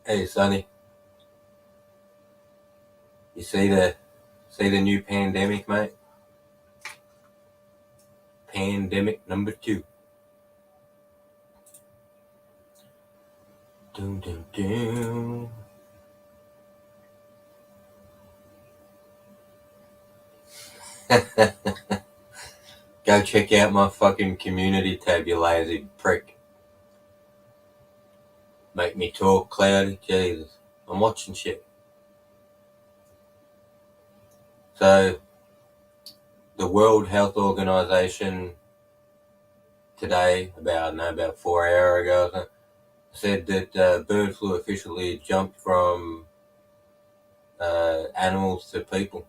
Hey, Sonny, you see the new pandemic, mate? Pandemic number 2. Doom, doom, doom. Go check out my fucking community tab, you lazy prick. Make me talk cloudy, Jesus. I'm watching shit. So, the World Health Organization today, about 4 hours ago, said that bird flu officially jumped from animals to people.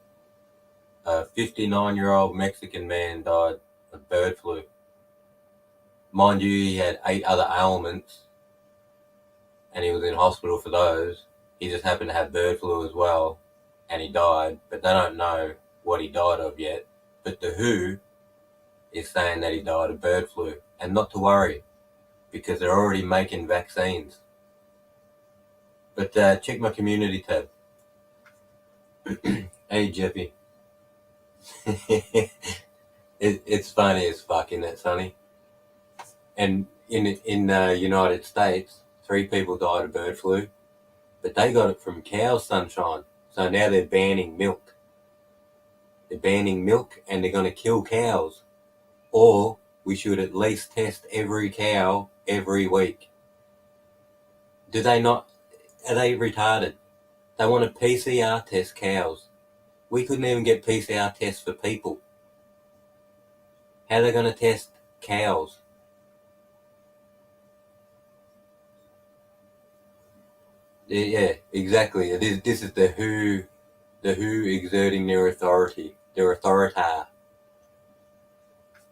A 59-year-old Mexican man died of bird flu. Mind you, he had 8 other ailments, and he was in hospital for those. He just happened to have bird flu as well, and he died, but they don't know what he died of yet. But the WHO is saying that he died of bird flu, and not to worry, because they're already making vaccines. But check my community tab. Hey, Jeffy. It's funny as fuck, isn't it, Sonny? And in the United States, 3 people died of bird flu, but they got it from cow sunshine. So now they're banning milk. They're banning milk, and they're going to kill cows. Or we should at least test every cow every week. Do they not? Are they retarded? They want to PCR test cows. We couldn't even get PCR tests for people. How are they going to test cows? Yeah, exactly. This is the WHO exerting their authority.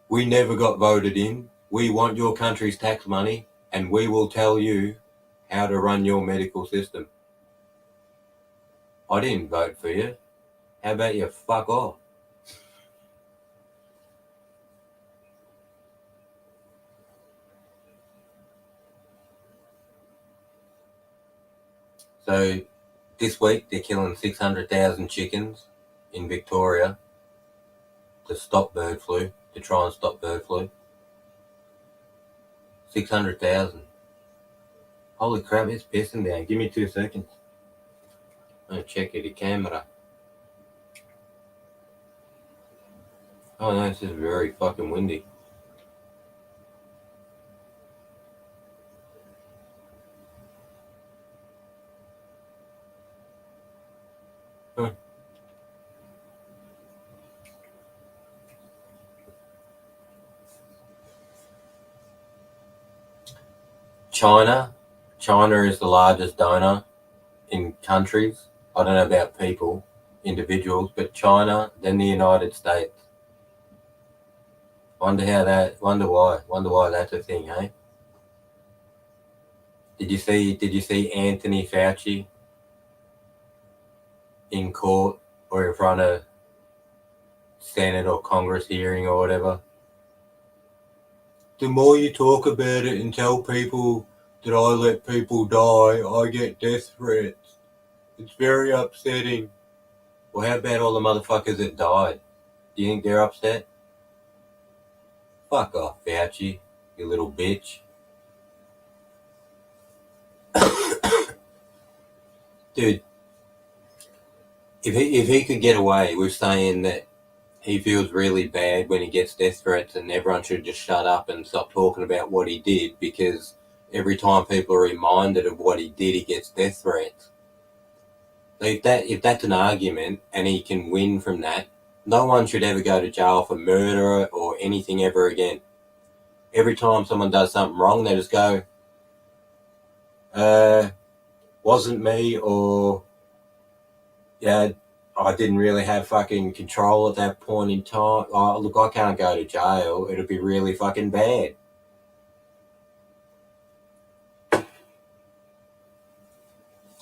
We never got voted in. We want your country's tax money, and we will tell you how to run your medical system. I didn't vote for you. How about you fuck off? So this week they're killing 600,000 chickens in Victoria to stop bird flu, to try and stop bird flu. 600,000. Holy crap, it's pissing down. Give me 2 seconds. I'm going to check the camera. Oh no, this is very fucking windy. Huh. China is the largest donor in countries. I don't know about people, individuals, but China, then the United States. Wonder why that's a thing, eh? Did you see Anthony Fauci in court or in front of Senate or Congress hearing or whatever? The more you talk about it and tell people that I let people die, I get death threats. It's very upsetting. Well, how about all the motherfuckers that died? Do you think they're upset? Fuck off, Fauci, you little bitch. Dude, if he could get away with saying that he feels really bad when he gets death threats and everyone should just shut up and stop talking about what he did, because every time people are reminded of what he did, he gets death threats. If that's an argument and he can win from that, no one should ever go to jail for murder or anything ever again. Every time someone does something wrong, they just go, wasn't me, or yeah, I didn't really have fucking control at that point in time. Oh, look, I can't go to jail. It'll be really fucking bad.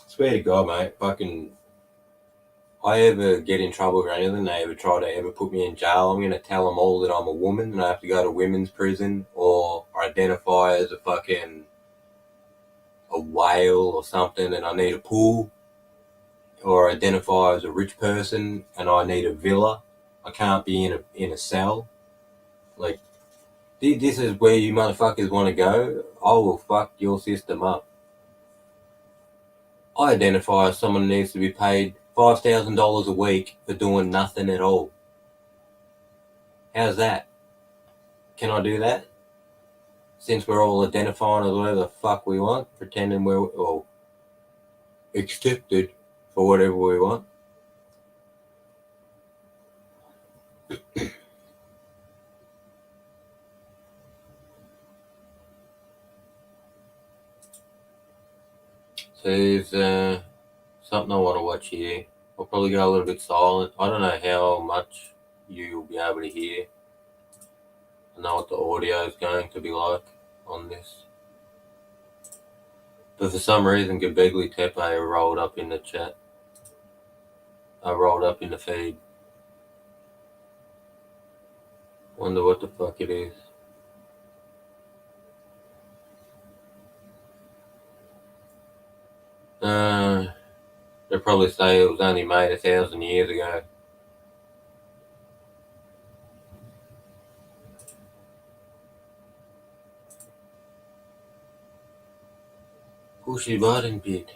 Swear to God, mate, fucking, I ever get in trouble or anything, they ever try to ever put me in jail, I'm going to tell them all that I'm a woman and I have to go to women's prison or identify as a fucking, a whale or something and I need a pool, or identify as a rich person and I need a villa. I can't be in a cell. Like, this is where you motherfuckers want to go. I will fuck your system up. I identify as someone who needs to be paid $5,000 a week for doing nothing at all. How's that? Can I do that? Since we're all identifying as whatever the fuck we want, pretending we're all accepted for whatever we want. So there's something I want to watch here. I'll probably go a little bit silent. I don't know how much you'll be able to hear. I know what the audio is going to be like on this. But for some reason, Gabegli Tepe rolled up in the chat. I rolled up in the feed. Wonder what the fuck it is. They'll probably say it was only made 1,000 years ago. Pushy button bit.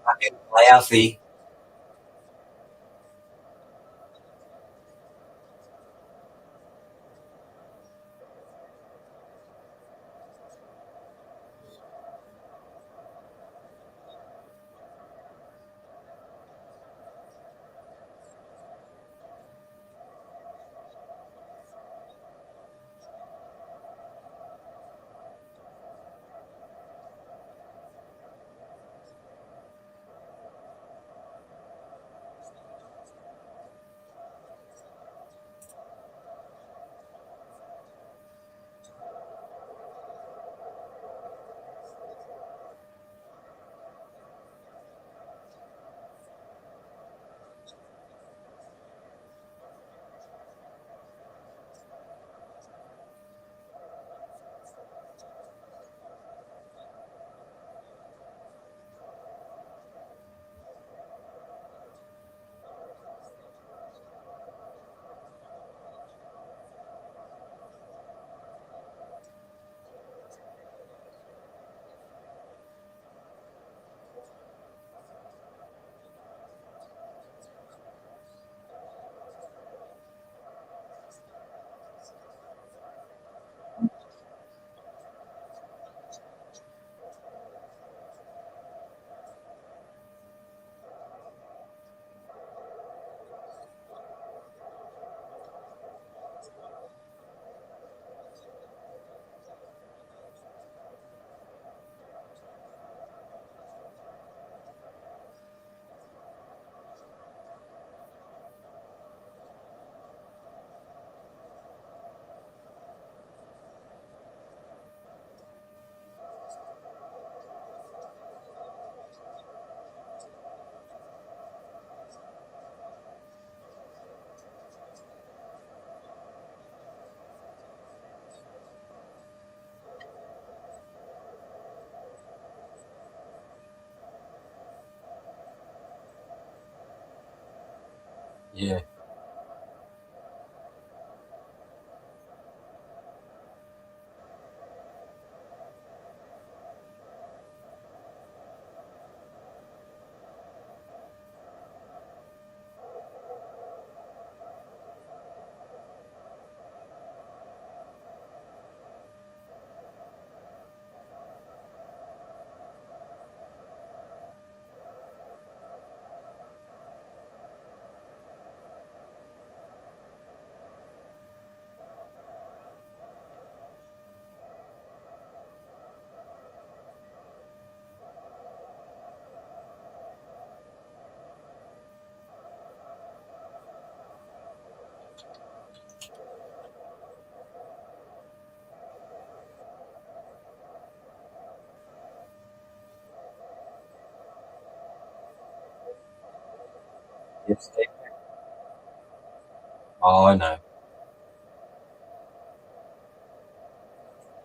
Fucking lousy. Yeah. Yes. Oh, I know.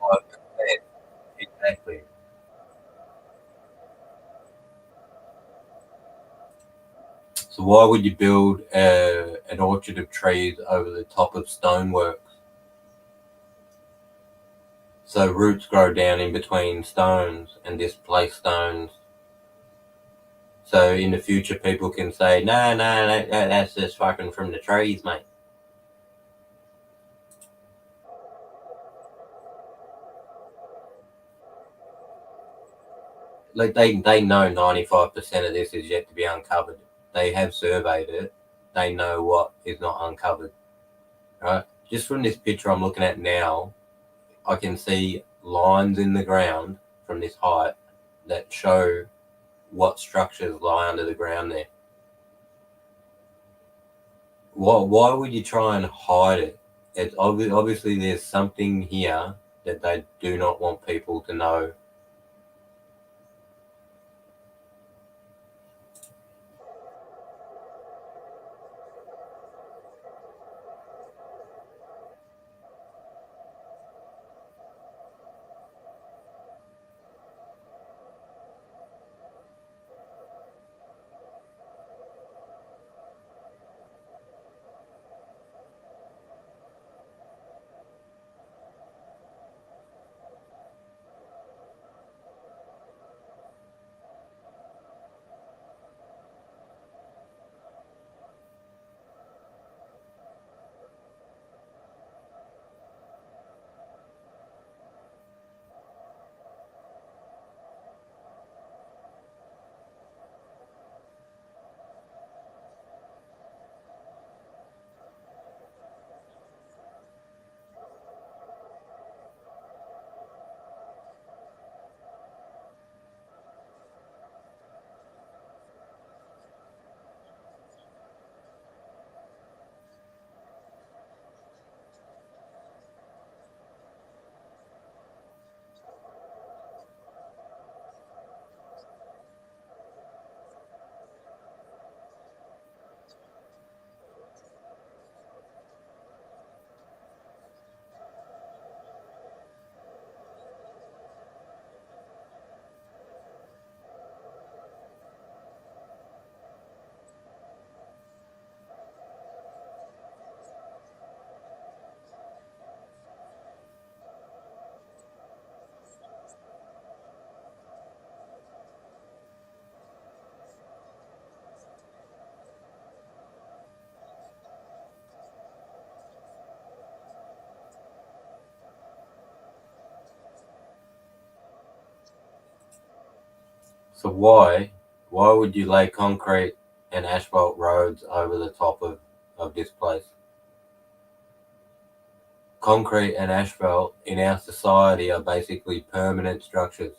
Oh, yeah, exactly. So why would you build an orchard of trees over the top of stoneworks? So roots grow down in between stones and displace stones. So in the future, people can say, "No, no, no, that's just fucking from the trees, mate." Like they know 95% of this is yet to be uncovered. They have surveyed it. They know what is not uncovered. Right? Just from this picture I'm looking at now, I can see lines in the ground from this height that show what structures lie under the ground there. Why would you try and hide it? It's obviously there's something here that they do not want people to know. So why would you lay concrete and asphalt roads over the top of this place? Concrete and asphalt in our society are basically permanent structures.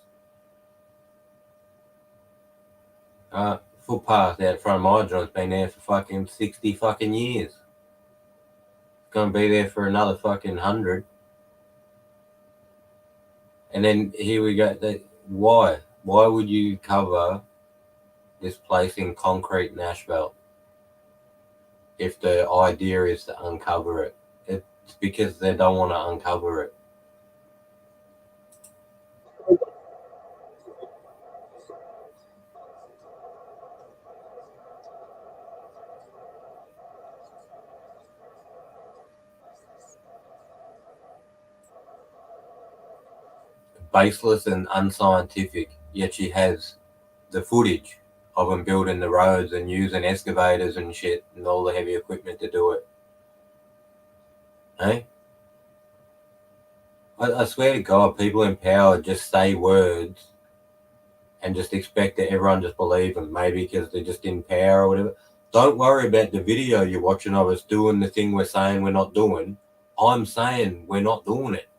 Footpath out front of my joint's been there for fucking 60 fucking years. It's gonna be there for another fucking 100. And then here we go. Why? Why would you cover this place in concrete and asphalt if the idea is to uncover it? It's because they don't want to uncover it. Baseless and unscientific, yet she has the footage of them building the roads and using excavators and shit and all the heavy equipment to do it. Hey? I swear to God, people in power just say words and just expect that everyone just believe them, maybe because they're just in power or whatever. Don't worry about the video you're watching of us doing the thing we're saying we're not doing. I'm saying we're not doing it.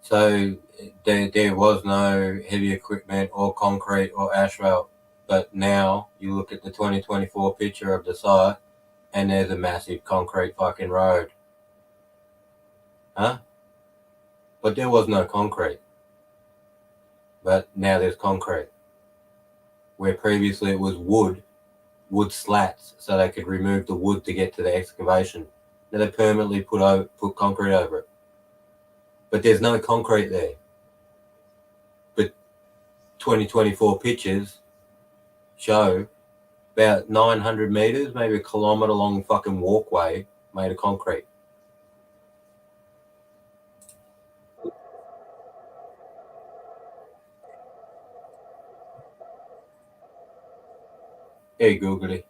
So there was no heavy equipment or concrete or asphalt, but now you look at the 2024 picture of the site and there's a massive concrete fucking road. Huh? But there was no concrete. But now there's concrete. Where previously it was wood slats, so they could remove the wood to get to the excavation. Now they permanently put concrete over it. But there's no concrete there. But 2024 pictures show about 900 meters, maybe a kilometer long fucking walkway made of concrete. Hey, Googly.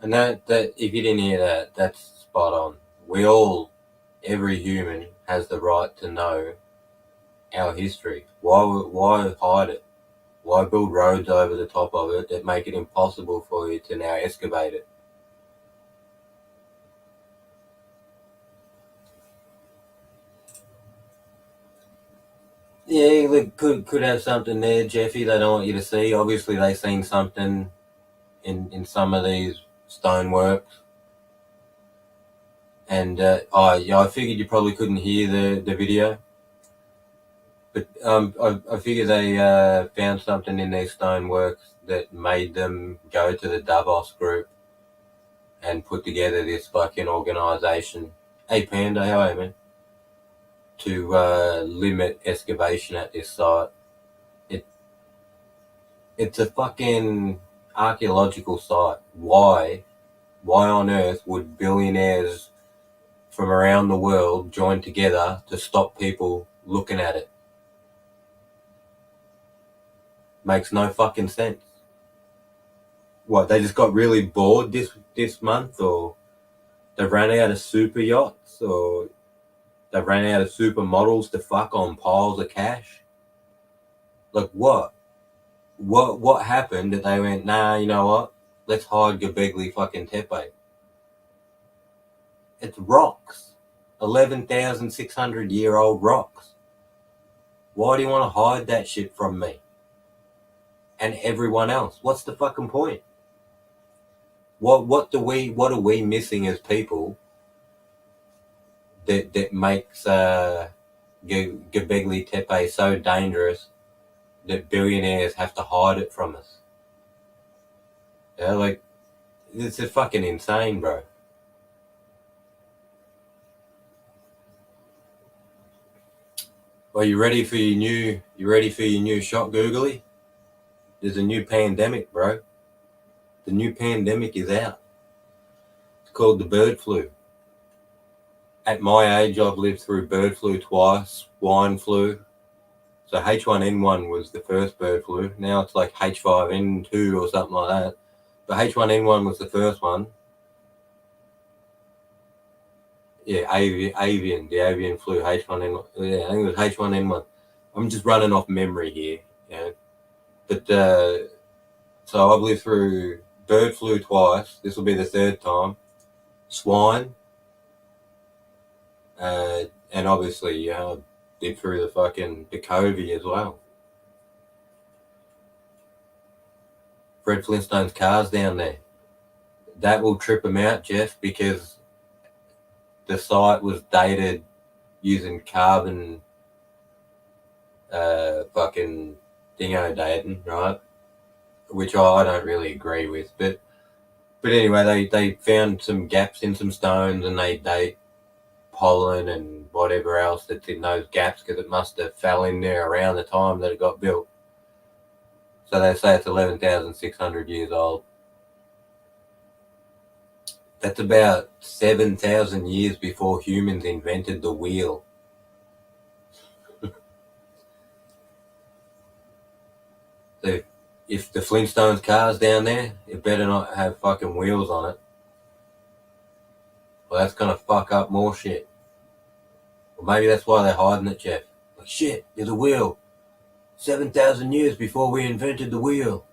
And that if you didn't hear that, that's spot on. We all, every human has the right to know our history? Why hide it? Why build roads over the top of it that make it impossible for you to now excavate it? Yeah, look, could have something there, Jeffy. They don't want you to see. Obviously, they seen something in some of these stoneworks, and I figured you probably couldn't hear the video, but I figured they found something in these stoneworks that made them go to the Davos group and put together this fucking organisation. Hey Panda, how are you, man? To limit excavation at this site. It's a fucking archaeological site. Why on earth would billionaires from around the world join together to stop people looking at it? Makes no fucking sense. What, they just got really bored this month, or they ran out of super yachts, or they ran out of supermodels to fuck on piles of cash? Like what? What happened that they went, nah, you know what? Let's hide Göbekli fucking Tepe. It's rocks. 11,600-year-old rocks. Why do you want to hide that shit from me? And everyone else? What's the fucking point? What are we missing as people that makes Göbekli Tepe so dangerous that billionaires have to hide it from us? Yeah, like, it's fucking insane, bro. Well, you ready for your new shot, Googly? There's a new pandemic, bro. The new pandemic is out. It's called the bird flu. At my age, I've lived through bird flu twice, swine flu. So H1N1 was the first bird flu. Now it's like H5N2 or something like that. But H1N1 was the first one. Yeah, the avian flu, H1N1. Yeah, I think it was H1N1. I'm just running off memory here, you know. But so I've lived through bird flu twice. This will be the third time. Swine, and obviously lived through the COVID as well. Fred Flintstone's car's down there. That will trip them out, Jeff, because the site was dated using carbon fucking dingo dating, right? Which I don't really agree with. But anyway, they found some gaps in some stones, and they date pollen and whatever else that's in those gaps because it must have fell in there around the time that it got built. So they say it's 11,600 years old. That's about 7,000 years before humans invented the wheel. So if the Flintstones car's down there, it better not have fucking wheels on it. Well, that's gonna fuck up more shit. Or maybe that's why they're hiding it, Jeff. Like, shit, there's a wheel. 7,000 years before we invented the wheel.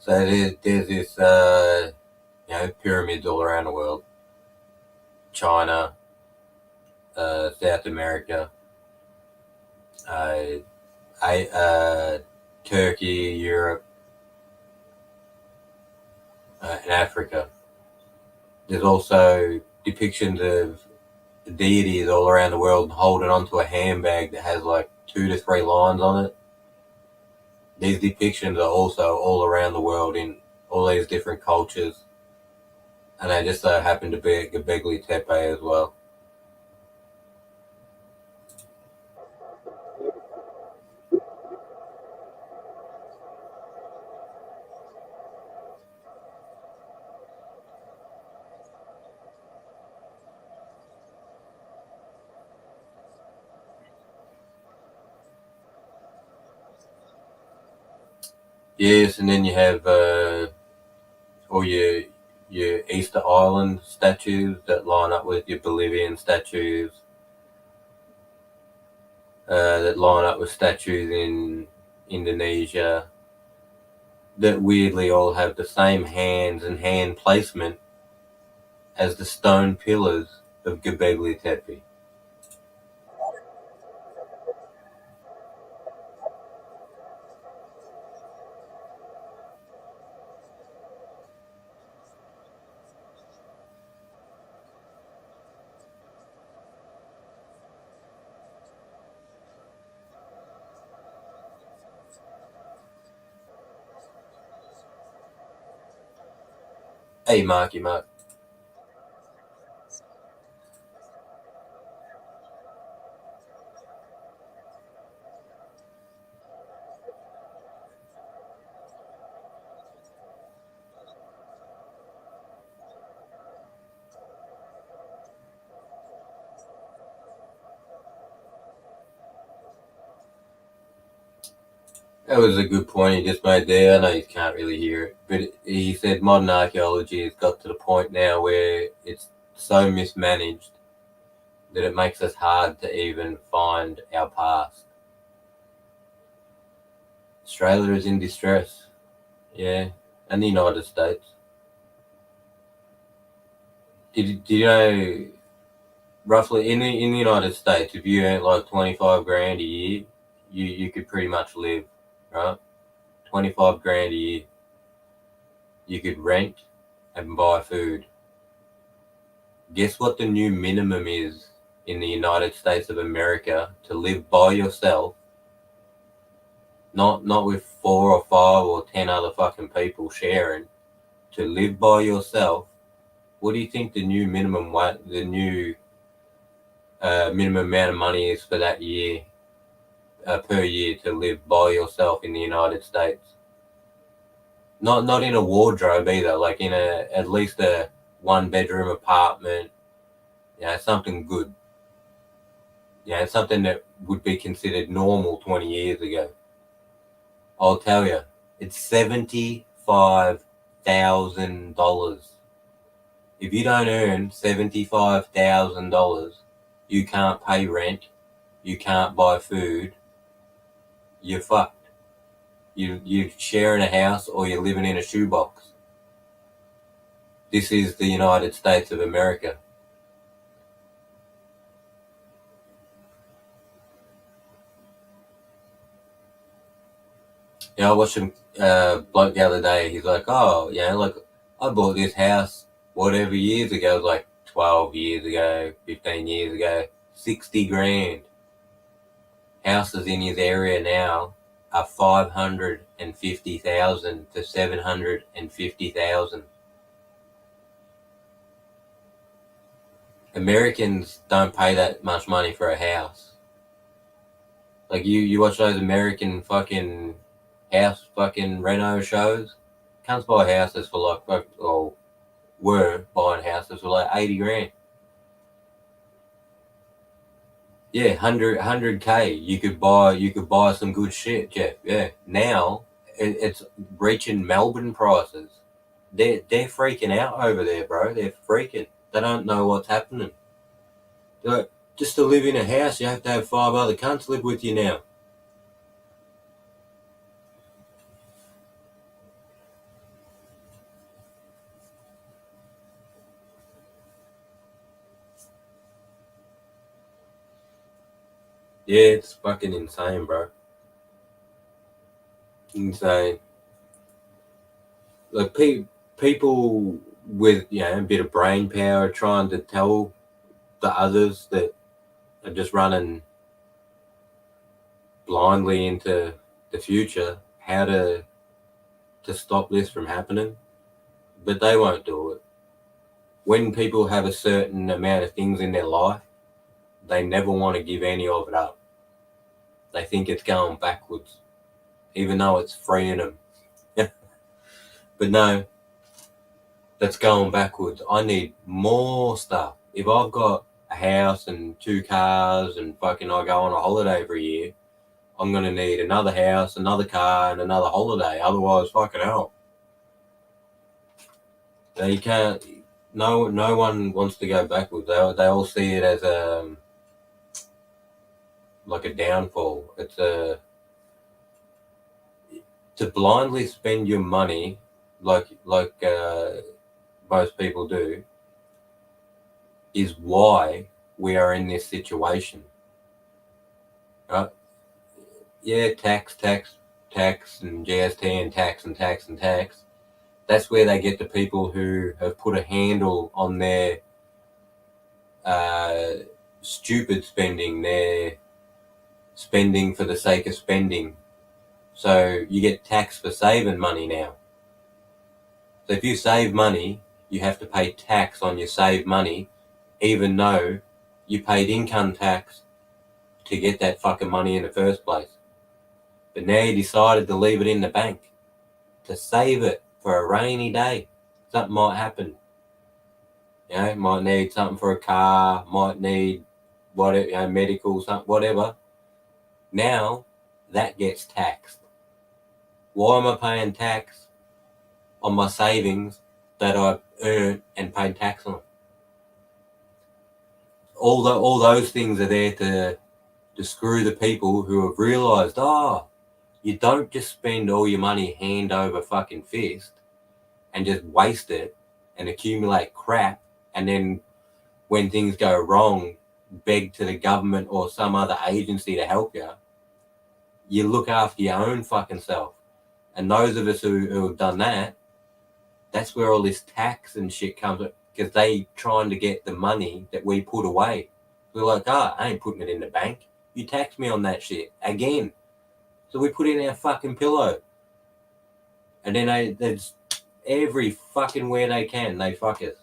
So there's this, pyramids all around the world. China, South America, Turkey, Europe, and Africa. There's also depictions of deities all around the world holding onto a handbag that has like 2 to 3 lines on it. These depictions are also all around the world in all these different cultures, and they just so happen to be at Göbekli Tepe as well. Yes, and then you have all your Easter Island statues that line up with your Bolivian statues, that line up with statues in Indonesia, that weirdly all have the same hands and hand placement as the stone pillars of Göbekli Tepe. Hey, Marky Mark. That was a good point he just made there. I know you can't really hear it, but he said modern archaeology has got to the point now where it's so mismanaged that it makes us hard to even find our past. Australia is in distress, yeah, and the United States. Did you know roughly in the United States, if you earn like 25 grand a year, you could pretty much live, right? 25 grand a year, you could rent and buy food. Guess what the new minimum is in the United States of America to live by yourself, not with 4 or 5 or 10 other fucking people sharing, to live by yourself. What do you think the new minimum amount of money is for that year, per year, to live by yourself in the United States? Not in a wardrobe either, like in at least a 1 bedroom apartment, something good. Something that would be considered normal 20 years ago. I'll tell you, it's $75,000. If you don't earn $75,000, you can't pay rent, you can't buy food, you're fucked. You're sharing a house or you're living in a shoebox. This is the United States of America. I watched him bloke the other day. He's like, oh, like I bought this house whatever years ago, it was like 12 years ago, 15 years ago, 60 grand. Houses in his area now are 550,000 to 750,000. Americans don't pay that much money for a house. Like you watch those American fucking house fucking reno shows. Can't buy houses for like or were buying houses for like 80 grand. Yeah, 100K. You could buy some good shit, Jeff. Yeah. Now it's reaching Melbourne prices. They're freaking out over there, bro. They're freaking. They don't know what's happening. They're like, just to live in a house, you have to have 5 other cunts live with you now. Yeah, it's fucking insane, bro. Insane. Like people with a bit of brain power trying to tell the others that are just running blindly into the future, how to stop this from happening, but they won't do it. When people have a certain amount of things in their life, they never want to give any of it up. They think it's going backwards, even though it's freeing them. But no, that's going backwards. I need more stuff. If I've got a house and 2 cars and fucking I go on a holiday for a year, I'm going to need another house, another car, and another holiday. Otherwise, fucking hell. They can't. No one wants to go backwards. They all see it as like a downfall. It's to blindly spend your money like most people do is why we are in this situation. Right? Yeah, tax, and GST, and tax. That's where they get the people who have put a handle on their stupid spending, their spending for the sake of spending. So you get taxed for saving money now. So if you save money, you have to pay tax on your saved money, even though you paid income tax to get that fucking money in the first place. But now you decided to leave it in the bank, to save it for a rainy day. Something might happen. You know, might need something for a car, might need whatever, you know, medical, something, whatever. Now that gets taxed. Why am I paying tax on my savings that I earned and paid tax on? All those things are there to screw the people who have realised, you don't just spend all your money hand over fucking fist and just waste it and accumulate crap, and then when things go wrong, beg to the government or some other agency to help you. You look after your own fucking self. And those of us who have done that, that's where all this tax and shit comes, because they trying to get the money that we put away. We're like, I ain't putting it in the bank. You tax me on that shit again. So we put it in our fucking pillow. And then there's every fucking where they can, they fuck us.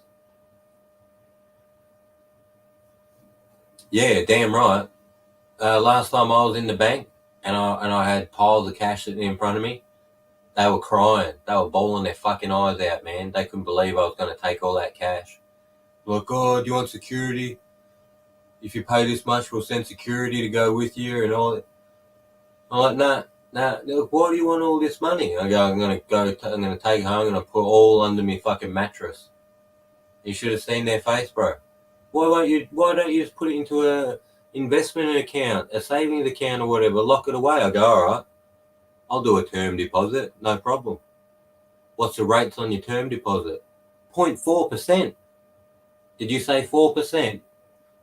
Yeah, damn right. Last time I was in the bank and I had piles of cash sitting in front of me, they were crying. They were bawling their fucking eyes out, man. They couldn't believe I was going to take all that cash. Like, do you want security? If you pay this much, we'll send security to go with you and all that. I'm like, nah. Look, why do you want all this money? I go, I'm going to take it home and I put it all under my fucking mattress. You should have seen their face, bro. Why don't you just put it into a investment account, a savings account or whatever, lock it away? I go, all right, I'll do a term deposit, no problem. What's the rates on your term deposit? 0.4%. Did you say 4%?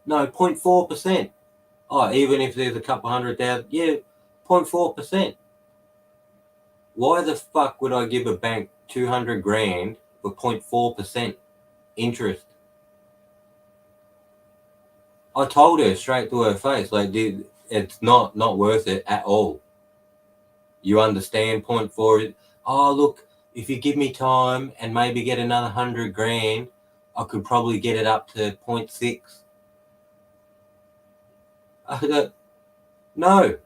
No, 0.4%. Oh, even if there's a couple 100,000, yeah, 0.4%. Why the fuck would I give a bank 200 grand for 0.4% interest? I told her straight to her face, like, dude, it's not worth it at all. You understand 0.4? Oh, look, if you give me time and maybe get another 100 grand, I could probably get it up to 0.6. I go, no.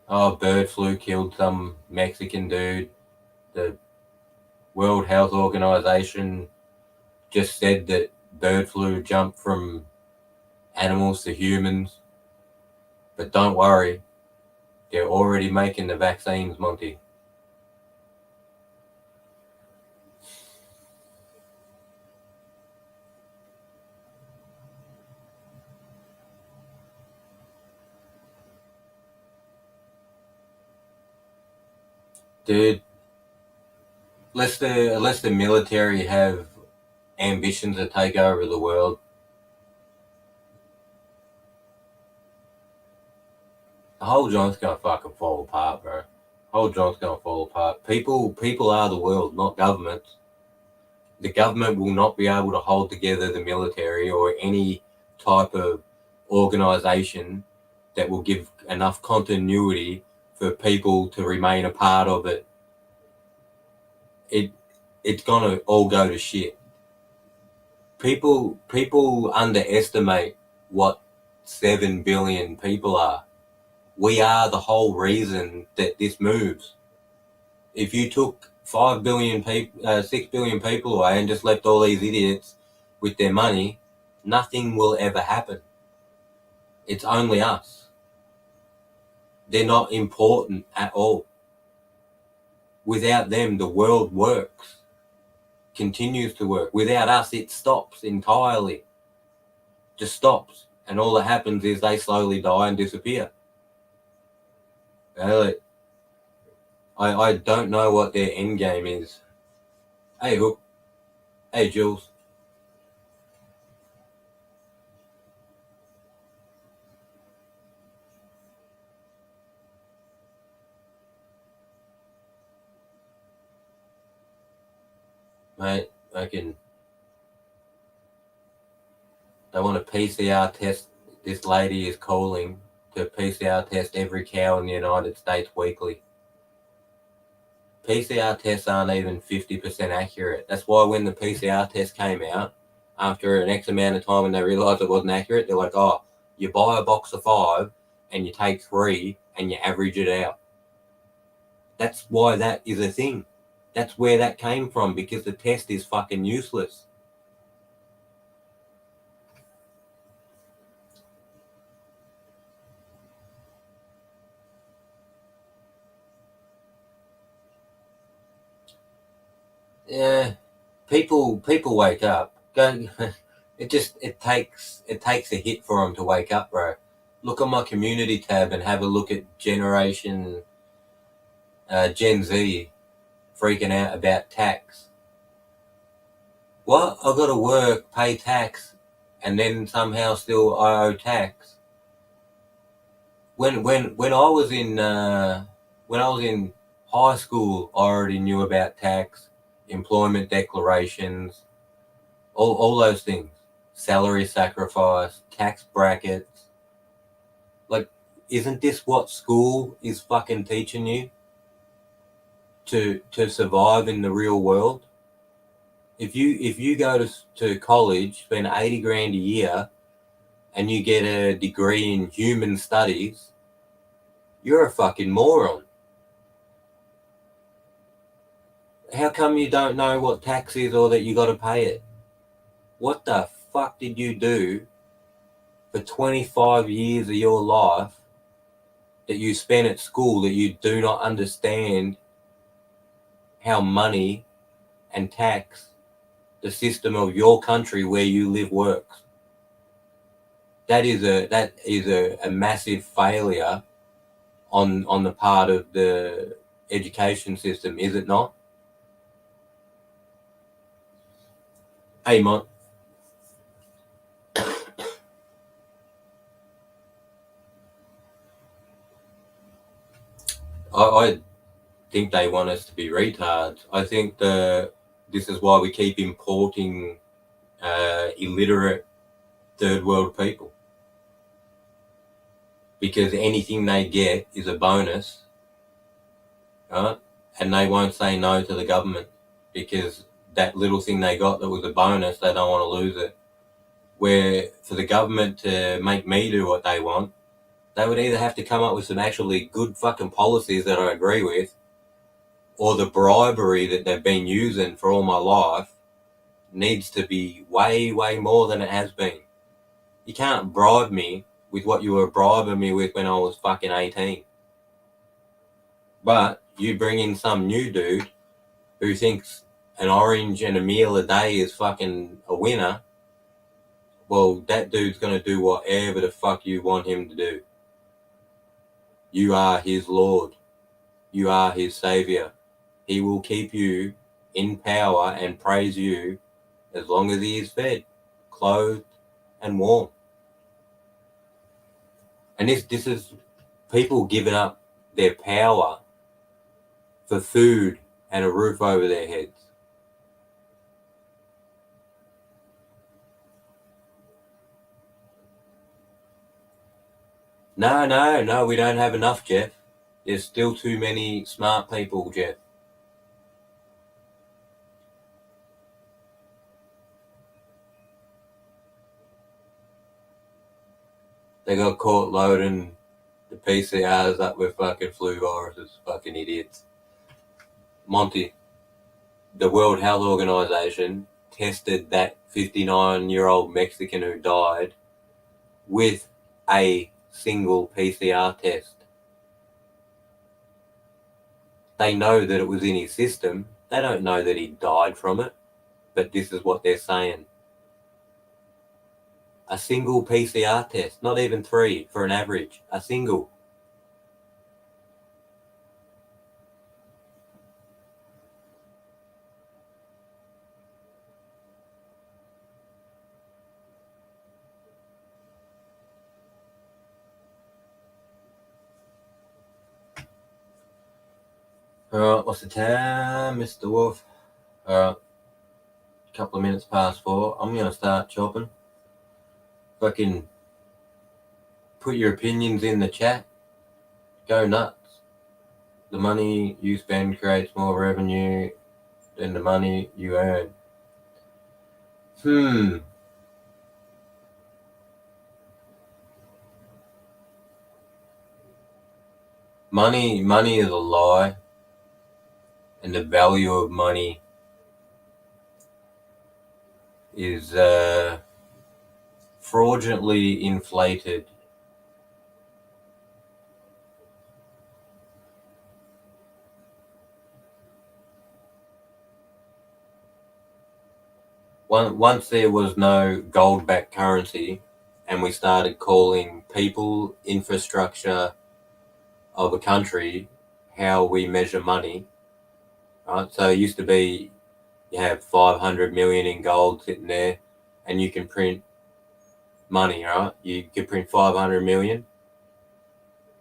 Oh, bird flu killed some Mexican dude. The World Health Organization just said that bird flu jumped from animals to humans. But don't worry, they're already making the vaccines, Monty. Dude, unless the military have ambitions to take over the world, the whole joint's gonna fucking fall apart, bro. The whole joint's gonna fall apart. People are the world, not governments. The government will not be able to hold together the military or any type of organization that will give enough continuity for people to remain a part of it. It's gonna all go to shit. People underestimate what 7 billion people are. We are the whole reason that this moves. If you took 5 billion people, 6 billion people away and just left all these idiots with their money, nothing will ever happen. It's only us. They're not important at all. Without them, the world works, continues to work. Without us, it stops entirely. Just stops. And all that happens is they slowly die and disappear. I don't know what their end game is. Hey, Hook. Hey, Jules. Mate, they want a PCR test. This lady is calling to PCR test every cow in the United States weekly. PCR tests aren't even 50% accurate. That's why when the PCR test came out, after an X amount of time when they realised it wasn't accurate, they're like, oh, you buy a box of 5 and you take 3 and you average it out. That's why that is a thing. That's where that came from, because the test is fucking useless. Yeah, people wake up. It takes a hit for them to wake up, bro. Look on my community tab and have a look at Gen Z freaking out about tax. What? I got to work, pay tax, and then somehow still I owe tax. When I was in high school, I already knew about tax, employment declarations, all those things, salary sacrifice, tax brackets. Like, isn't this what school is fucking teaching you to survive in the real world? If you go to college, spend 80 grand a year, and you get a degree in human studies, you're a fucking moron. How come you don't know what tax is or that you got to pay it? What the fuck did you do for 25 years of your life that you spent at school that you do not understand how money and tax, the system of your country where you live, works? That is a massive failure on the part of the education system, is it not? Hey, Mon. I think they want us to be retards. I think this is why we keep importing illiterate third world people, because anything they get is a bonus, right? And they won't say no to the government because that little thing they got that was a bonus, they don't want to lose it. Where for the government to make me do what they want, they would either have to come up with some actually good fucking policies that I agree with, or the bribery that they've been using for all my life needs to be way, way more than it has been. You can't bribe me with what you were bribing me with when I was fucking 18. But you bring in some new dude who thinks an orange and a meal a day is fucking a winner, well, that dude's going to do whatever the fuck you want him to do. You are his Lord. You are his Savior. He will keep you in power and praise you as long as he is fed, clothed, and warm. And this is people giving up their power for food and a roof over their heads. No, we don't have enough, Jeff. There's still too many smart people, Jeff. They got caught loading the PCRs up with fucking flu viruses, fucking idiots. Monty, the World Health Organization tested that 59-year-old Mexican who died with a single PCR test. They know that it was in his system. They don't know that he died from it, but this is what they're saying. A single PCR test, not even 3 for an average, a single. Alright, what's the time, Mr. Wolf? Alright, a couple of minutes past 4. I'm going to start chopping. Fucking put your opinions in the chat. Go nuts. The money you spend creates more revenue than the money you earn. Money is a lie, and the value of money is fraudulently inflated. Once there was no gold-backed currency, and we started calling people, infrastructure of a country how we measure money, right? So it used to be you have 500 million in gold sitting there, and you can print money, right? You can print 500 million,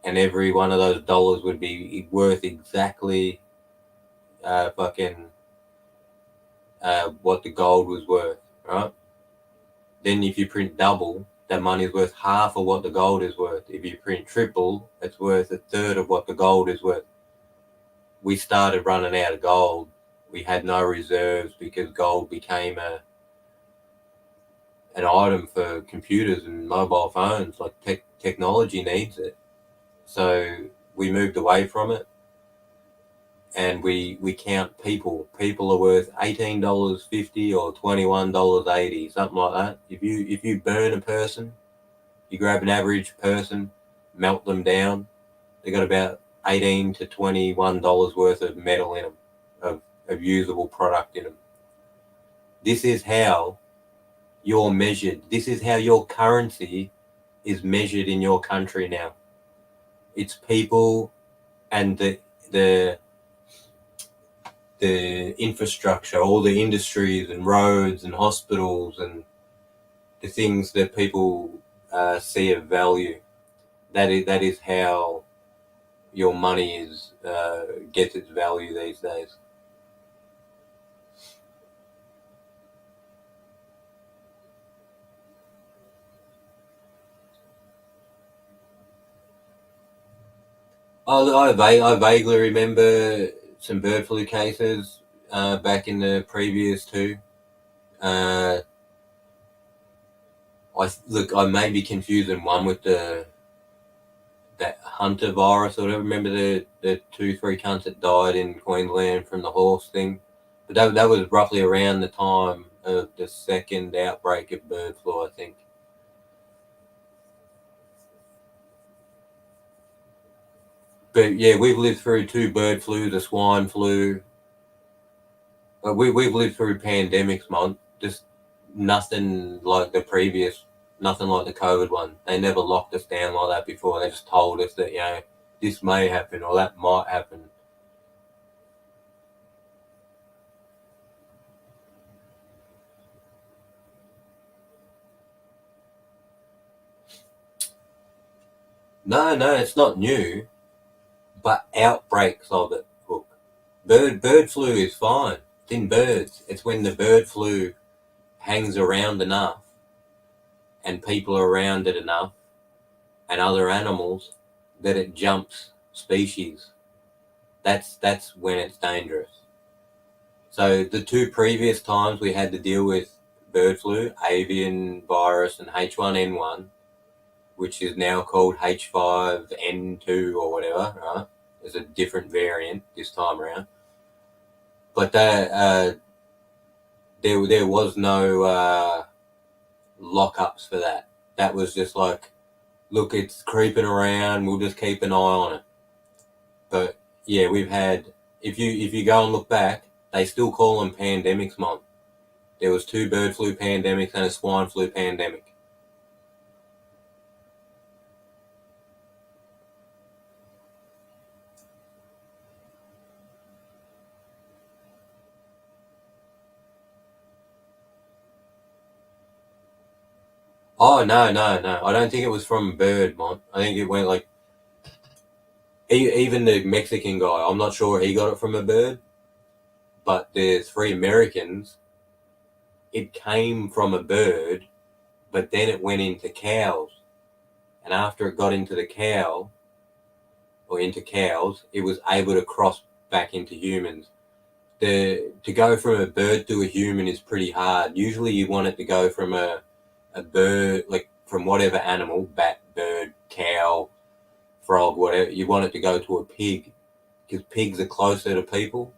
and every one of those dollars would be worth exactly what the gold was worth, right? Then if you print double, that money is worth half of what the gold is worth. If you print triple, it's worth a third of what the gold is worth. We started running out of gold. We had no reserves because gold became an item for computers and mobile phones. Like technology needs it. So we moved away from it, and we count people. People are worth $18.50 or $21.80, something like that. If you burn a person, you grab an average person, melt them down, they got about $18 to $21 worth of metal in them, of usable product in them. This is how you're measured. This is how your currency is measured in your country now. It's people and the infrastructure, all the industries and roads and hospitals and the things that people see of value. That is how your money gets its value these days. I vaguely remember some bird flu cases back in the previous 2. I may be confusing one with that Hunter virus or whatever. Remember the 2-3 cunts that died in Queensland from the horse thing? But that was roughly around the time of the second outbreak of bird flu, I think. But yeah, we've lived through 2 bird flu, the swine flu. We've lived through pandemics, man. Just nothing like the previous, nothing like the COVID one. They never locked us down like that before. They just told us that, this may happen or that might happen. No, it's not new, but outbreaks of it. Look, bird flu is fine. It's in birds. It's when the bird flu hangs around enough and people are around it enough and other animals, that it jumps species. That's when it's dangerous. So the two previous times we had to deal with bird flu, avian virus, and H1N1, which is now called H5N2 or whatever, right? It's a different variant this time around. But there was no lockups for that. That was just like, look, it's creeping around. We'll just keep an eye on it. But yeah, we've had. If you go and look back, they still call them pandemics, Mom. There was 2 bird flu pandemics and a swine flu pandemic. Oh no, no, no! I don't think it was from a bird, Mon. I think it went like even the Mexican guy. I'm not sure he got it from a bird, but the 3 Americans, it came from a bird, but then it went into cows, and after it got into the cow or into cows, it was able to cross back into humans. To go from a bird to a human is pretty hard. Usually, you want it to go from a bird, like from whatever animal, bat, bird, cow, frog, whatever. You want it to go to a pig, because pigs are closer to people.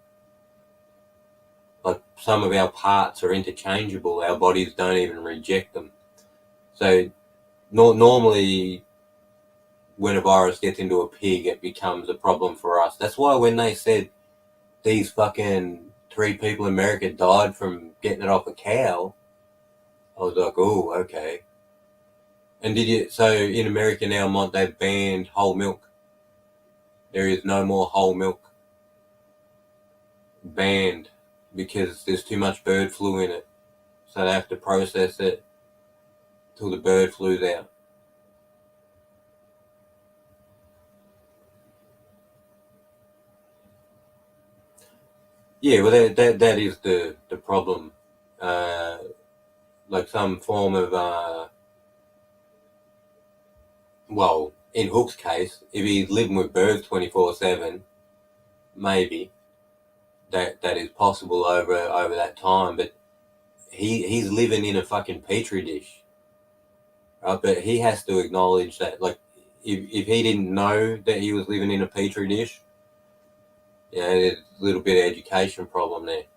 Like some of our parts are interchangeable. Our bodies don't even reject them. So normally, when a virus gets into a pig, it becomes a problem for us. That's why when they said these fucking 3 people in America died from getting it off a cow, I was like, oh, okay. And so in America now, Mont, they've banned whole milk. There is no more whole milk. Banned, because there's too much bird flu in it. So they have to process it till the bird flu's out. Yeah, well, that is the problem. Uh, like some form of, well, in Hook's case, if he's living with birds 24/7, maybe that is possible over that time. But he's living in a fucking petri dish, right? But he has to acknowledge that, like, if he didn't know that he was living in a petri dish, yeah, there's a little bit of education problem there.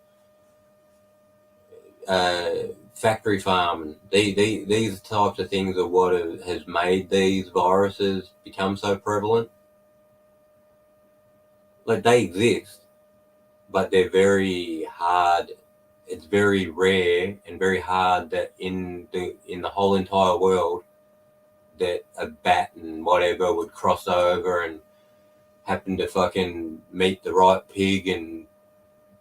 Factory farming, these types of things are what has made these viruses become so prevalent. Like, they exist, but they're very hard. It's very rare and very hard that in the whole entire world that a bat and whatever would cross over and happen to fucking meet the right pig. And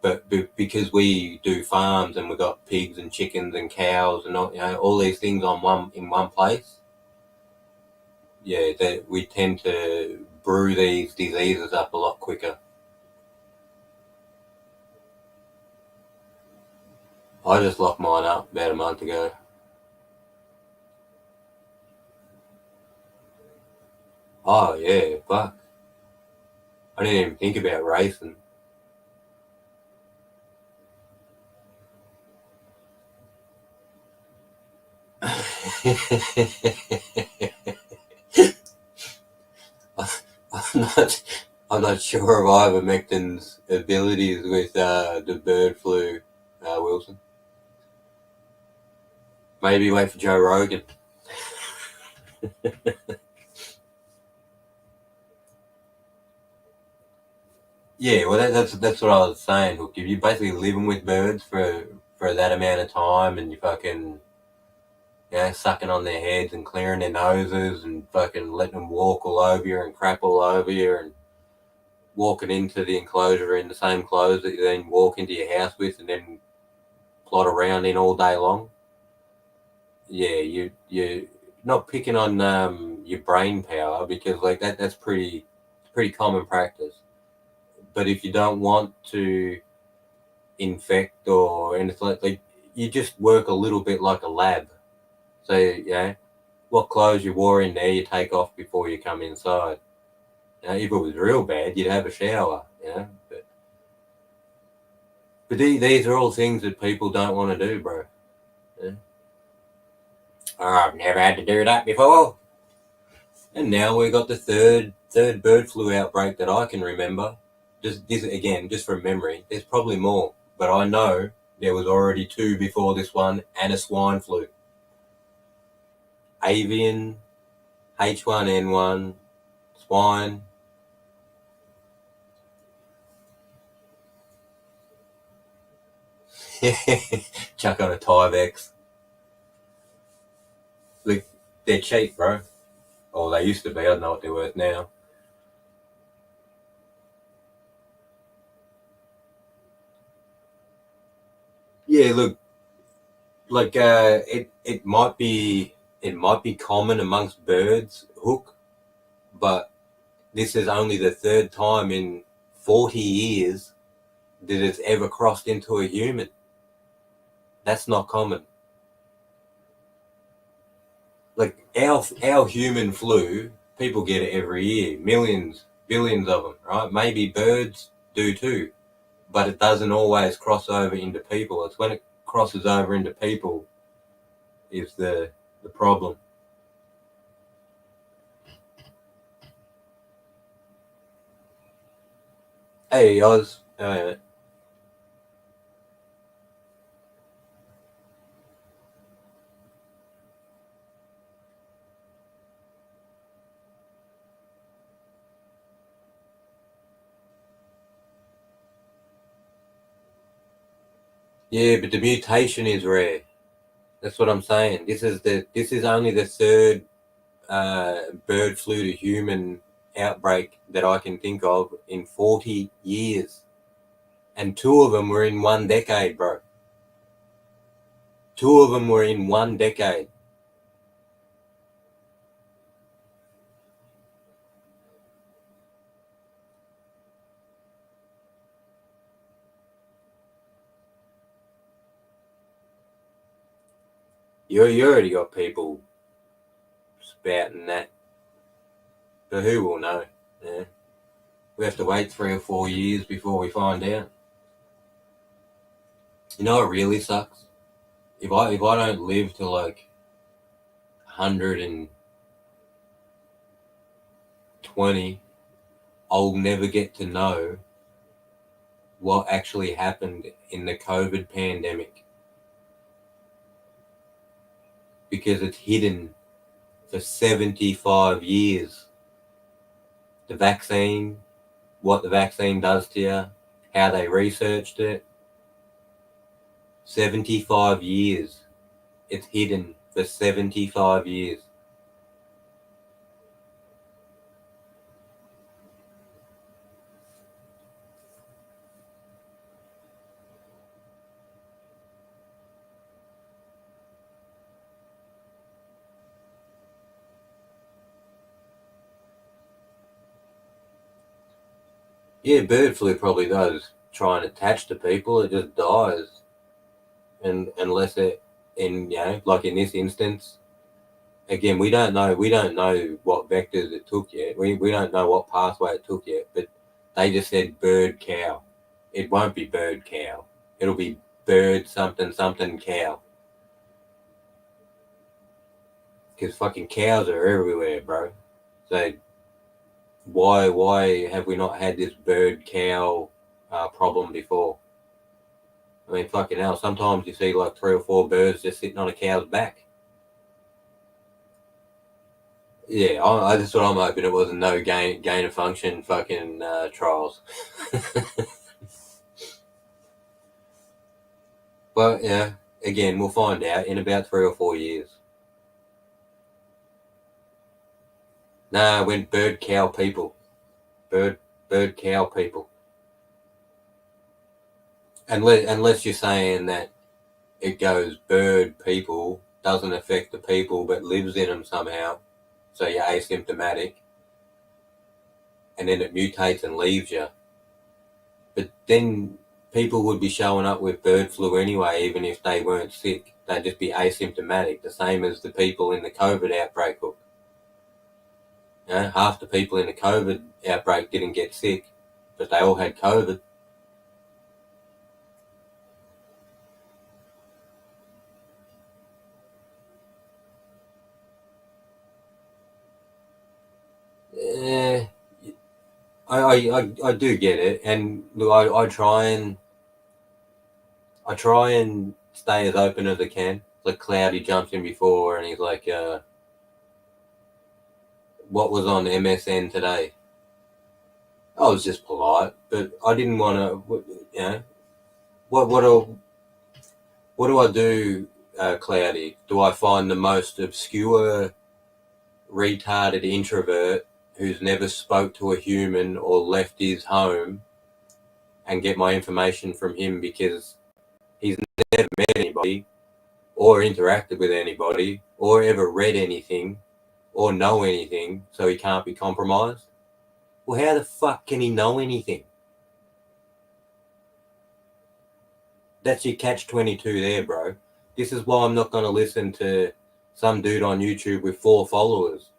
but because we do farms and we've got pigs and chickens and cows and all these things in one place, yeah, that we tend to brew these diseases up a lot quicker. I just locked mine up about a month ago. Oh yeah, fuck. I didn't even think about racing. I'm not. I'm not sure of ivermectin's abilities with the bird flu, Wilson. Maybe wait for Joe Rogan. Yeah, well, that's what I was saying. Look, if you're basically living with birds for that amount of time, and you fucking sucking on their heads and clearing their noses and fucking letting them walk all over you and crap all over you and walking into the enclosure in the same clothes that you then walk into your house with and then plod around in all day long. Yeah, you're not picking on your brain power, because like that's pretty common practice. But if you don't want to infect or anything like you just work a little bit like a lab. So yeah, what clothes you wore in there you take off before you come inside. If it was real bad, you'd have a shower, But these are all things that people don't want to do, bro. Yeah? Oh, I've never had to do that before. And now we got the third bird flu outbreak that I can remember. Just from memory. There's probably more, but I know there was already 2 before this one, and a swine flu. Avian, H1N1, swine. Chuck on a Tyvek. Look, they're cheap, bro. Or they used to be. I don't know what they're worth now. Yeah, look, like it might be common amongst birds, hook, but this is only the 3rd time in 40 years that it's ever crossed into a human. That's not common. Like our human flu, people get it every year, millions, billions of them, right? Maybe birds do too, but it doesn't always cross over into people. It's when it crosses over into people is the problem. Hey, Oz. Oh, yeah, but the mutation is rare. That's what I'm saying. This is only the 3rd bird flu to human outbreak that I can think of in 40 years. And 2 of them were in 1 decade, bro. 2 of them were in 1 decade. You already got people spouting that. But who will know? Yeah. We have to wait 3 or 4 years before we find out. You know what really sucks? If I don't live to like 120, I'll never get to know what actually happened in the COVID pandemic, because it's hidden for 75 years. The vaccine, what the vaccine does to you, how they researched it. 75 years. It's hidden for 75 years. Yeah, bird flu probably does try and attach to people. It just dies, and unless like in this instance, again, we don't know what vectors it took yet. We don't know what pathway it took yet. But they just said bird cow. It won't be bird cow. It'll be bird something something cow. Because fucking cows are everywhere, bro. So why have we not had this bird cow problem before? I mean, fucking hell, sometimes you see like 3 or 4 birds just sitting on a cow's back. Yeah, I just what I'm hoping it wasn't no gain of function fucking trials. But yeah, again, we'll find out in about 3 or 4 years. Nah, I went bird cow people. Bird cow people. Unless you're saying that it goes bird people, doesn't affect the people but lives in them somehow, so you're asymptomatic, and then it mutates and leaves you. But then people would be showing up with bird flu anyway, even if they weren't sick. They'd just be asymptomatic, the same as the people in the COVID outbreak. Half the people in the COVID outbreak didn't get sick, but they all had COVID. Eh, I do get it, and look, I try and stay as open as I can. Like Cloudy jumps in before, and he's like, "What was on MSN today?" I was just polite, but I didn't want to. What do I do, Cloudy? Do I find the most obscure, retarded introvert who's never spoke to a human or left his home and get my information from him because he's never met anybody or interacted with anybody or ever read anything or know anything, so he can't be compromised? Well, how the fuck can he know anything? That's your catch-22 there, bro. This is why I'm not going to listen to some dude on YouTube with 4 followers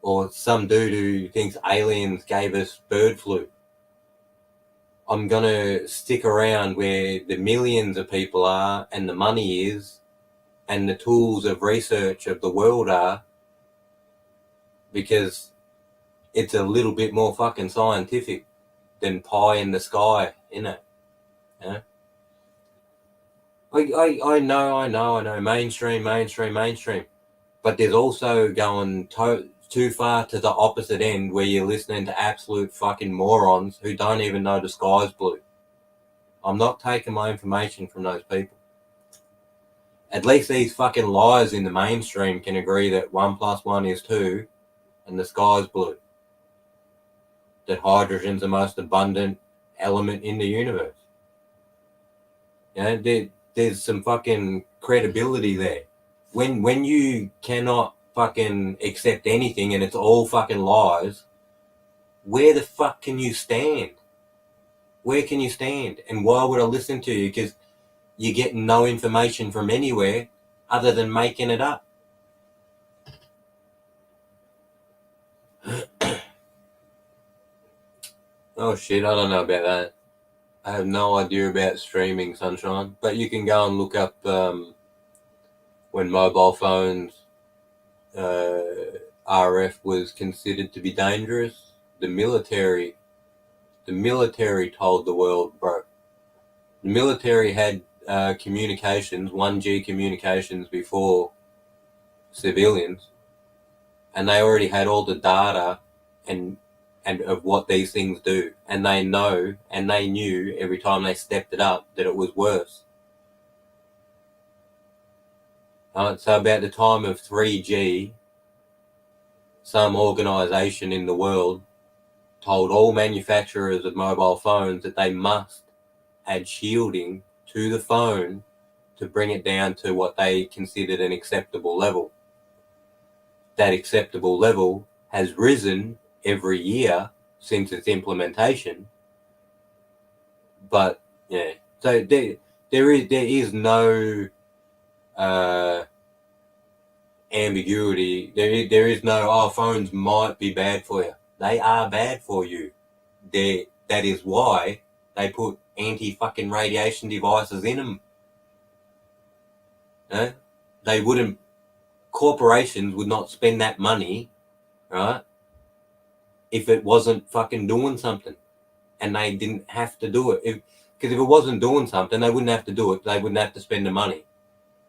or some dude who thinks aliens gave us bird flu. I'm going to stick around where the millions of people are and the money is and the tools of research of the world are, because it's a little bit more fucking scientific than pie in the sky, innit? Yeah? I know, mainstream. But there's also going too far to the opposite end where you're listening to absolute fucking morons who don't even know the sky's blue. I'm not taking my information from those people. At least these fucking liars in the mainstream can agree that 1 + 1 is 2 and the sky's blue. That hydrogen's the most abundant element in the universe. There's some fucking credibility there. When you cannot fucking accept anything and it's all fucking lies, where the fuck can you stand? Where can you stand? And why would I listen to you? Because you're getting no information from anywhere other than making it up. Oh shit, I don't know about that. I have no idea about streaming, Sunshine. But you can go and look up when mobile phones RF was considered to be dangerous. The military told the world, bro. The military had communications, 1G communications before civilians, and they already had all the data and of what these things do, and they knew every time they stepped it up that it was worse. So about the time of 3G, some organisation in the world told all manufacturers of mobile phones that they must add shielding to the phone to bring it down to what they considered an acceptable level. That acceptable level has risen every year since its implementation. But yeah, so there is no ambiguity. There is no phones might be bad for you. They are bad for you. That is why they put anti-fucking radiation devices in them. They wouldn't. Corporations would not spend that money, right, if it wasn't fucking doing something, and they didn't have to do it. Because if it wasn't doing something, they wouldn't have to do it. They wouldn't have to spend the money,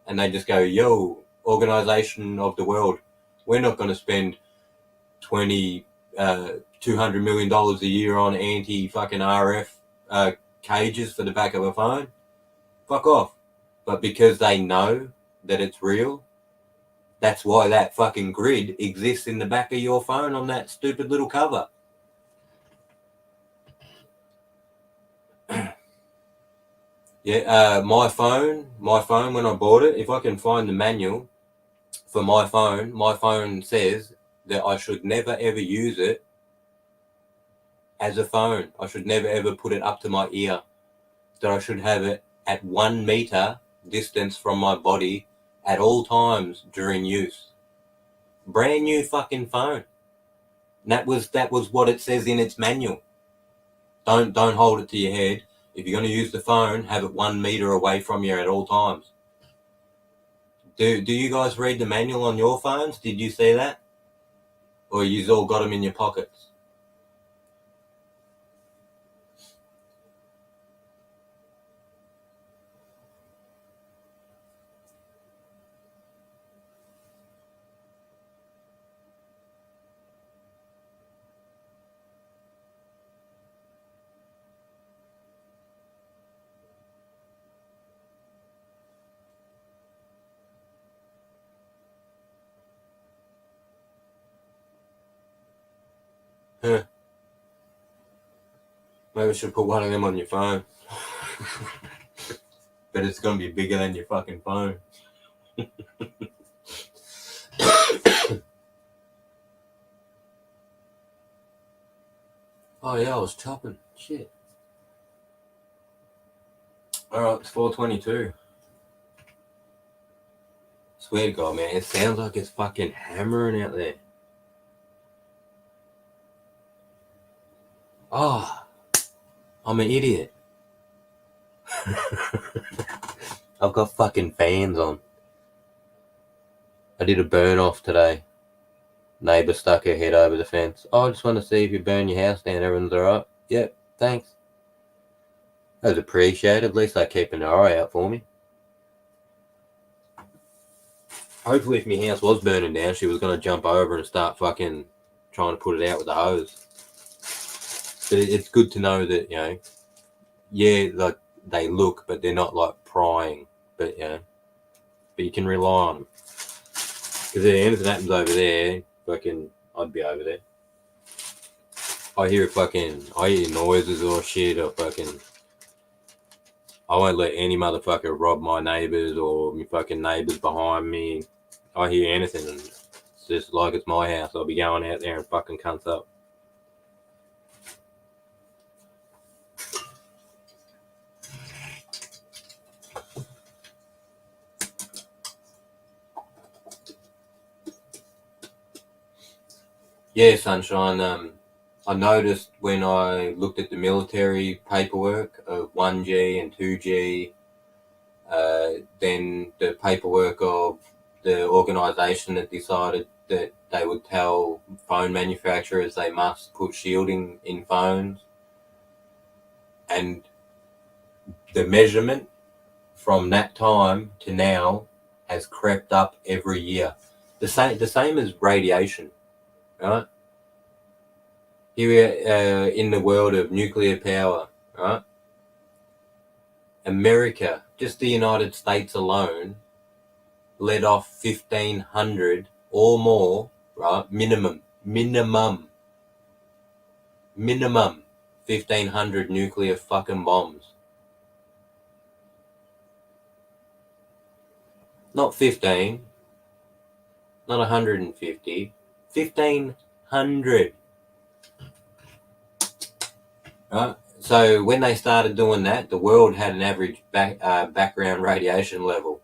and they just go, "Yo, organization of the world, we're not going to spend $200 million a year on anti-fucking RF cages for the back of a phone. Fuck off." But because they know that it's real, that's why that fucking grid exists in the back of your phone on that stupid little cover. Yeah, my phone, when I bought it, if I can find the manual for my phone says that I should never ever use it as a phone. I should never ever put it up to my ear. That I should have it at 1 meter distance from my body at all times during use. Brand new fucking phone. That was what it says in its manual. Don't hold it to your head. If you're going to use the phone, have it 1 meter away from you at all times. Do you guys read the manual on your phones? Did you see that? Or you've all got them in your pockets? Huh. Maybe I should put one of them on your phone. But it's going to be bigger than your fucking phone. Oh yeah, I was chopping. Shit. Alright, it's 4:22. Swear to God, man, it sounds like it's fucking hammering out there. Oh, I'm an idiot. I've got fucking fans on. I did a burn off today. Neighbour stuck her head over the fence. Oh, I just want to see if you burn your house down. Everyone's alright. Yep, thanks. That was appreciated. At least they're keeping an eye out for me. Hopefully, if my house was burning down, she was going to jump over and start fucking trying to put it out with the hose. But it's good to know that, you know, yeah, like they look, but they're not like prying. But, you know, but you can rely on them. Because if anything happens over there, fucking, I'd be over there. I hear noises or shit, or fucking, I won't let any motherfucker rob my neighbours or my fucking neighbours behind me. I hear anything, and it's just like it's my house. I'll be going out there and fucking cunts up. Yeah, sunshine. I noticed when I looked at the military paperwork of 1G and 2G, then the paperwork of the organisation that decided that they would tell phone manufacturers they must put shielding in phones, and the measurement from that time to now has crept up every year. The same as radiation, right? Here we are in the world of nuclear power, right? America, just the United States alone, let off 1,500 or more, right? Minimum 1,500 nuclear fucking bombs. Not 15, not 150, 1,500. Right? So when they started doing that, the world had an average background radiation level.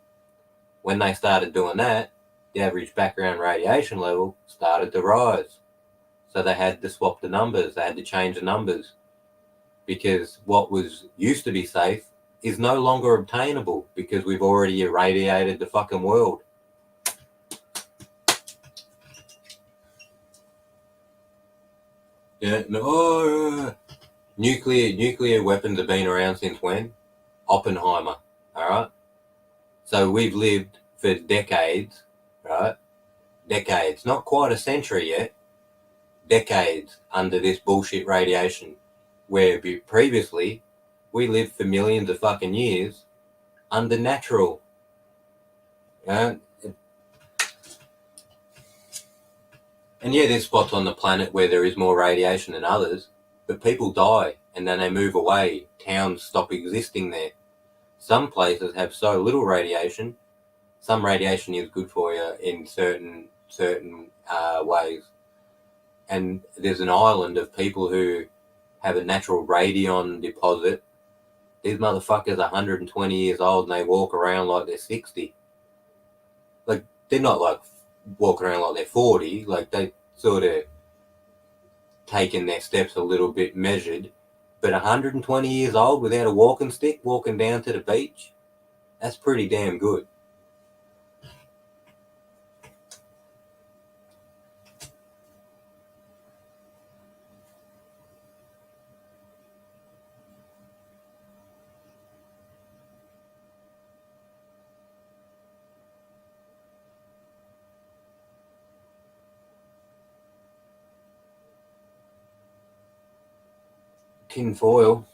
When they started doing that, the average background radiation level started to rise. So they had to swap the numbers. They had to change the numbers because what was used to be safe is no longer obtainable because we've already irradiated the fucking world. Yeah, no. Nuclear weapons have been around since when? Oppenheimer. All right. So we've lived for decades, right? Decades, not quite a century yet. Decades under this bullshit radiation, where previously we lived for millions of fucking years under natural. And yeah, there's spots on the planet where there is more radiation than others, but people die and then they move away. Towns stop existing there. Some places have so little radiation. Some radiation is good for you in certain ways. And there's an island of people who have a natural radion deposit These motherfuckers are 120 years old and they walk around like they're 60. Like, they're not like walking around like they're 40. Like, they sort of taking their steps a little bit measured. But 120 years old without a walking stick walking down to the beach, that's pretty damn good. Tin foil.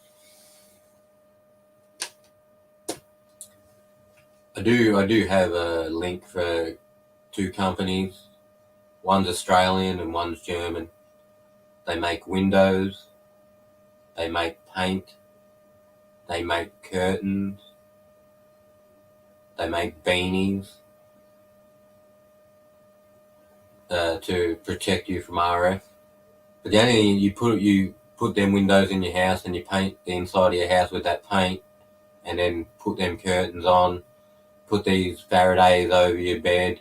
I do have a link for 2 companies. One's Australian and one's German. They make windows, they make paint, they make curtains, they make beanies to protect you from RF. But the only thing you put them windows in your house and you paint the inside of your house with that paint, and then put them curtains on, put these Faradays over your bed.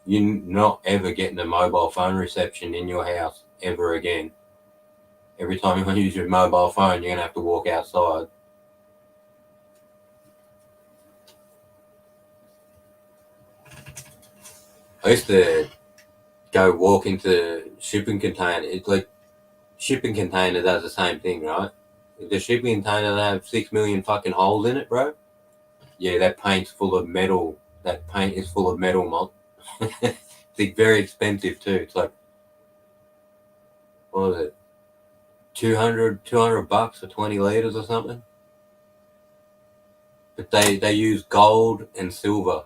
You're not ever getting a mobile phone reception in your house ever again. Every time you want to use your mobile phone, you're going to have to walk outside. I used to go walk into shipping container. It's like shipping container does the same thing, right? If the shipping container have 6 million fucking holes in it, bro, yeah, that paint's full of metal. That paint is full of metal, man. It's very expensive too. It's like, what was it? 200 bucks for 20 liters or something. But they use gold and silver.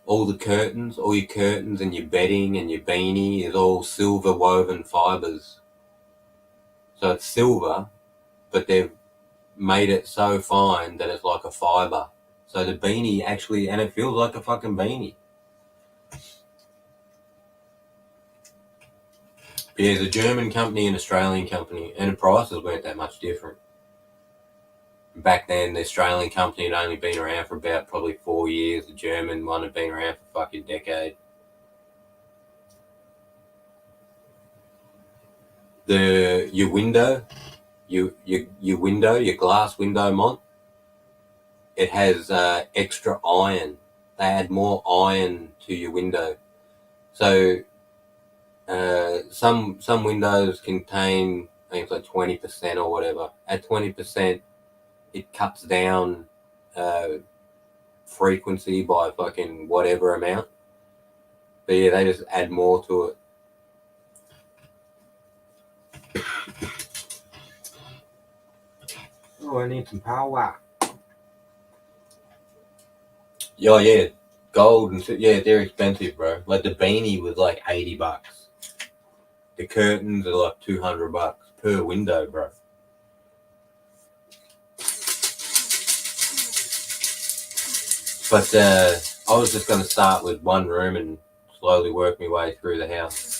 All your curtains and your bedding and your beanie is all silver woven fibers. So it's silver, but they've made it so fine that it's like a fiber. So the beanie actually, and it feels like a fucking beanie. But yeah, there's a German company and Australian company, and the prices weren't that much different. Back then, the Australian company had only been around for about probably 4 years. The German one had been around for fucking decade. Your window, your glass window mod, it has extra iron. They add more iron to your window. So some windows contain, I think it's like 20% or whatever. At 20%, it cuts down frequency by fucking whatever amount. But yeah, they just add more to it. Oh, I need some power. Yeah, gold and yeah, they're expensive, bro. Like the beanie was like 80 bucks. The curtains are like 200 bucks per window, bro. But I was just going to start with one room and slowly work my way through the house.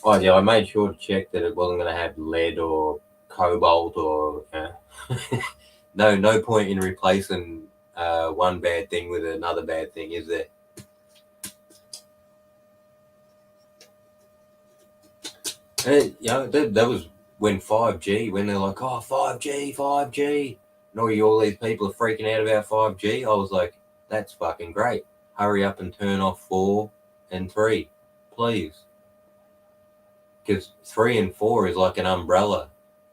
Oh yeah, I made sure to check that it wasn't going to have lead or cobalt or no point in replacing one bad thing with another bad thing, is there? And, that was when 5G, when they're like, oh, 5G, and all these people are freaking out about 5G. I was like, that's fucking great. Hurry up and turn off 4 and 3, please. Because 3 and 4 is like an umbrella.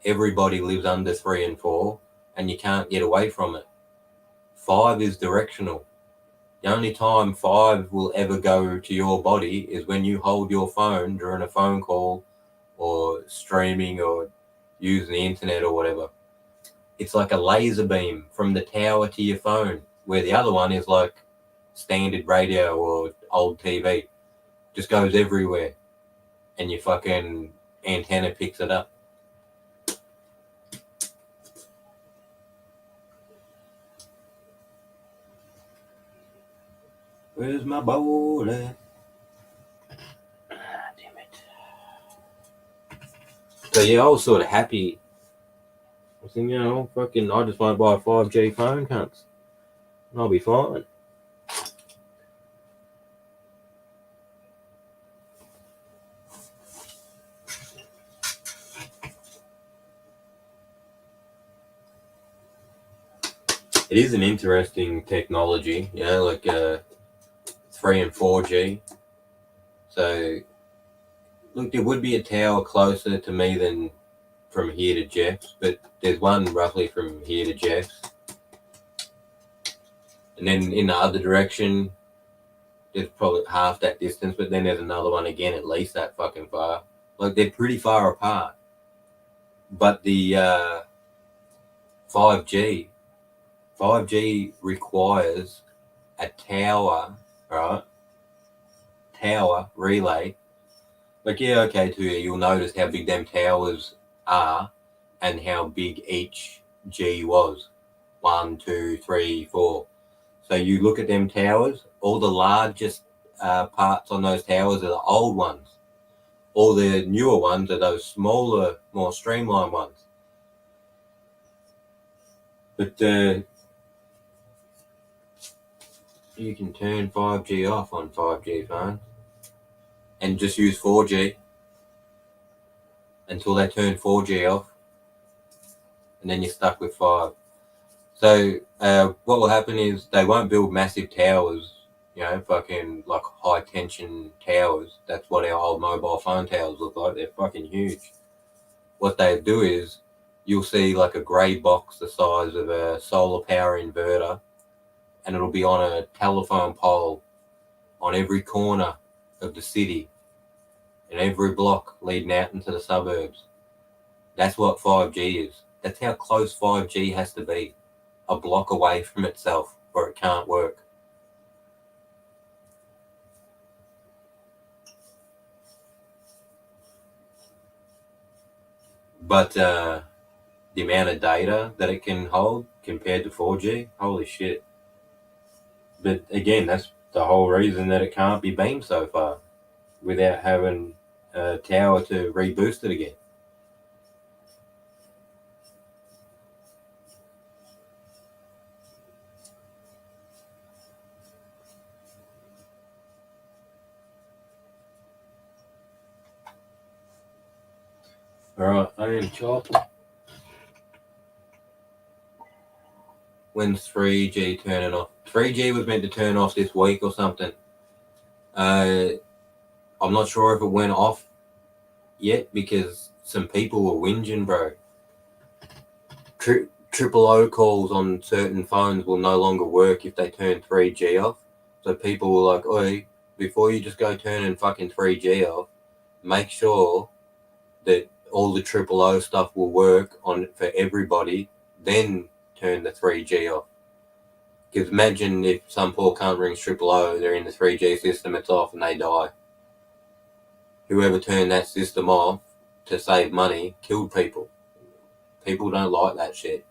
Everybody lives under 3 and 4, and you can't get away from it. 5 is directional. The only time 5 will ever go to your body is when you hold your phone during a phone call or streaming or using the internet or whatever. It's like a laser beam from the tower to your phone, where the other one is like standard radio or old TV. Just goes everywhere, and your fucking antenna picks it up. Where's my bowl at? Damn it. So yeah, I was sort of happy. I was thinking, I just want to buy a 5G phone, cunts. And I'll be fine. It is an interesting technology, like 3 and 4G. So, look, there would be a tower closer to me than from here to Jeff's, but there's one roughly from here to Jeff's. And then in the other direction, there's probably half that distance, but then there's another one again at least that fucking far. Like, they're pretty far apart. But the 5G requires a tower, right? Tower relay. Like, yeah, okay, too, you'll notice how big them towers are and how big each G was. 1, 2, 3, 4. So you look at them towers, all the largest parts on those towers are the old ones. All the newer ones are those smaller, more streamlined ones. But you can turn 5G off on 5G phones and just use 4G until they turn 4G off, and then you're stuck with 5. So what will happen is they won't build massive towers, fucking like high tension towers. That's what our old mobile phone towers look like. They're fucking huge. What they do is you'll see like a grey box the size of a solar power inverter, and it'll be on a telephone pole on every corner of the city and every block leading out into the suburbs. That's what 5G is. That's how close 5G has to be. A block away from itself or it can't work. But the amount of data that it can hold compared to 4G, holy shit. But again, that's the whole reason that it can't be beamed so far without having a tower to reboost it again. Alright, I am chopped. When's 3G turning off? 3G was meant to turn off this week or something. I'm not sure if it went off yet because some people were whinging, bro. Triple O calls on certain phones will no longer work if they turn 3G off. So people were like, oi, before you just go turning fucking 3G off, make sure that all the Triple O stuff will work on for everybody, then turn the 3G off. Because imagine if some poor cunt rings Triple O, they're in the 3G system, it's off, and they die. Whoever turned that system off to save money killed people. People don't like that shit.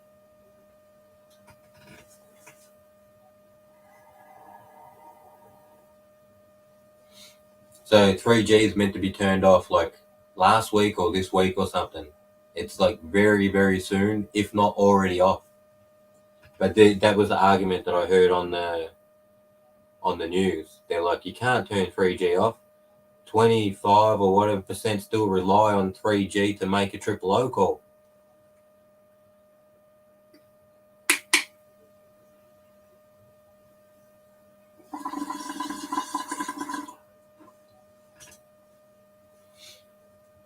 So 3G is meant to be turned off like last week or this week or something. It's like very, very soon, if not already off. But that was the argument that I heard on the news. They're like, you can't turn 3G off. 25 or whatever percent still rely on 3G to make a Triple O call.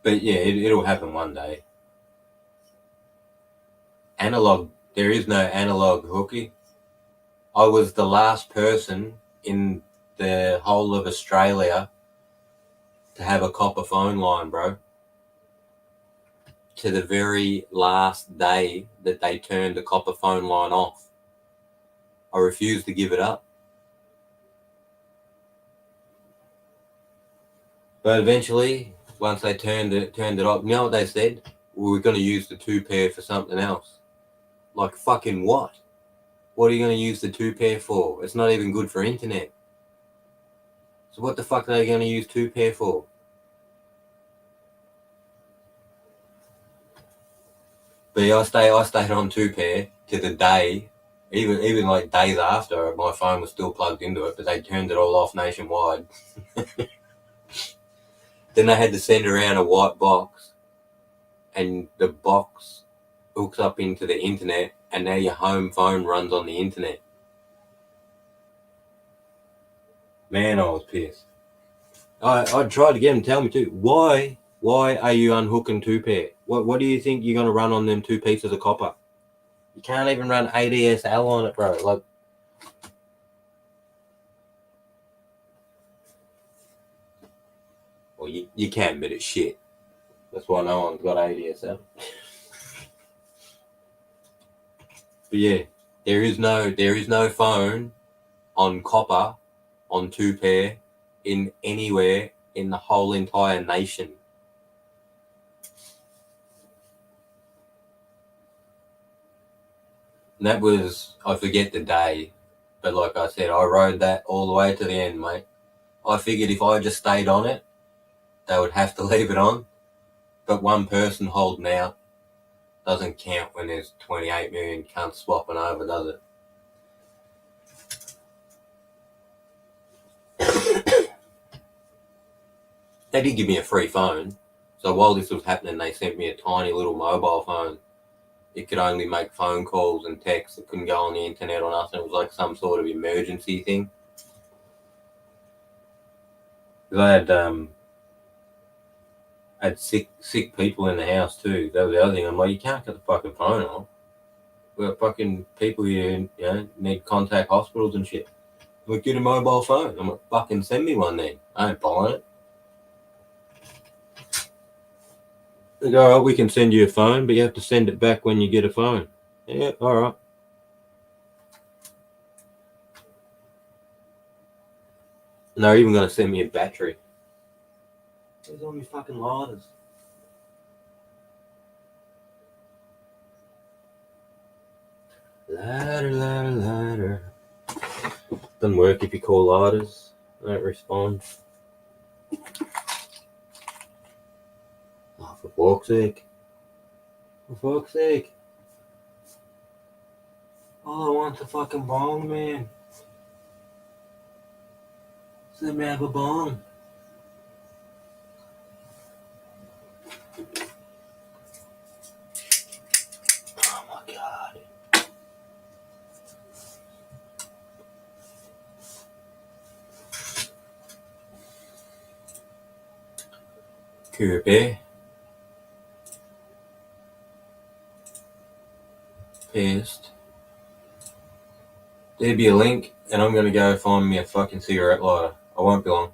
But yeah, it'll happen one day. Analog, there is no analog hooky. I was the last person in the whole of Australia to have a copper phone line, bro. To the very last day that they turned the copper phone line off. I refused to give it up. But eventually, once they turned it off, you know what they said? We were going to use the 2-pair for something else. Like fucking what? What are you going to use the 2-pair for? It's not even good for internet. So what the fuck are they going to use 2 pair for? But yeah, I stayed on 2 pair to the day. Even like days after, my phone was still plugged into it, but they turned it all off nationwide. Then they had to send around a white box, and the box hooks up into the internet, and now your home phone runs on the internet. Man, I was pissed. I tried to get him to tell me too. Why are you unhooking 2 pair? What do you think you're gonna run on them 2 pieces of copper? You can't even run ADSL on it, bro. Like, well, you can, but it's shit. That's why no one's got ADSL. But yeah, there is no phone on copper on 2 pair in anywhere in the whole entire nation. And that was, I forget the day, but like I said, I rode that all the way to the end, mate. I figured if I just stayed on it, they would have to leave it on. But one person holding out doesn't count when there's 28 million cunts swapping over, does it? They did give me a free phone. So while this was happening, they sent me a tiny little mobile phone. It could only make phone calls and texts. It couldn't go on the internet or nothing. It was like some sort of emergency thing. Because I had sick people in the house too. That was the other thing. I'm like, you can't cut the fucking phone off. We've got fucking people here, need contact hospitals and shit. I'm like, get a mobile phone. I'm like, fucking send me one then. I ain't buying it. They go, all right, we can send you a phone, but you have to send it back when you get a phone. Yeah, all right. And they're even going to send me a battery. Where's all my fucking lighters? Lighter. Doesn't work if you call lighters. They don't respond. Oh, for fuck's sake. For fuck's sake. All I want's a fucking bong, man. Let me have a bong. Oh my god. Kirby. Pissed. There'd be a link, and I'm gonna go find me a fucking cigarette lighter. I won't be long.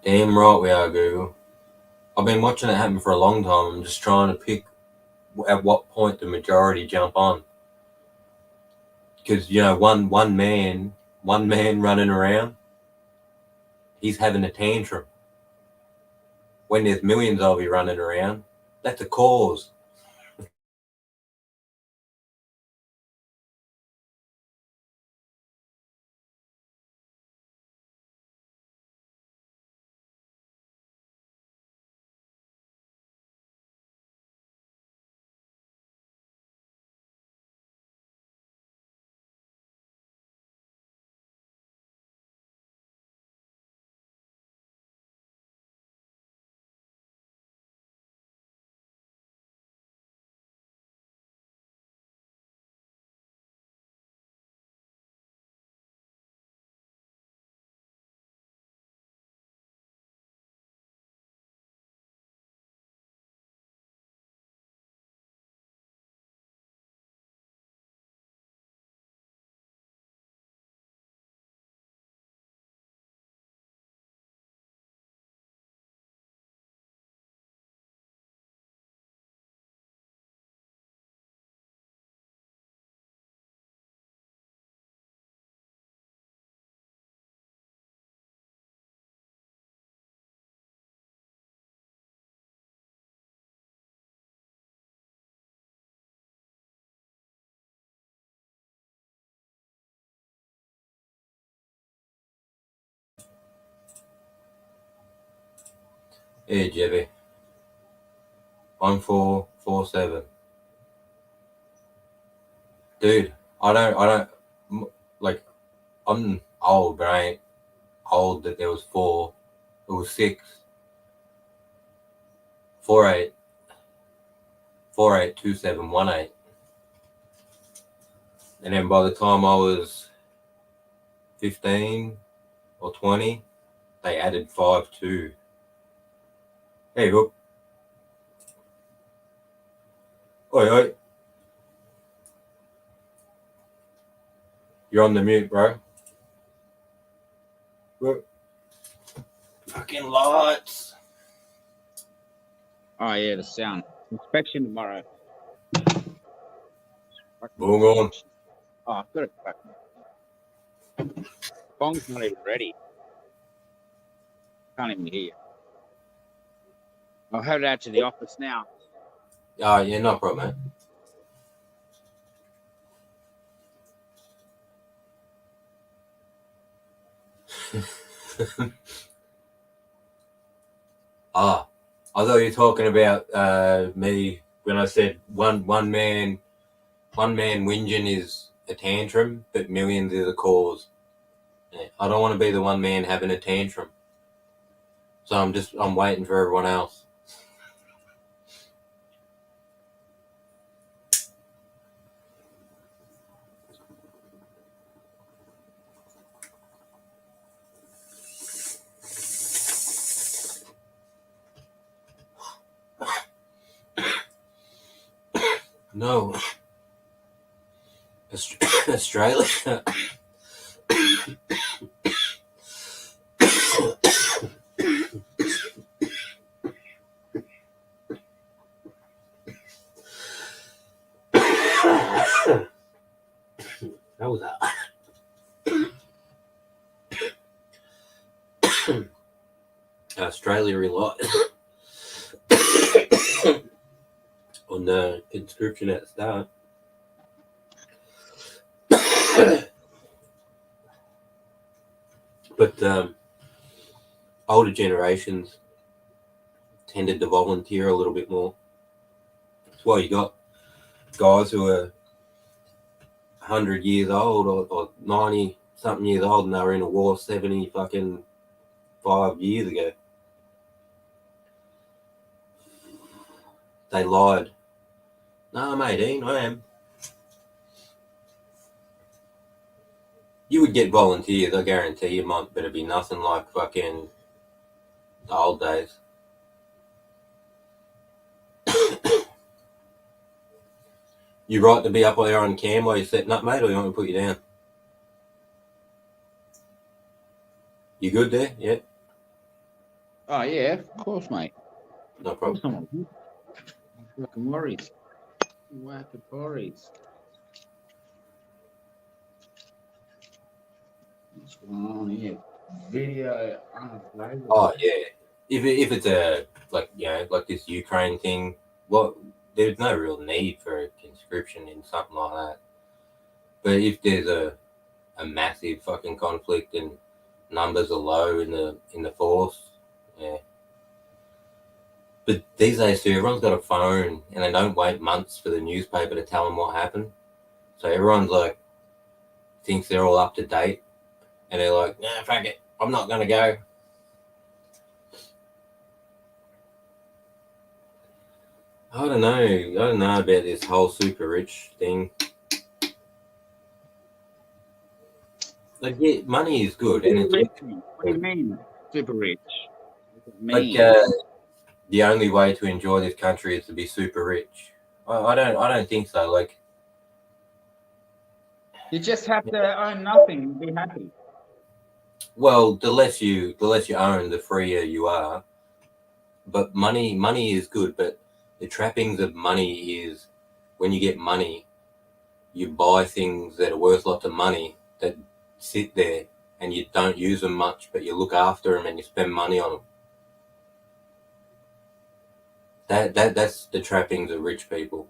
Damn right we are, Google. I've been watching it happen for a long time. I'm just trying to pick at what point the majority jump on. Because, one man running around, he's having a tantrum. When there's millions of you running around, that's a cause. Yeah, Jebby. 1447. Dude, like, I'm old, but I ain't old that there was 4. It was 6. 48. 482718. And then by the time I was 15 or 20, they added 52. Hey, look. Oi, oi. You're on the mute, bro. Look. Fucking lights. Oh yeah, the sound. Inspection tomorrow. Boom on. Oh, I've got it back. Phone's not even ready. Can't even hear you. I'll head out to the office now. Oh, yeah, no problem, man. I thought you were talking about me when I said one man whinging is a tantrum, but millions is a cause. Yeah, I don't want to be the one man having a tantrum, so I'm waiting for everyone else. No, Australia. That was Australia relies on the conscription at the start. But older generations tended to volunteer a little bit more. That's why you got guys who are 100 years old or 90 something years old and they were in a war 70 fucking 5 years ago. They lied. No, I'm 18, I am. You would get volunteers, I guarantee you, might better be nothing like fucking the old days. You right to be up there on cam while you're setting up, mate, or you want me to put you down? You good there? Yeah? Oh yeah, of course, mate. No problem. Fucking worries. Fucking worries. What's going on here? Video unavailable. Oh, yeah. If it's a, like, you know, like this Ukraine thing, there's no real need for a conscription in something like that. But if there's a massive fucking conflict and numbers are low in the force, yeah. But these days too, everyone's got a phone and they don't wait months for the newspaper to tell them what happened. So everyone's like thinks they're all up to date, and they're like, "Nah, fuck it, I'm not gonna go." I don't know about this whole super rich thing. Like, yeah, money is good, and it's What do you mean, super rich? What does it like mean? the only way to enjoy this country is to be super rich. I don't think so. Like, You just have to own nothing and be happy. well, the less you own, the freer you are. But money is good, but the trappings of money is when you get money, you buy things that are worth lots of money that sit there and you don't use them much, but you look after them and you spend money on them. That's the trappings of rich people.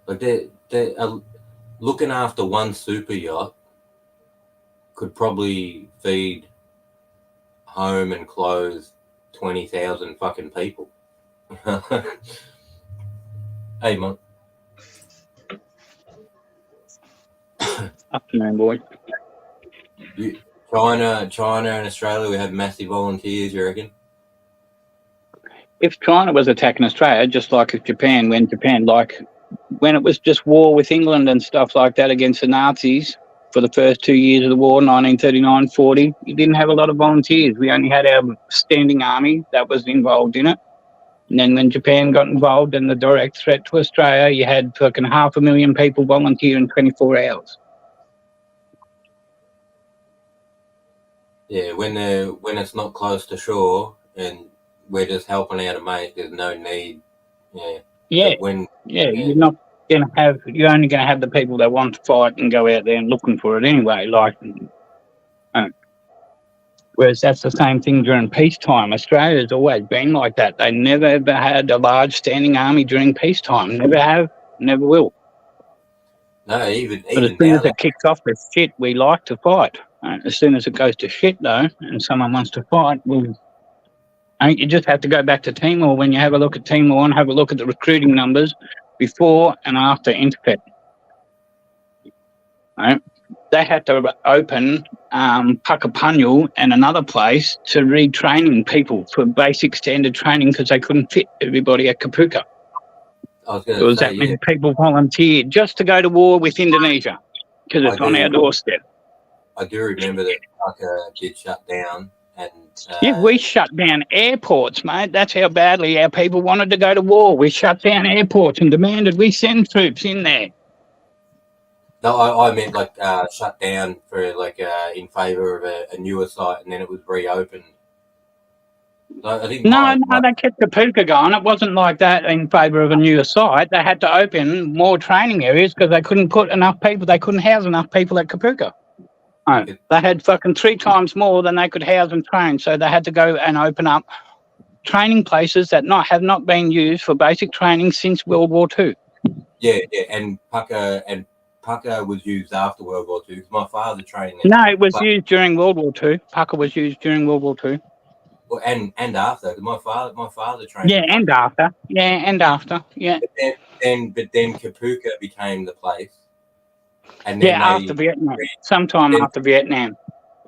Like they're looking after one super yacht could probably feed, home and clothe 20,000 fucking people. Hey, man. Afternoon, boy. China and Australia, we have massive volunteers, you reckon? If China was attacking Australia, just like if Japan, when it was just war with England and stuff like that against the Nazis for the first 2 years of the war, 1939-40, you didn't have a lot of volunteers. We only had our standing army that was involved in it. And then when Japan got involved in the direct threat to Australia, you had fucking 500,000 people volunteer in 24 hours. Yeah, when it's not close to shore and we're just helping out a mate, there's no need. Yeah. Yeah. You're not gonna have. You're only gonna have the people that want to fight and go out there and looking for it anyway. Whereas that's the same thing during peacetime. Australia's always been like that. They never ever had a large standing army during peacetime. Never have. Never will. No, even But as soon as it kicks off with shit, we like to fight. As soon as it goes to shit, though, and someone wants to fight, you just have to go back to Timor. When you have a look at Timor and have a look at the recruiting numbers before and after Interfed. Right? They had to open Puckapunyal and another place to retraining people for basic standard training because they couldn't fit everybody at Kapuka. There was that many people volunteered just to go to war with Indonesia because it's on our doorstep. I do remember that Pucka did shut down. And we shut down airports, mate. That's how badly our people wanted to go to war. We shut down airports and demanded we send troops in there. No, I meant shut down for in favour of a newer site, and then it was reopened. I think they kept Kapuka going. It wasn't like that in favour of a newer site. They had to open more training areas because they couldn't put enough people. They couldn't house enough people at Kapuka. Oh, they had fucking 3 times more than they could house and train, so they had to go and open up training places that have not been used for basic training since World War II. Yeah, and Pucka was used after World War II. My father trained there. No, it was used during World War II. Pucka was used during World War II. Well, and after. My father trained. Yeah, and after. Yeah. But then Kapuka became the place. And then after Vietnam. Sometime after Vietnam.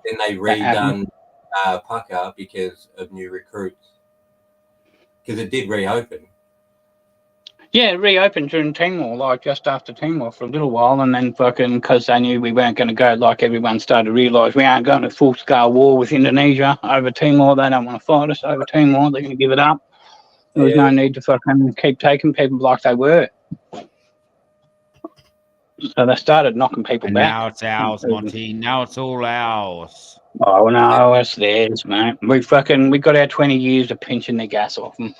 Then they redone Pucka because of new recruits. Because it did reopen. Yeah, it reopened during Timor, just after Timor for a little while, and then because they knew we weren't going to go, everyone started to realise we aren't going to full-scale war with Indonesia over Timor. They don't want to fight us over Timor. They're going to give it up. There was no need to keep taking people like they were. So they started knocking people back. Now it's ours, Monty. Now it's all ours. Oh, no, it's theirs, mate. We got our 20 years of pinching the gas off them.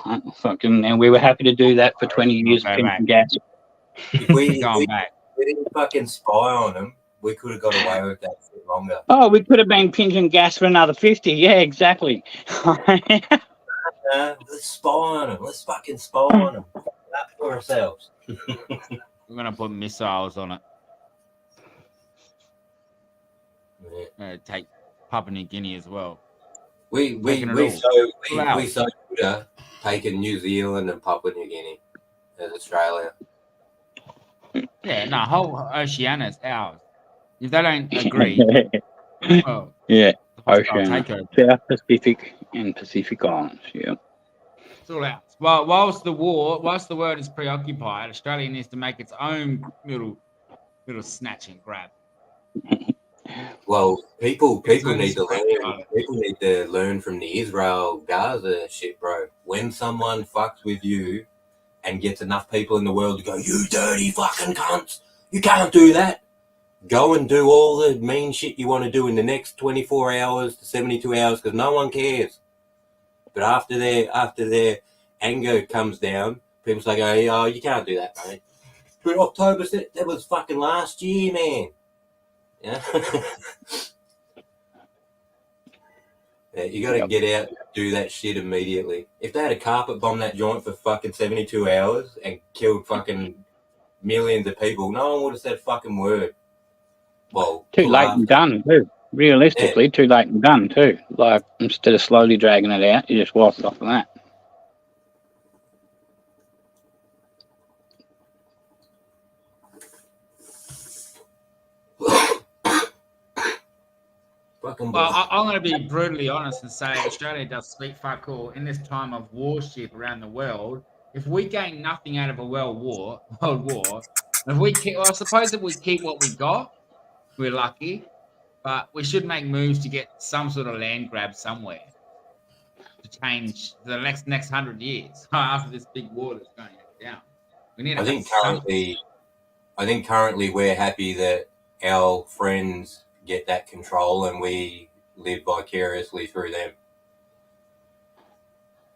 And we were happy to do that for 20 years of pinching gas. If we didn't fucking spy on them, we could have got away with that for longer. Oh, we could have been pinching gas for another 50. Yeah, exactly. Let's spy on them. Let's fucking spy on them. That for ourselves. We're going to put missiles on it. Yeah. Take Papua New Guinea as well. We so good at taking New Zealand and Papua New Guinea as Australia. Yeah, whole Oceania is ours. If they don't agree, well, Oceania, South Pacific and Pacific Islands. Yeah, it's all ours. Well, whilst the world is preoccupied, Australia needs to make its own little snatch and grab. Well, people need to learn. People need to learn from the Israel-Gaza shit, bro. When someone fucks with you and gets enough people in the world to go, "You dirty fucking cunts! You can't do that." Go and do all the mean shit you want to do in the next 24 hours to 72 hours because no one cares. But after their anger comes down, people say, "Oh, you can't do that, mate." But October, that was fucking last year, man. Yeah. Yeah, you got to get out and do that shit immediately. If they had a carpet bomb that joint for fucking 72 hours and killed fucking millions of people, no one would have said a fucking word. Well, too late and done, too. realistically, too late and done too. Like, instead of slowly dragging it out, you just wipe it off of that. Fucking Well, I'm going to be brutally honest and say Australia does speak fuck all in this time of warship around the world. If we gain nothing out of a world war, if we keep, well, I suppose if we keep what we got, we're lucky. But we should make moves to get some sort of land grab somewhere to change the next 100 years after this big war that's going down. We need. I think currently we're happy that our friends get that control and we live vicariously through them.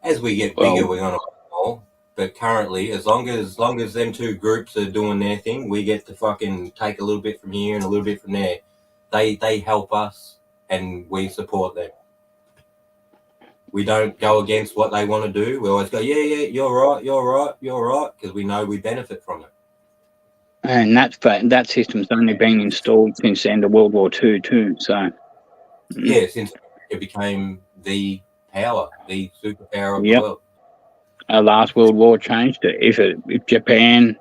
As we get bigger, we're gonna want more. But currently, as long as them two groups are doing their thing, we get to fucking take a little bit from here and a little bit from there. They help us and we support them. We don't go against what they want to do. We always go, yeah, you're right, because we know we benefit from it. And that system's only been installed since the end of World War II too. So yeah, since it became the power, the superpower of the world. Our last World War changed it. If Japan,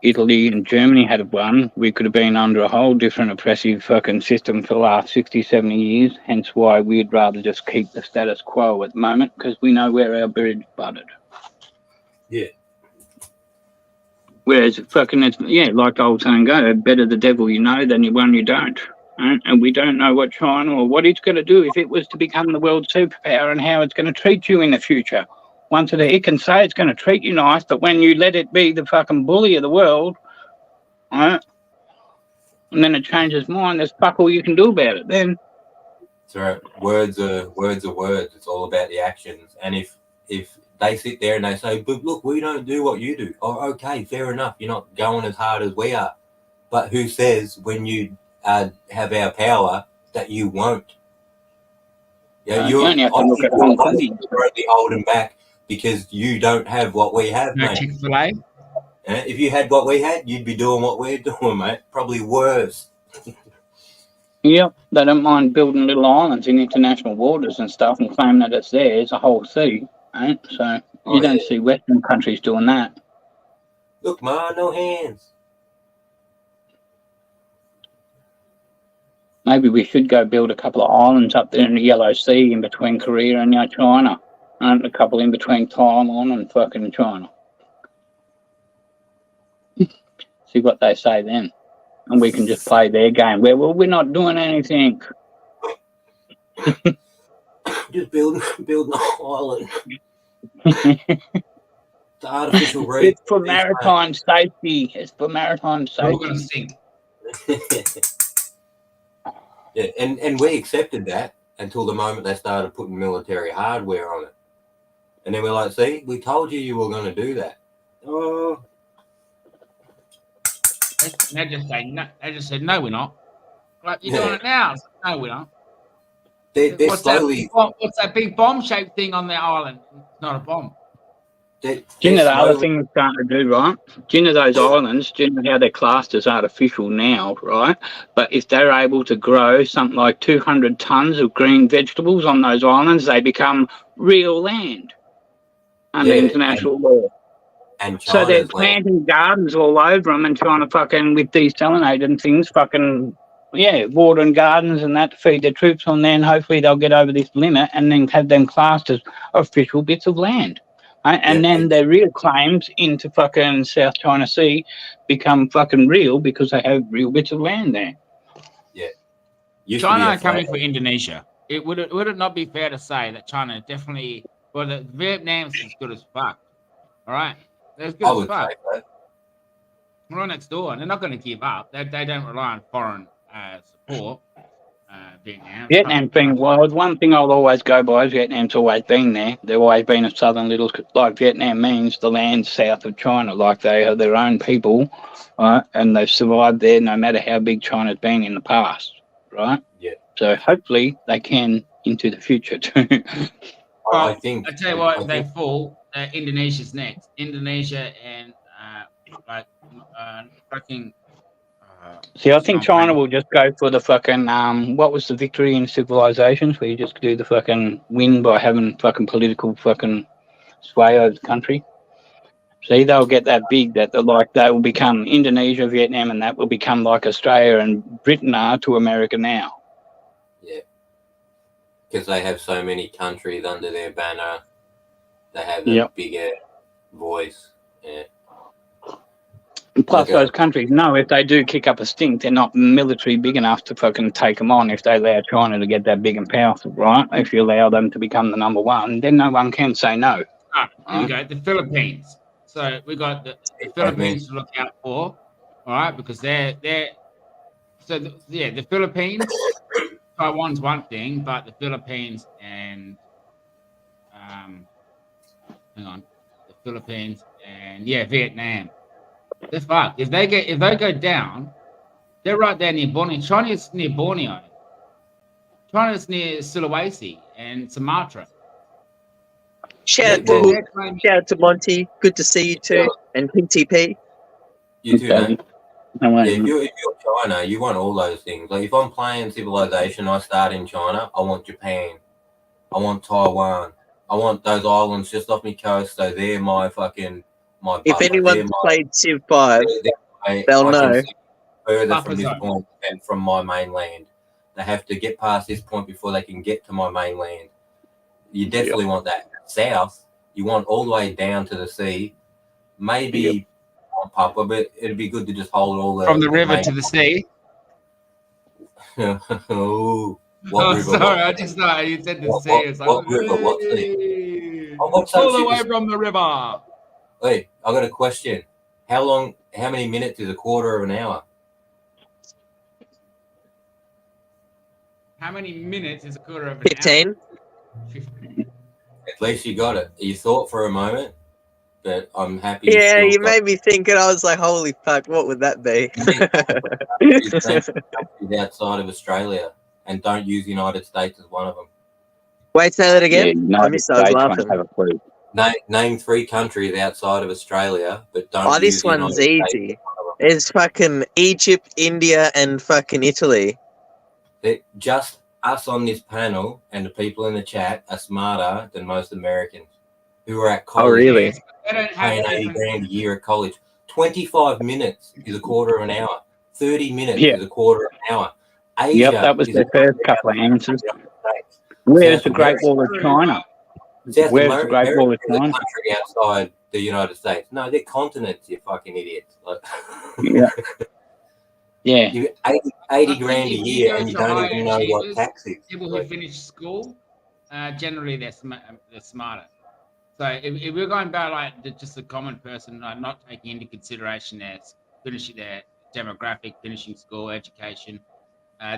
Italy, and Germany had won, we could have been under a whole different oppressive fucking system for the last 60, 70 years. Hence why we'd rather just keep the status quo at the moment, because we know where our bridge butted. Yeah. Whereas fucking, like the old saying go, better the devil you know than the one you don't. Right? And we don't know what China or what it's going to do if it was to become the world superpower and how it's going to treat you in the future. Once it can say it's going to treat you nice, but when you let it be the fucking bully of the world, right, and then it changes mind, there's fuck all you can do about it then. That's right. Words are words. It's all about the actions. And if they sit there and they say, but look, we don't do what you do. Oh, okay, fair enough. You're not going as hard as we are. But who says when you have our power that you won't? Yeah, you only have to look at Hong Kong. You're only holding back because you don't have what we have, No mate. Chick-fil-A? If you had what we had, you'd be doing what we're doing, mate. Probably worse. Yep, they don't mind building little islands in international waters and stuff and claim that it's theirs, a whole sea. Right? So you don't see Western countries doing that. Look, Ma, no hands. Maybe we should go build a couple of islands up there in the Yellow Sea in between Korea and China. And a couple in between Taiwan and fucking China. See what they say then. And we can just play their game. Well, we're not doing anything. Just building an island. It's artificial reef. It's for maritime safety. It's for maritime We're going to safety. sink. Yeah, and we accepted that until the moment they started putting military hardware on it. And then we're like, see, we told you were going to do that. Oh. They just said, no, we're not. Like, you're doing it now. No, we're not. They're slowly... What's that big bomb-shaped thing on the island? It's not a bomb. Do you know the other thing we're starting to do, right? Do you know those islands? Do you know how they're classed as artificial now, right? But if they're able to grow something like 200 tons of green vegetables on those islands, they become real land under international law. And so they're planting gardens all over them and trying to fucking, with desalinate and things, fucking, watering gardens and that to feed their troops on there, and hopefully they'll get over this limit and then have them classed as official bits of land. Right? And then their real claims into fucking South China Sea become fucking real because they have real bits of land there. Yeah. China are coming for Indonesia. Would it not be fair to say that China definitely, the Vietnam's as good as fuck. All right? They're as good as fuck. We're right next door, and they're not going to give up. They don't rely on foreign support. Vietnam being wild. One thing I'll always go by is Vietnam's always been there. They've always been a southern little, like Vietnam means the land south of China, like they are their own people, right? And they've survived there no matter how big China's been in the past, right? Yeah. So hopefully they can into the future too. Well, I tell you what, if they fall, Indonesia's next. Indonesia and fucking See, I think China will just go for the fucking what was the victory in civilizations where you just do the fucking win by having fucking political fucking sway over the country. See, they'll get that big that they will become Indonesia, Vietnam, and that will become like Australia and Britain are to America now. Yeah. Because they have so many countries under their banner, they have a bigger voice. Yeah. Plus, those countries know if they do kick up a stink, they're not military big enough to fucking take them on if they allow China to get that big and powerful, right? If you allow them to become the number one, then no one can say no. Here we go. The Philippines. So we got the Philippines to look out for, all right, because they're the Philippines. Taiwan's one thing, but the Philippines and the Philippines and Vietnam. They're fucked. If they go down, they're right there near Borneo. China's near Borneo. China's near Sulawesi and Sumatra. Shout out to Monty. Good to see you too. And PTP. You too, man. If you're China, you want all those things. Like if I'm playing Civilization, I start in China. I want Japan. I want Taiwan. I want those islands just off my coast. So they're my fucking If anyone's played Civ 5, they'll know. Further from this point than from my mainland. They have to get past this point before they can get to my mainland. You definitely want that. South, you want all the way down to the sea. Maybe on Papua, but it'd be good to just hold all from the river to the sea. Oh, what river? Sorry, I just thought you said the sea. It's like, what river? What sea? Pull away from the river. Wait, I got a question. How many minutes is a quarter of an hour? How many minutes is a quarter of an 15. hour? 15. At least you got it. You thought for a moment, but I'm happy. Yeah, you made me think, and I was like, holy fuck, what would that be? Outside of Australia, and don't use the United States as one of them. Wait, say that again? I missed I was laughing. Name 3 countries outside of Australia, but don't. Oh, this one's easy. It's fucking Egypt, India, and fucking Italy. Just us on this panel and the people in the chat are smarter than most Americans who are at college. Oh, really? Paying $80,000 a year at college. 25 minutes is a quarter of an hour. 30 minutes is a quarter of an hour. Asia that was the first couple of answers. Where's the Great Wall of China? Where's the Great Wall of China? Country outside the United States. No, they're continents, you fucking idiots. Yeah. You $80,000 a year and you don't even know what tax is. People who finish school, generally they're smarter. So if we're going about like just a common person, not taking into consideration their demographic, finishing school, education,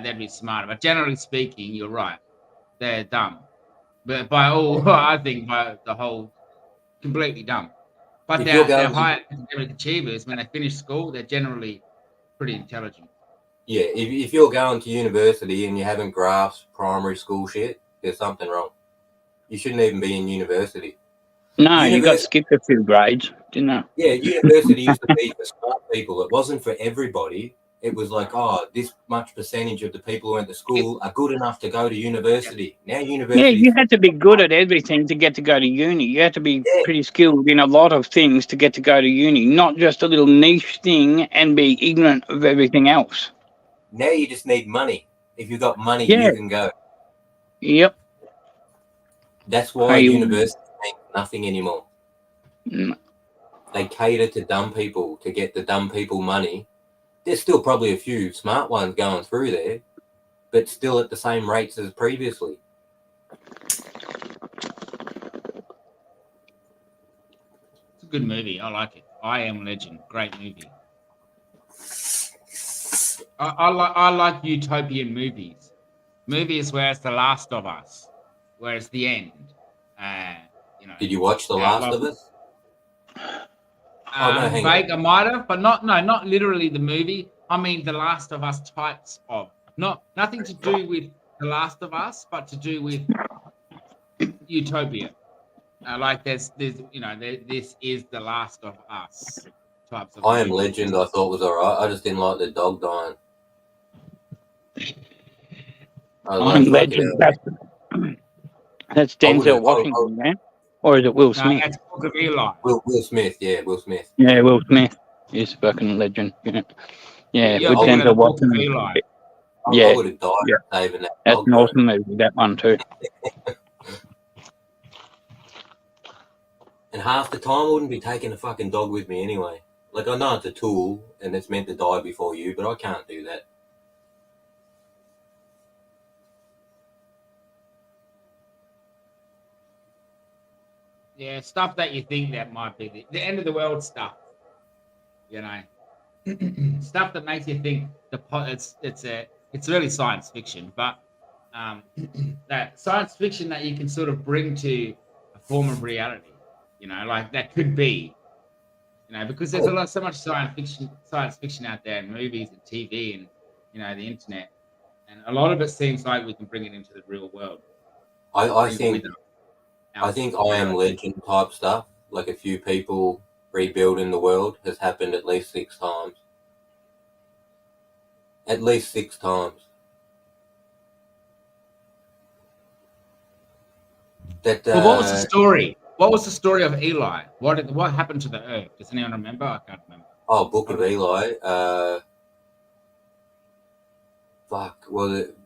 they'd be smarter. But generally speaking, you're right. They're dumb. But I think by the whole, completely dumb. But they're high academic achievers. When they finish school, they're generally pretty intelligent. Yeah, if you're going to university and you haven't grasped primary school shit, there's something wrong. You shouldn't even be in university. No, you got skipped a few grades, didn't you? Yeah, university used to be for smart people. It wasn't for everybody. It was like, this much percentage of the people who went to school are good enough to go to university. Now university... Yeah, you had to be good at everything to get to go to uni. You had to be pretty skilled in a lot of things to get to go to uni, not just a little niche thing and be ignorant of everything else. Now you just need money. If you've got money, you can go. Yep. That's why university ain't nothing anymore. They cater to dumb people to get the dumb people money. There's still probably a few smart ones going through there, but still at the same rates as previously. It's a good movie. I like it. I Am Legend. Great movie. I like utopian movies. Movies where it's The Last of Us, where it's the end. Did you watch The Last of Us? Vague, I might have, but not literally the movie. I mean, The Last of Us types of nothing to do with The Last of Us, but to do with utopia. Like this is The Last of Us. types of. I Am movies. Legend I thought was alright. I just didn't like the dog dying. I was I'm like, fucking Legend. hell. That's I Denzel wouldn't. Washington, man. Or is it Will No, Smith? that's Book of Eli. Will Smith, yeah, Will Smith. Yeah, Will Smith is fucking legend. Yeah, yeah You're with thinking of Denzel the Book of Washington. Eli. I Yeah, would have died yeah. saving that That's dog. an Bro. awesome movie, that one too. And half the time I wouldn't be taking a fucking dog with me anyway. Like, I know it's a tool and it's meant to die before you, but I can't do that. Yeah, stuff that you think that might be the end of the world stuff. You know, stuff that makes you think it's really science fiction, but that science fiction that you can sort of bring to a form of reality. You know, like that could be. You know, because there's so much science fiction out there in movies and TV and the internet, and a lot of it seems like we can bring it into the real world. I think I Am Legend type stuff, like a few people rebuilding the world, has happened at least 6 times. At least 6 times. That. Well, what was the story? What was the story of Eli? What happened to the Earth? Does anyone remember? I can't remember. Oh, Book of Eli. Fuck. Was it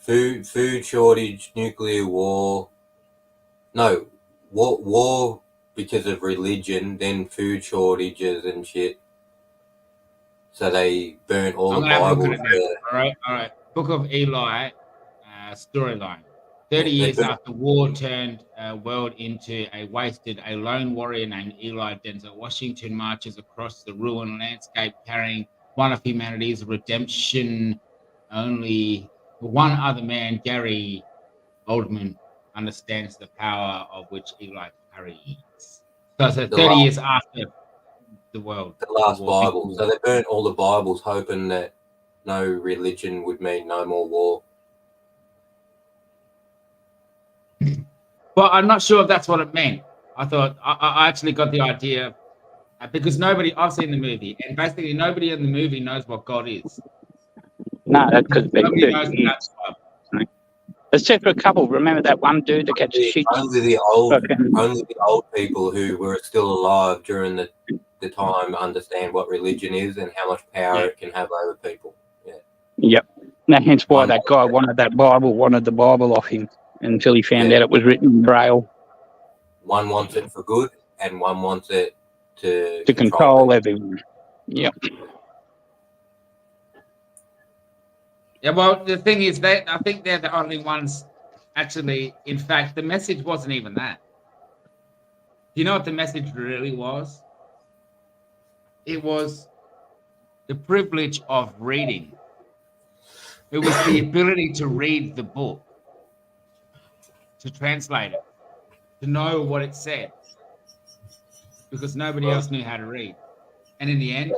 food shortage, nuclear war? No, war because of religion, then food shortages and shit. So they burnt all the Bibles. All right. Book of Eli storyline. 30 years after war turned world into a wasted, a lone warrior named Eli Denzel Washington marches across the ruined landscape carrying one of humanity's redemption. Only one other man, Gary Oldman, understands the power of which Eli carries. So it's 30 years after the world. The last Bible. So they burnt all the Bibles hoping that no religion would mean no more war. Well, I'm not sure if that's what it meant. I thought I actually got the idea because I've seen the movie, and basically nobody in the movie knows what God is. No, that's because nobody knows that's what. Except for a couple. Remember that one dude that gets shit? Only the old people who were still alive during the time understand what religion is and how much power it can have over people. Yeah. Yep. Now, hence why that guy wanted the Bible off him until he found out it was written in Braille. One wants it for good, and one wants it to control everyone. Yep. Yeah, well, the thing is that I think they're the only ones. Actually, in fact, the message wasn't even that. Do you know what the message really was? It was the privilege of reading. It was the ability to read the book, to translate it, to know what it said, because nobody else knew how to read. And in the end,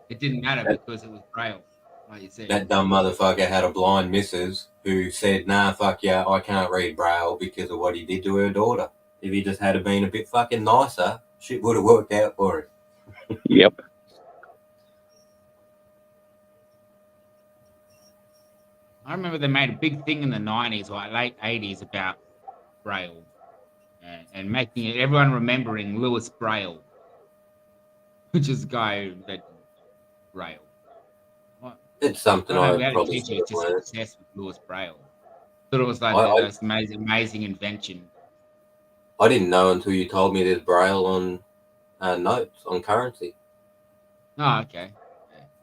it didn't matter because it was Braille, like you said. That dumb motherfucker had a blind missus who said, nah, fuck yeah, I can't read Braille because of what he did to her daughter. If he just had been a bit fucking nicer, shit would have worked out for him. Yep. I remember they made a big thing in the 90s or late 80s about Braille and making it, everyone remembering Lewis Braille, which is the guy who invented Braille. It's something I probably teacher was just obsessed with Lewis Braille. Thought it was like this amazing invention. I didn't know until you told me there's Braille on notes on currency. Oh, okay.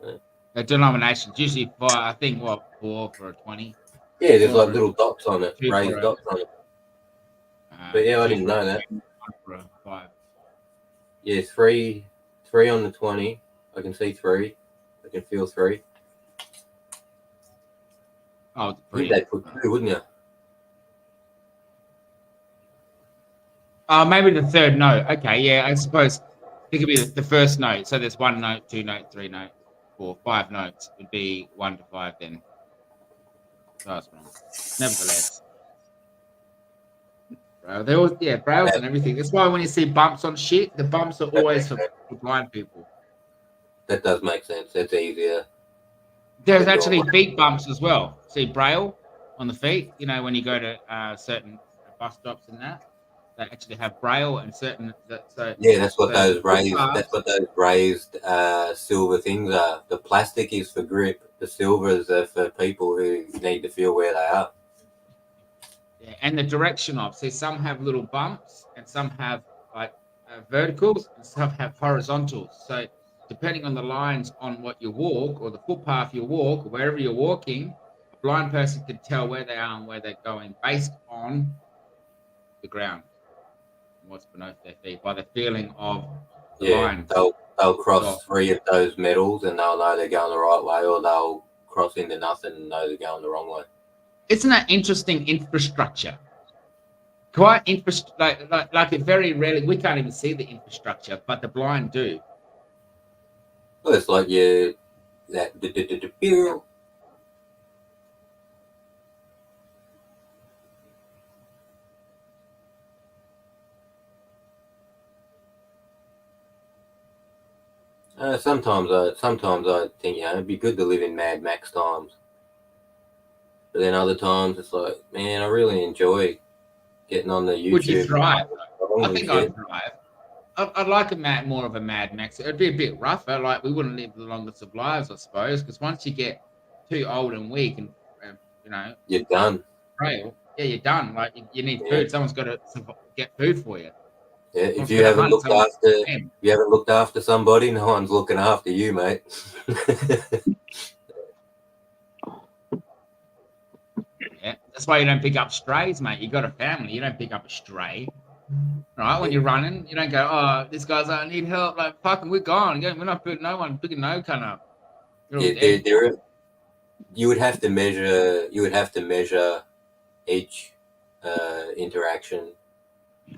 Yeah. The denominations usually I think 4 for a 20. Yeah, there's like little dots on it, raised dots on it. But yeah, I didn't know that. 1 for a 5. Yeah, 3 on the 20. I can see 3. I can feel 3. Oh, it's pretty. They'd put 2, wouldn't you? Maybe the third note. Okay, yeah, I suppose it could be the first note. So there's 1 note, 2 note, 3 note, 4, 5 notes. Would be 1 to 5 then. So that's wrong. Nevertheless. There was Brailles and everything. That's why when you see bumps on shit, the bumps are always for blind people. that does make sense. It's easier. There's They're actually normal. feet bumps as well. See braille on the feet. You know, when you go to certain bus stops and that, they actually have braille and certain. Yeah, that's what so those raised. footpaths- That's what those raised silver things are. The plastic is for grip. The silvers are for people who need to feel where they are. Yeah, and the direction of. See, some have little bumps, and some have like verticals, and some have horizontals. So, depending on the lines on what you walk, or the footpath you walk, or wherever you're walking, a blind person can tell where they are and where they're going based on the ground, what's beneath their feet, by the feeling of the Yeah, lines. they'll cross So- 3 of those metals and they'll know they're going the right way, or they'll cross into nothing and know they're going the wrong way. Isn't that interesting infrastructure? Quite like it very rarely, we can't even see the infrastructure, but the blind do. Well, it's like that. Sometimes I think it'd be good to live in Mad Max times, but then other times it's like, man, I really enjoy getting on the YouTube. Would you drive? I and think shit. I'd drive. I'd like more of a Mad Max. It'd be a bit rougher. Like we wouldn't live the longest of lives, I suppose, because once you get too old and weak and You're done. frail, yeah, you're done. Like you need Yeah. food. Someone's got to get food for you. Yeah, if Someone's you gotta haven't hunt, looked someone's after, got them. if you haven't looked after somebody, no one's looking after you, mate. Yeah, that's why you don't pick up strays, mate. You got a family. You don't pick up a stray, right? When you're running, you don't go, "Oh, this guy's I need help." Like fucking, we're gone. We're not putting no one picking no cunt up. You're all Yeah, dead. you would have to measure. You would have to measure each interaction.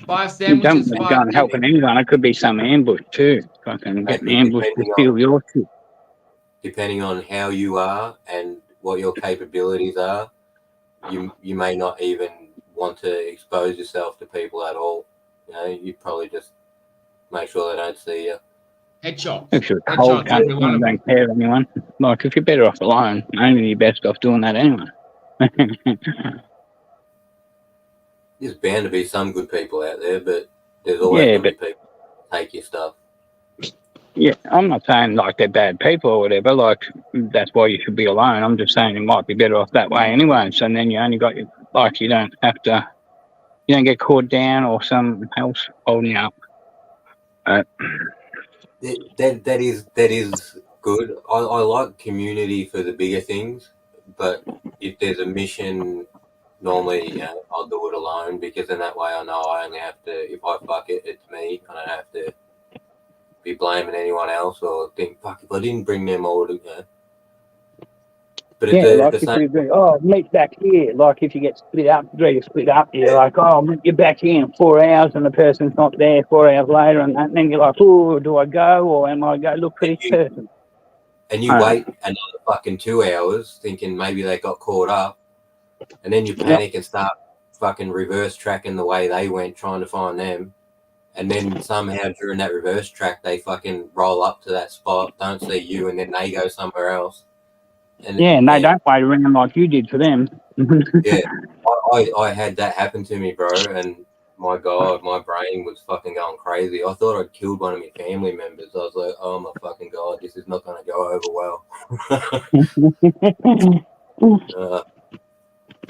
5 You don't sandwiches, go 5 and helping anyone. It could be some ambush too. Fucking getting Maybe ambushed to depending steal your shit. Depending on how you are and what your capabilities are, you may not even want to expose yourself to people at all. You know, you probably just make sure they don't see you. headshots. If you're a Headshots, cold every country, one you of them. don't care of anyone. Like, if you're better off alone, only you're best off doing that anyway. There's bound to be some good people out there, but there's always going to be people who take your stuff. Yeah, I'm not saying like they're bad people or whatever. Like, that's why you should be alone. I'm just saying you might be better off that way anyway. So then you only got your, like, you don't get caught down or someone else holding you up. That is good. I like community for the bigger things, but if there's a mission, normally I'll do it alone, because in that way I know I only have to. If I fuck it, it's me. I don't have to be blaming anyone else or think, fuck, if I didn't bring them all together. But Yeah, like the if same, you agree, oh, meet back here. Like if you get split up, you're like, oh, meet you back here in 4 hours, and the person's not there 4 hours later, and then you're like, oh, do I go or am I go look for this person? and you wait another fucking 2 hours thinking maybe they got caught up, and then you panic and start fucking reverse tracking the way they went, trying to find them. And then somehow during that reverse track, they fucking roll up to that spot, don't see you, and then they go somewhere else. And they don't wait around like you did for them. Yeah, I had that happen to me, bro, and my God, my brain was fucking going crazy. I thought I'd killed one of my family members. I was like, oh my fucking God, this is not going to go over well.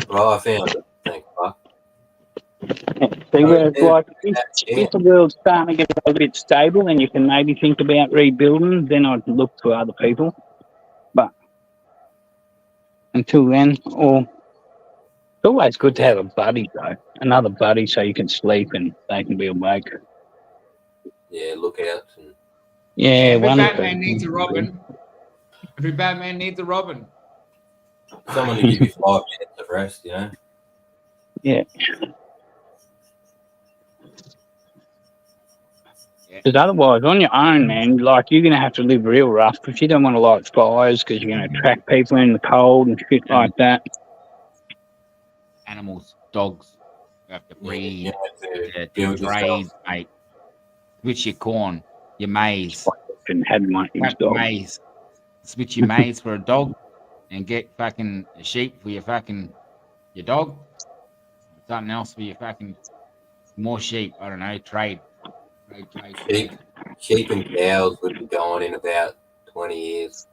Well, I found it. Thank fuck. See, where it's like, if the world's starting to get a bit stable and you can maybe think about rebuilding, then I'd look to other people. But until then, it's always good to have a buddy, though. Another buddy so you can sleep and they can be awake. Yeah, lookouts. And Yeah, Every one Batman needs a Robin. Every Batman needs a Robin. someone to give you 5 minutes of rest, you know? Yeah. Because otherwise, on your own, man, like, you're going to have to live real rough if you don't want to light fires because you're going to attract people in the cold and shit like that. Animals, dogs, you have to breed, You have to to build graze, yourself. mate. Switch your corn, your maize. and had one of his Fucking dogs. maize. Switch your maize for a dog, and get fucking a sheep for your dog. Something else for your fucking more sheep. I don't know. Trade. Sheep and cows would be gone in about 20 years.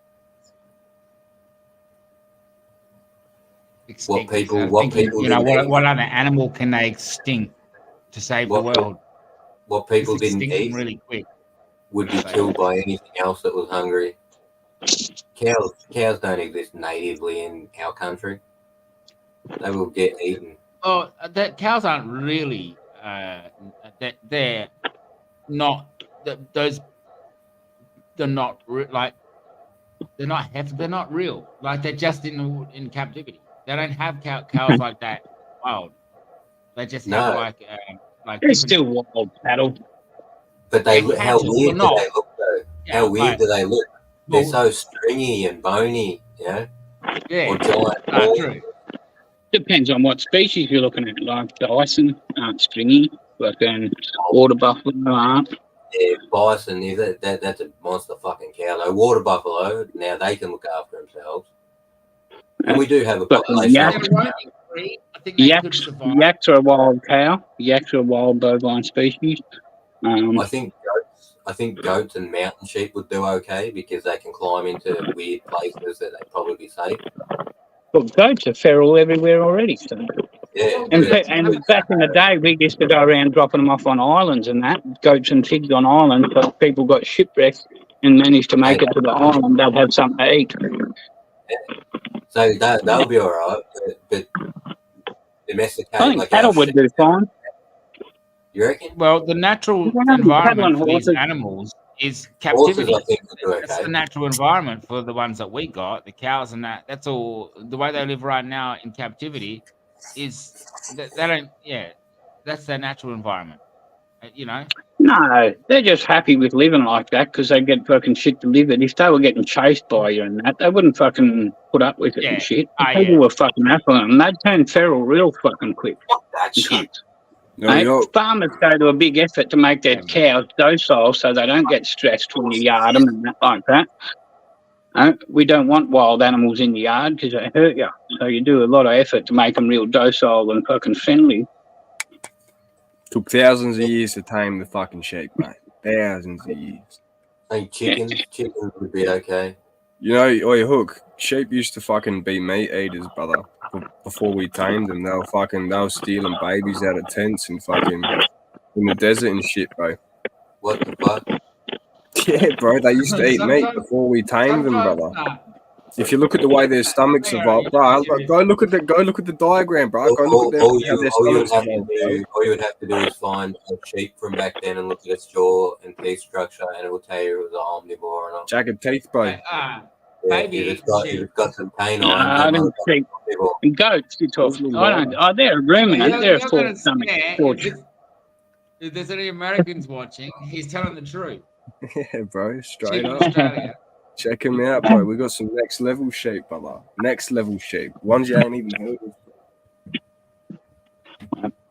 Extinct. people- I'm what thinking, people you know, didn't what eat. other animal can they extinct to save the What world? What people Just didn't extinct them eat really quick. would be killed by anything else that was hungry. Cows don't exist natively in our country. They will get eaten. Oh, that cows aren't really. They're not. Those. They're not like. They're not. They're not real. Like they're just in captivity. They don't have cows like that wild. They just have No. like They're different- still wild cattle. But They how cattle, weird but do not- they look though? Yeah, How weird like- do they look? They're well, so stringy and bony, you know? yeah. Or giant. True. Depends on what species you're looking at. Like Dyson aren't stringy, fucking water buffalo aren't. Yeah, bison is that's a monster fucking cow. Though water buffalo, now they can look after themselves. And we do have a But population. yak- They're roaming free. I think they could Yaks, survive. yaks are a wild cow. Yaks are a wild bovine species. I think goats and mountain sheep would do okay because they can climb into weird places that they'd probably be safe. But goats are feral everywhere already. So. Yeah. And, yeah. and back in the day, we used to go around dropping them off on islands and that, goats and pigs on islands. So if people got shipwrecked and managed to make it to the island, they'd have something to eat. So they'll be all right, but domesticated I think like cattle our would sheep, do fine. you reckon? Well, the natural Well, cattle and environment for these horses- animals is Horses, captivity. I think, would do That's okay. the natural environment for the ones that we got, the cows and that. That's all. The way they live right now in captivity is they don't. Yeah, that's their natural environment. You know. No, they're just happy with living like that because they get fucking shit delivered. If they were getting chased by you and that, they wouldn't fucking put up with it Yeah. and shit. Ah, People yeah. were fucking after them. They'd turn feral real fucking quick. Fuck that you shit. cunts. No, Hey, you're, farmers go to a big effort to make their cows docile so they don't get stressed when you yard them and that like that. We don't want wild animals in the yard because they hurt you. So you do a lot of effort to make them real docile and fucking friendly. took thousands of years to tame the fucking sheep, mate. Thousands of years. I think chickens would be okay. You know, oi, Hook, sheep used to fucking be meat eaters, brother. Before we tamed them, they were stealing babies out of tents and fucking in the desert and shit, bro. What the fuck? Yeah, bro, they used to eat meat before we tamed them, brother. If you look at the way their stomachs evolved, bro, go look at the diagram, bro. Go look at All how their you would stomachs have to evolved. do, all you would have to do is find a sheep from back then and look at its jaw and teeth structure, and it will tell you if it was an omnivore or not. Jagged teeth, bro. Yeah, Maybe if it's got some canines, I didn't see omnivore. goats. You talk. They're a ruminant. They're a full stomach. If there's any Americans watching, he's telling the truth. Yeah, bro, straight Sheep in up. Australia. Check him out, bro. We got some next level sheep, brother. Next level sheep. Ones you ain't even heard of.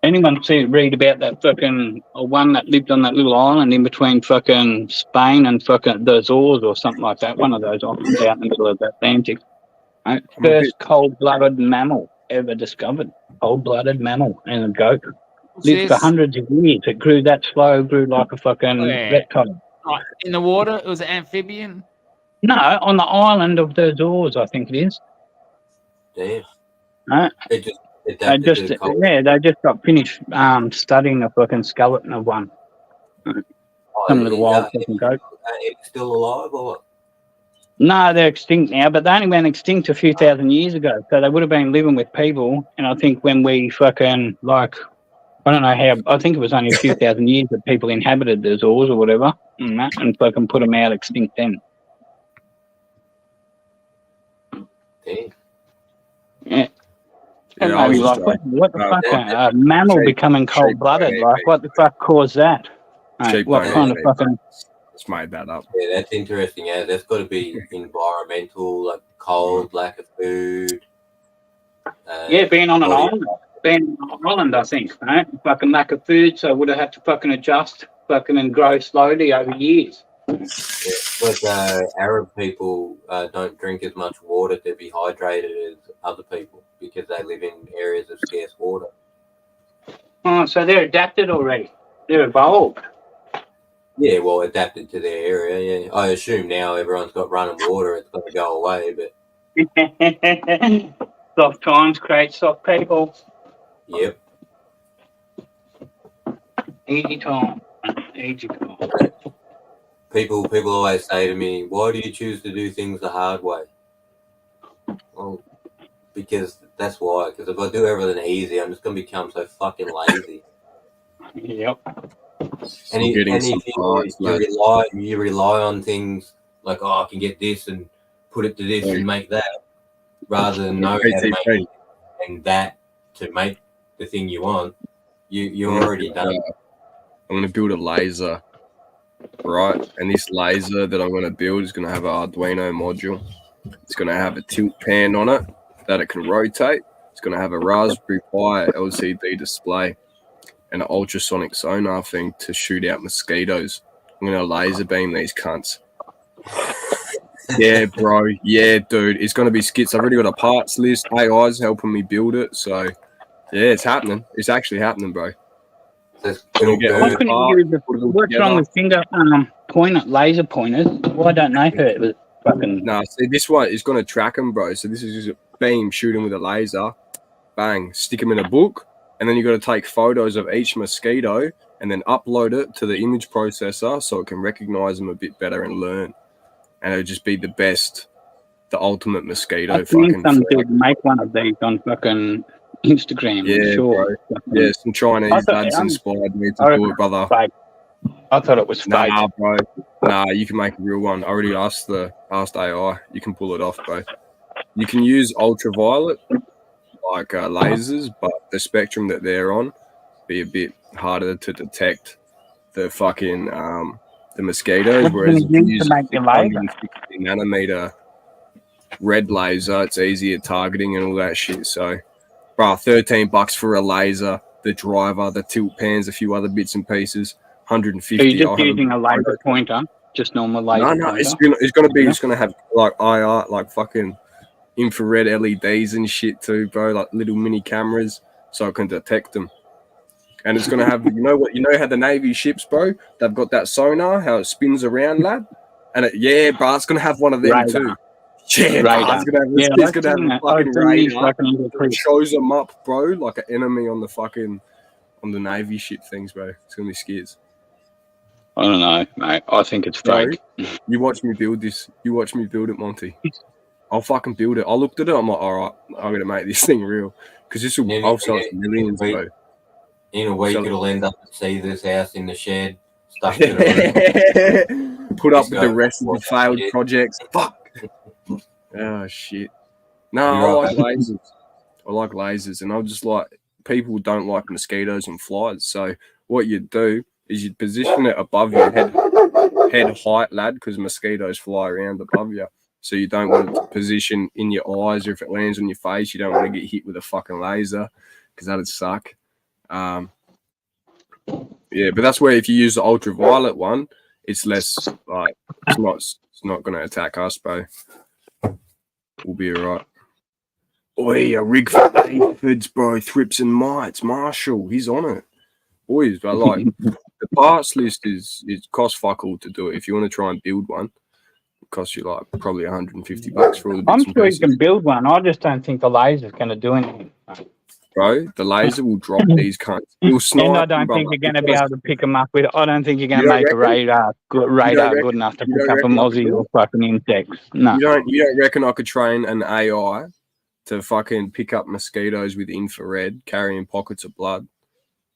Anyone read about that fucking one that lived on that little island in between fucking Spain and fucking the Azores or something like that? One of those islands out in the middle of the Atlantic. Right? I'm a First cold-blooded mammal ever discovered. Cold-blooded mammal and a goat. Lived for hundreds of years. It grew that slow, grew like a fucking reptile. Right, in the water, it was an amphibian. No, on the island of the Azores, I think it is. Damn. Right. It just They adapted just, to the cold. they just got finished studying a fucking skeleton of one. Some little wild fucking goat. It's still alive or what? No, they're extinct now, but they only went extinct a few thousand years ago. So they would have been living with people. And I think when we fucking, like, I don't know how, I think it was only a few thousand years that people inhabited the Azores or whatever and fucking put them out extinct then. Damn. Yeah. And Yeah, I was maybe just like, what the fuck? yeah. A mammal Sheep- becoming cold-blooded? sheep- Like, what the fuck caused that? Sheep What don't kind of eat fucking... Just made that up. Yeah, that's interesting. Yeah, there's got to be environmental, like cold, lack of food. Yeah, being on an Oh, yeah. island. Being on an island, I think, right? Fucking lack of food, so would have had to fucking adjust fucking and grow slowly over years. But Arab people don't drink as much water to be hydrated as other people because they live in areas of scarce water. Oh, so they're adapted already. They're evolved. Yeah, well, adapted to their area. Yeah, I assume now everyone's got running water. It's going to go away, but Soft times create soft people. yep. Easy time. Easy time. People always say to me, "Why do you choose to do things the hard way?" Well, because that's why. Because if I do everything easy, I'm just going to become so fucking lazy. Yep. And you rely on things like, oh, I can get this and put it to this and make that, rather than know how to make it and that to make the thing you want. You're already done. I'm going to build a laser, right? And this laser that I'm going to build is going to have an Arduino module. It's going to have a tilt pan on it that it can rotate. It's going to have a Raspberry Pi LCD display and an ultrasonic sonar thing to shoot out mosquitoes. I'm going to laser beam these cunts. Yeah, bro. Yeah, dude. It's going to be skits. I've already got a parts list. AI's helping me build it. So, yeah, it's happening. It's actually happening, bro. What's wrong with finger laser pointers? Why don't they hurt with fucking... No, see, this one is going to track them, bro. So this is just a beam shooting with a laser. Bang. Stick them in a book. And then you got to take photos of each mosquito and then upload it to the image processor so it can recognize them a bit better and learn. And it'll just be the best, the ultimate mosquito. I think some dude make one of these on fucking Instagram. Yeah, sure. bro. Yeah, some Chinese lads inspired me to do it, brother. Fake. I thought it was fake. Nah, bro. Nah, you can make a real one. I already asked AI. You can pull it off, bro. You can use ultraviolet, like lasers, but the spectrum that they're on be a bit harder to detect the fucking the mosquitoes, whereas if you use 160 nanometer red laser, it's easier targeting and all that shit. So, bro, $13 for a laser, the driver, the tilt pans, a few other bits and pieces, 150. Are you just using a laser pointer? Just normal laser No, pointer? it's gonna be, it's gonna have like IR, like fucking infrared LEDs and shit too, bro, like little mini cameras so I can detect them. And it's gonna have, you know how the Navy ships, bro, they've got that sonar, how it spins around, lad, and bro, it's gonna have one of them radar. too. Yeah, bro, it's gonna have a fucking radar. It shows them up, bro, like an enemy on the Navy ship things, bro. It's gonna be scares. I don't know, mate. I think it's fake. You watch me build this. You watch me build it, Monty. I'll fucking build it. I looked at it. I'm like, all right, I'm gonna make this thing real because this will also millions, bro. In a week, it'll end up at Caesar's house in the shed, stuck in a room. Put up with the rest of the failed projects. Fuck. Oh shit. No, I like lasers. I like lasers, and I'm just like, people don't like mosquitoes and flies. So what you do is you position it above your head height, lad, because mosquitoes fly around above you. So you don't want it to position in your eyes, or if it lands on your face, you don't want to get hit with a fucking laser because that'd suck. Yeah, but that's where if you use the ultraviolet one, it's less like it's not going to attack us, bro. We'll be alright. Oi, a rig for aphids, bro. Thrips and mites. Marshall, he's on it. Boys, but like the parts list is cost fuck all to do it. If you want to try and build one, it costs you like probably $150 for all the bits I'm and sure pieces. you can build one. I just don't think the laser's going to do anything. Bro, the laser will drop these cunts. It'll snipe And I don't them, think brother. you're going to be able to pick them up with. I don't think you're going to don't make a radar good enough to pick up a mozzie or fucking insects. No. You don't reckon I could train an AI to fucking pick up mosquitoes with infrared, carrying pockets of blood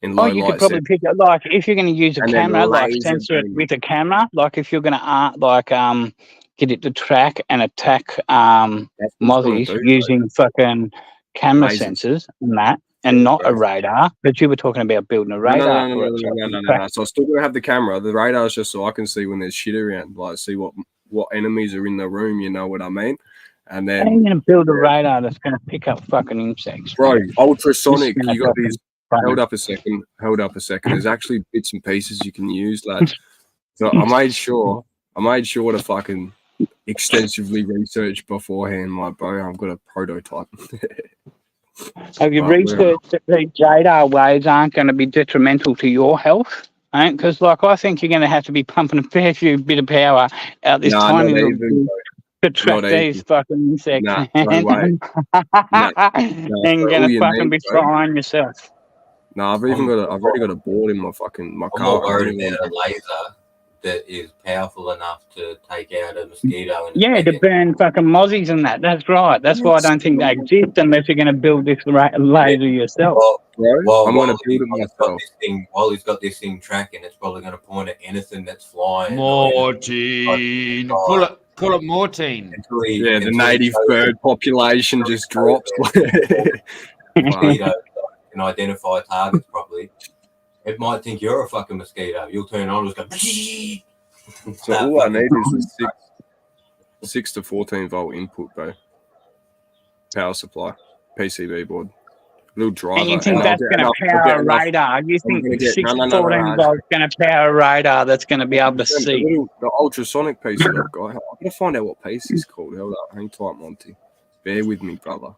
in low light? You could probably pick it, like, if you're going to use a camera, like sensor it with a camera, like if you're going to get it to track and attack mozzies using fucking camera sensors and that, and not a radar. But you were talking about building a radar. No. So I'm still going to have the camera. The radar is just so I can see when there's shit around, like see what enemies are in the room, you know what I mean? And then how are you going to build a radar that's going to pick up fucking insects? Bro, ultrasonic, you got these. Hold up a second. There's actually bits and pieces you can use, lad. So I made sure I made sure to fucking extensively research beforehand, my bro. I've got a prototype. Have you Right, researched that these radar waves aren't going to be detrimental to your health? Because, like, I think you're going to have to be pumping a fair few bit of power out this Nah, tiny not little even, thing to trap Not these even. fucking insects. Nah, no way. Nah, and so you're all going to you fucking need, be bro. frying yourself. Nah, I've already got a board in my I'm car. more worried about a laser that is powerful enough to take out a mosquito. And Yeah, to burn fucking mozzies and that. That's right. That's why I don't think they exist unless you're going to build this laser yourself. Bro, I'm gonna build it myself. While he's got this thing tracking, it's probably going to point at anything that's flying. Mortine. Call it Mortine. Yeah, the native bird population just drops. Mosquito can identify targets properly. It might think you're a fucking mosquito. You'll turn on and just go. So all I need is a 6 to 14 volt input, bro. Power supply, PCB board, little driver. And you think that's going to power a radar? You think 6 to 14 volts going to power a radar that's going to be able to see? The ultrasonic piece that I've got. I'm going to find out what piece it's called. Hold up. Hang tight, Monty. Bear with me, brother.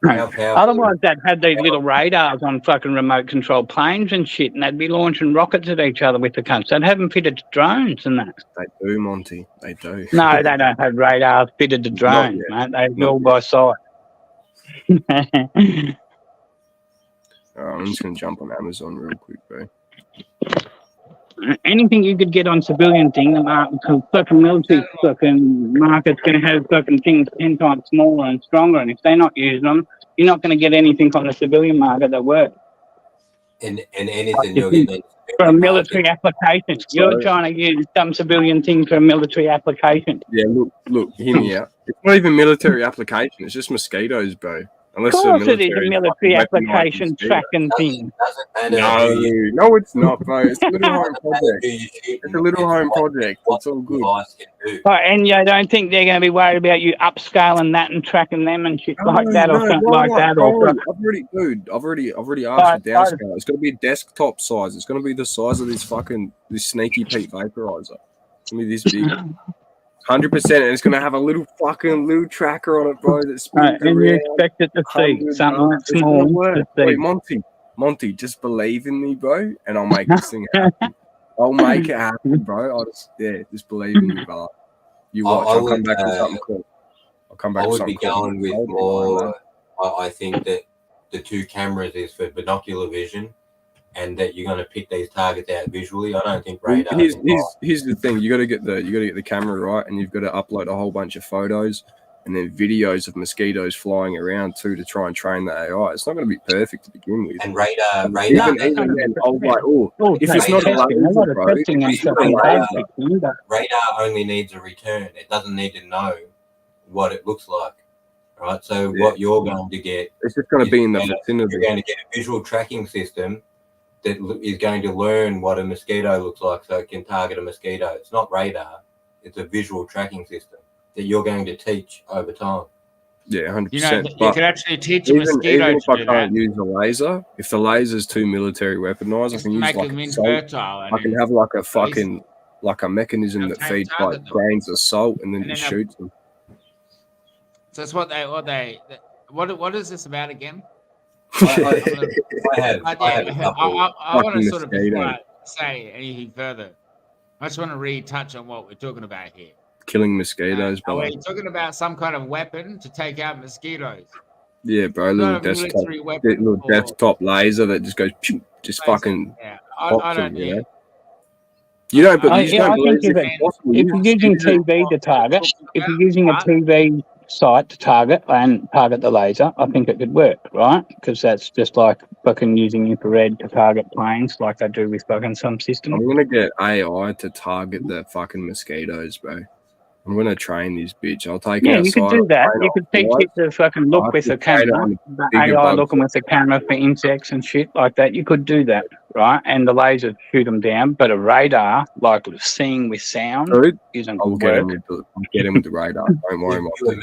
Otherwise, they'd have these little radars on fucking remote control planes and shit, and they'd be launching rockets at each other with the cunts. They'd have them fitted to drones and that. They do, Monty. They do. No, they don't have radars fitted to drones, mate. They're all by sight. I'm just going to jump on Amazon real quick, bro. Anything you could get on civilian thing, the fucking military fucking market's going to have fucking things 10 times smaller and stronger, and if they're not using them, you're not going to get anything on the civilian market that works. And anything you're getting for a military application. You're trying to use some civilian thing for a military application. Yeah, look, hear me out. It's not even military application. It's just mosquitoes, bro. Unless Of course it is a military application tracking thing. No, it's not, bro. It's a little home project. It's a little home project. It's all good. And you don't think they're going to be worried about you upscaling that and tracking them and shit like that or something like that? I've already asked for downscale. It's going to be desktop size. It's going to be the size of this Sneaky Pete vaporizer. It's going to be this big. 100%, and it's going to have a little tracker on it, bro. That's and you expect it to see something that's small. Wait, Monty, just believe in me, bro, and I'll make this thing happen. I'll make it happen, bro. Just believe in me, bro. You watch. I'll come back with something cool. I would be going with more. I think that the 2 cameras is for binocular vision, and that you're going to pick these targets out visually. I don't think radar. Here's the thing: you got to get the camera right, and you've got to upload a whole bunch of photos and then videos of mosquitoes flying around too to try and train the AI. It's not going to be perfect to begin with. And radar. Even then, I was like, if it's not a laser, bro, radar only needs a return. It doesn't need to know what it looks like. Right. So what you're going to get, it's just going to be in the vicinity. You're going to get a visual tracking system that is going to learn what a mosquito looks like so it can target a mosquito. It's not radar. It's a visual tracking system that you're going to teach over time. Yeah, 100%. You know, you can actually teach a mosquito even if to I do can't that. use a laser, if the laser's too military weaponized, I can use Make like them a salt. infertile. I can have like a mechanism that feeds like grains of salt and then just shoots them. So that's what is this about again? I want to sort of before I say anything further. I just want to retouch on what we're talking about here. Killing mosquitoes, Are bro. we talking about some kind of weapon to take out mosquitoes? Yeah, bro. Little desktop laser that just goes, pew, just laser. Fucking. Yeah, I don't. You know? You don't. But you don't believe if you're using TV to target, if you're using a TV site to target and target the laser, I think it could work, right? Because that's just like fucking using infrared to target planes, like they do with fucking some systems. I'm gonna get AI to target the fucking mosquitoes, bro. I'm gonna train this bitch. I'll take. Yeah, you could do that. You could teach it to fucking look with a camera. The AI looking with a camera for insects and shit like that. You could do that, right? And the laser shoot them down. But a radar, like seeing with sound, isn't I'll good. Get him with the radar. Don't worry, Monty.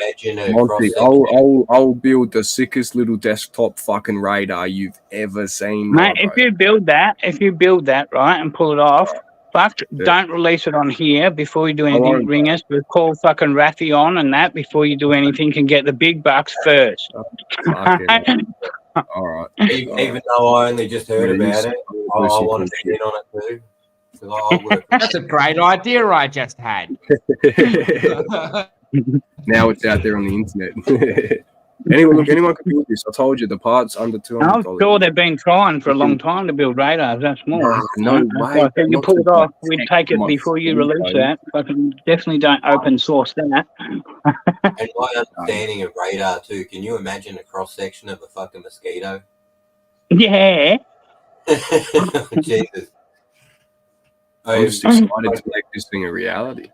I'll build the sickest little desktop fucking radar you've ever seen, mate. If you build that, right, and pull it off, Fuck, Yeah. don't release it on here before you do I anything. won't. Ring us. We'll call fucking Rafi on and that before you do anything and get the big bucks first. Fucking all right. Even though I only just heard Yeah, about you it, I pussy want to be in on it too. 'Cause I work That's a great idea I just had. Now it's out there on the internet. Anyone can build this. I told you the parts under I'm $200. sure they've been trying for a long time to build radars. That's more. No way. If you Not pull it to off, like we'd tech take it my before you phone, release buddy. that. Fucking definitely don't open source that. And my understanding of radar too. Can you imagine a cross section of a fucking mosquito? Yeah. Jesus. I'm just excited to make this thing a reality.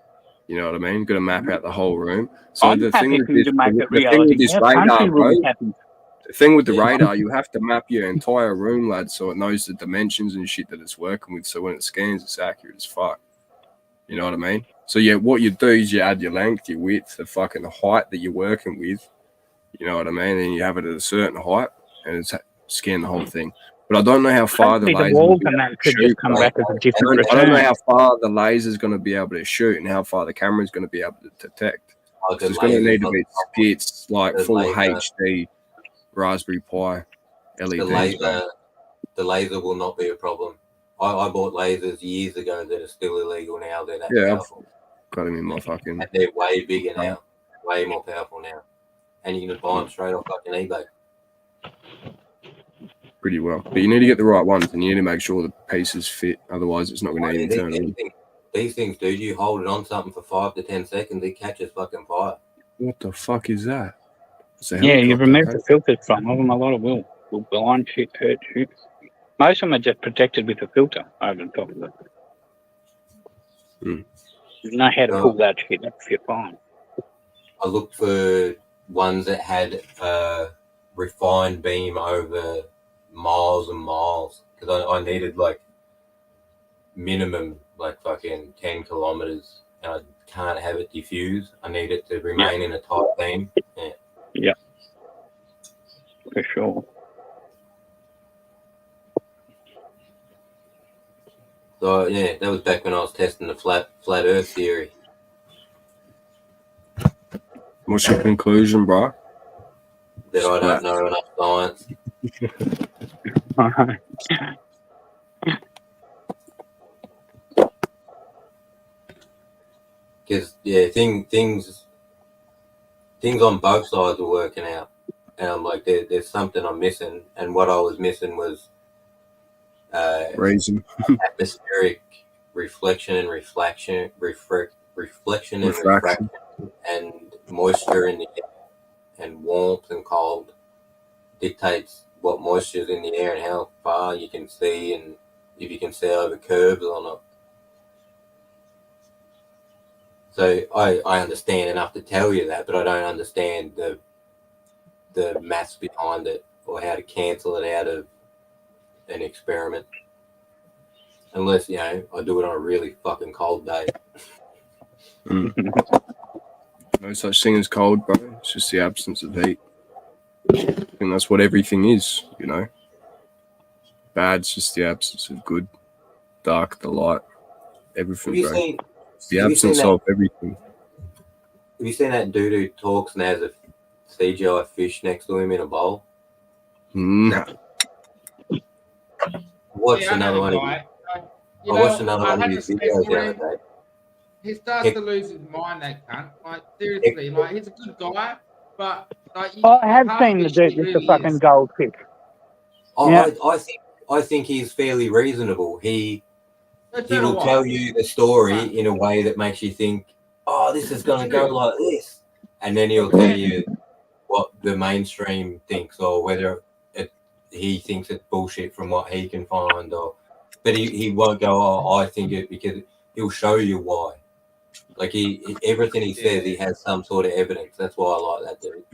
You know what I mean? Got to map out the whole room. So I'm the happy thing with for you this, to make it the thing reality. with this Our radar, country will bro. be happy. The thing with the radar, you have to map your entire room, lad, so it knows the dimensions and shit that it's working with. So when it scans, it's accurate as fuck. You know what I mean? So yeah, what you do is you add your length, your width, the fucking height that you're working with. You know what I mean? And you have it at a certain height, and it's scan the whole thing. But I don't know how far the Hopefully laser walls will be and able that to could shoot. just come bro. back as a different I don't know return. how far the laser is going to be able to shoot and how far the camera is going to be able to detect. Oh, the It's going to laser- need to be skits like the full laser- HD Raspberry Pi LEDs. bro. The laser will not be a problem. I bought lasers years ago that are still illegal now. They're that Yeah. powerful. Got him in my fucking. And they're way bigger now. Way more powerful now. And you can buy them straight off fucking eBay. Pretty well. But you need to get the right ones and you need to make sure the pieces fit. Otherwise, it's not going to even turn on. These things, dude, you hold it on something for 5 to 10 seconds, it catches fucking fire. What the fuck is that? It's a Yeah, you helicopter, remove hey? the filters from them. A lot of will blind shit, hurt shit. Most of them are just protected with a filter over the top of it. Hmm. You know how to pull that shit up if you're fine. I looked for ones that had a refined beam over miles and miles because I needed like minimum like fucking 10 kilometers and I can't have it diffuse. I need it to remain in a tight beam. Yeah. For sure. So yeah, that was back when I was testing the flat Earth theory. What's your conclusion, bro? That I don't know enough science. Because yeah, things on both sides were working out, and I'm like, there's something I'm missing, and what I was missing was Reason. atmospheric reflection and reflection and moisture in the air, and warmth and cold dictates what moisture is in the air and how far you can see, and if you can see over curves or not. So I understand enough to tell you that, but I don't understand the maths behind it or how to cancel it out of an experiment. Unless, you know, I do it on a really fucking cold day. No such thing as cold, bro. It's just the absence of heat. And that's what everything is, you know. Bad's just the absence of good. Dark, the light. Everything, Have you bro. seen, The have you seen absence that- of everything. have you seen that dude who talks and has a CGI fish next to him in a bowl? Nah. I watched Yeah, I another know one the of his, guy. I watched another I one of had his to say videos for the him, other day. he starts to lose his mind, that cunt. Like, seriously, like, he's a good guy, but, like, I have half seen of the his dude shit with the really fucking is. goldfish. Yeah. I think he's fairly reasonable. He So tell will what, tell you the story in a way that makes you think, oh, this is going to go like this. And then he'll tell you what the mainstream thinks or whether he thinks it's bullshit from what he can find. But he won't go, oh, I think it, because he'll show you why. Like everything he says, he has some sort of evidence. That's why I like that dude.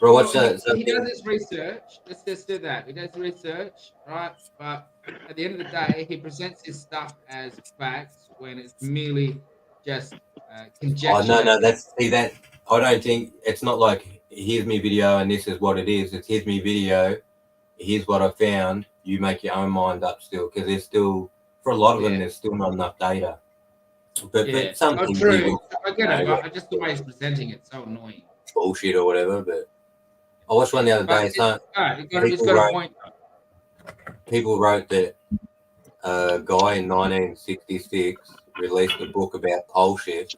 Bro, what's Well, that? he does his research. Let's just do that. He does research, right? But at the end of the day, he presents his stuff as facts when it's merely just conjecture. Oh, no, that. I don't think it's not like here's me video and this is what it is. It's here's me video, here's what I found. You make your own mind up still, because there's still For a lot of them, Yeah. there's still not enough data. But some Oh, things true. you will, I get you it, know, but just the way he's presenting it's so annoying. bullshit or whatever. But I watched one the other day. But it's got a point. People wrote that a guy in 1966 released a book about pole shift,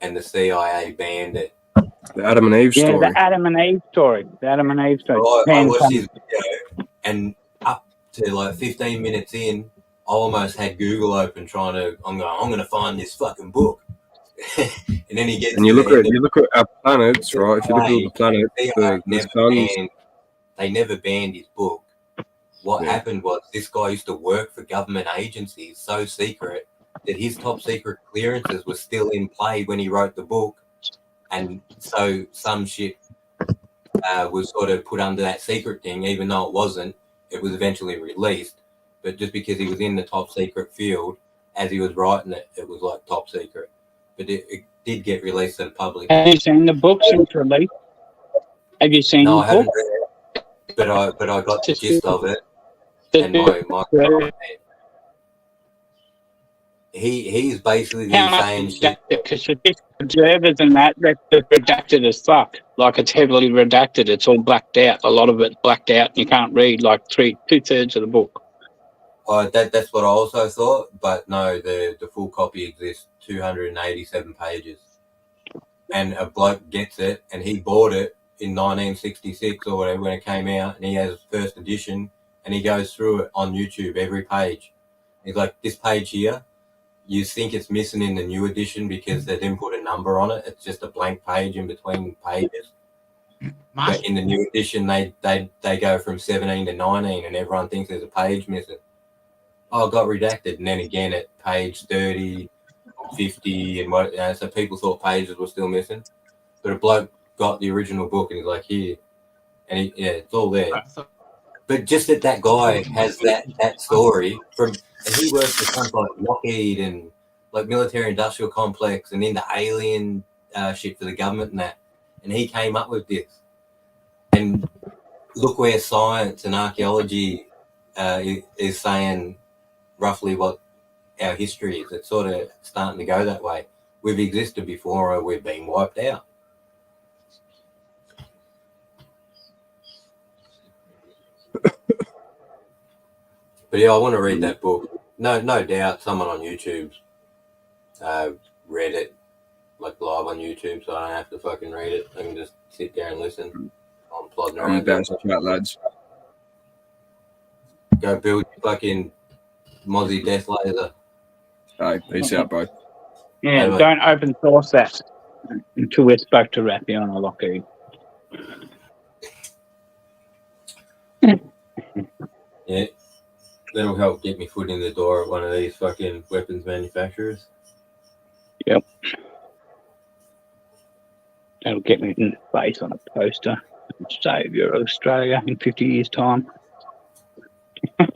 and the CIA banned it. The Adam and Eve Yeah, story. the Adam and Eve story. The Adam and Eve story. I Japan watched come- his video, and up to like 15 minutes in, I almost had Google open I'm going to find this fucking book. And then he gets And you to look the at end of you look at our planets, right? If you look at all the planets, they never banned his book. What Yeah. happened was this guy used to work for government agencies so secret that his top secret clearances were still in play when he wrote the book. And so some shit was sort of put under that secret thing, even though it wasn't. It was eventually released. But just because he was in the top secret field, as he was writing it, it was like top secret. But it did get released to the public. Have you seen the book since release? Have you seen No, the I haven't book? read it, but I got the Just gist of it. And my he's basically How saying much shit. because observers and that's redacted as fuck. Like it's heavily redacted. It's all blacked out. A lot of it's blacked out. And you can't read like 2/3 of the book. That's what I also thought, but no, the full copy exists, 287 pages, and a bloke gets it, and he bought it in 1966 or whatever when it came out, and he has first edition, and he goes through it on YouTube every page. He's like, this page here, you think it's missing in the new edition because they didn't put a number on it. It's just a blank page in between pages. But in the new edition, they go from 17 to 19, and everyone thinks there's a page missing. Oh, it got redacted, and then again at page 30, 50, and what? So people thought pages were still missing, but a bloke got the original book, and he's like, here, and it's all there. But just that guy has that story from, and he works for something like Lockheed and like military industrial complex and into alien shit for the government and that, and he came up with this. And look where science and archaeology is saying roughly what our history is. It's sort of starting to go that way. We've existed before, or we've been wiped out. But yeah, I want to read that book. No doubt someone on YouTube's read it, like live on YouTube, so I don't have to fucking read it. I can just sit there and listen. I'm plodding I'm around. about to chat, lads. Go build your fucking Mozzie Death Laser. Hey, peace out, bro. Yeah, Anyway. don't open source that until we're spoke to Raffion or Lockheed. Yeah. That'll help get me foot in the door at one of these fucking weapons manufacturers. Yep. That'll get me in the face on a poster. Saviour of Australia in 50 years' time. I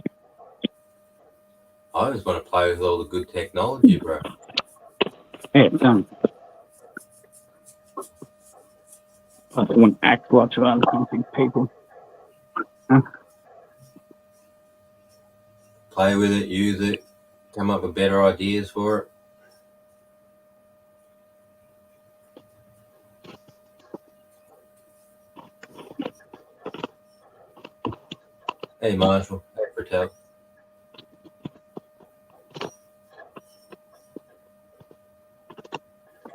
just want to play with all the good technology, bro. Yeah, done. I wouldn't act lots of other country people. Play with it, use it, come up with better ideas for it. Hey, Marshall. Hey, Patel.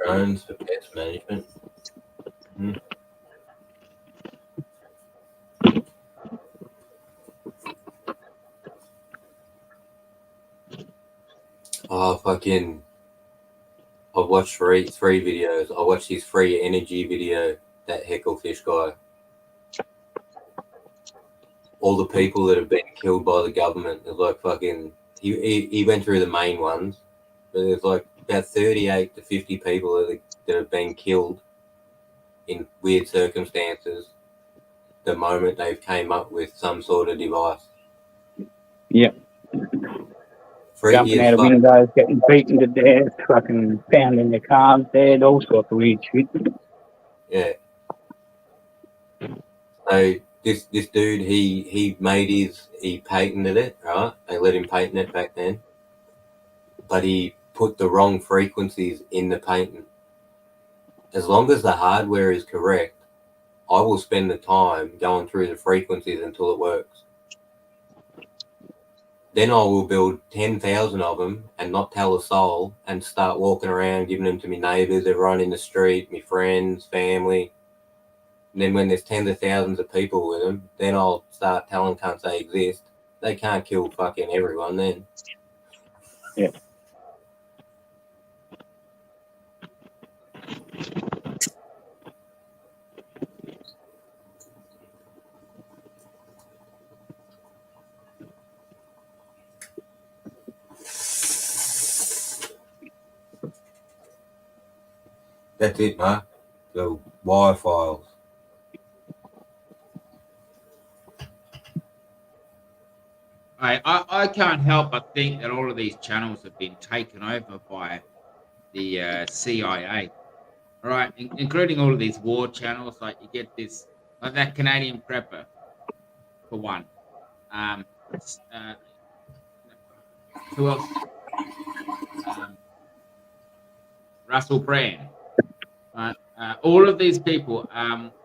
Drones for pest management. Oh, fucking. I've watched three videos. I watched his free energy video, that Hecklefish guy. All the people that have been killed by the government. There's like fucking. He went through the main ones, but there's like about 38 to 50 people that have been killed in weird circumstances the moment they've came up with some sort of device. Yep. Jumping out of fuck. windows, getting beaten to death, fucking found in their cars dead, all sorts of weird shit. Yeah. So this dude, he patented it, right? They let him patent it back then. but he put the wrong frequencies in the painting. As long as the hardware is correct, I will spend the time going through the frequencies until it works. Then I will build 10,000 of them and not tell a soul, and start walking around giving them to my neighbours, everyone in the street, my friends, family. And then when there's tens of thousands of people with them, then I'll start telling cunts they exist. They can't kill fucking everyone then. Yeah. That's it, Mark. The wire files. I can't help but think that all of these channels have been taken over by the CIA, all right, including all of these war channels. Like you get this, like that Canadian prepper, for one. Who else? Russell Brand. All of these people,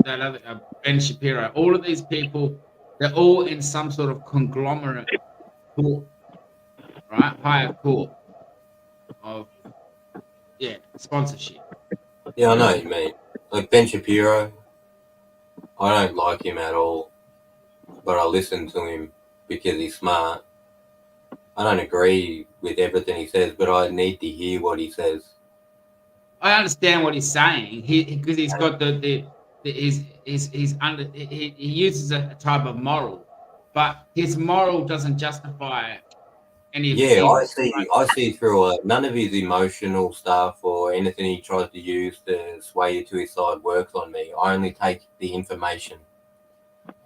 that other Ben Shapiro, all of these people, they're all in some sort of conglomerate court, right? Higher court of sponsorship. Yeah, I know what you mean. Like Ben Shapiro, I don't like him at all, but I listen to him because he's smart. I don't agree with everything he says, but I need to hear what he says. I understand what he's saying. Because he's got he's under he uses a type of moral, but his moral doesn't justify any of Yeah, his, I see through it. None of his emotional stuff or anything he tries to use to sway you to his side works on me. I only take the information.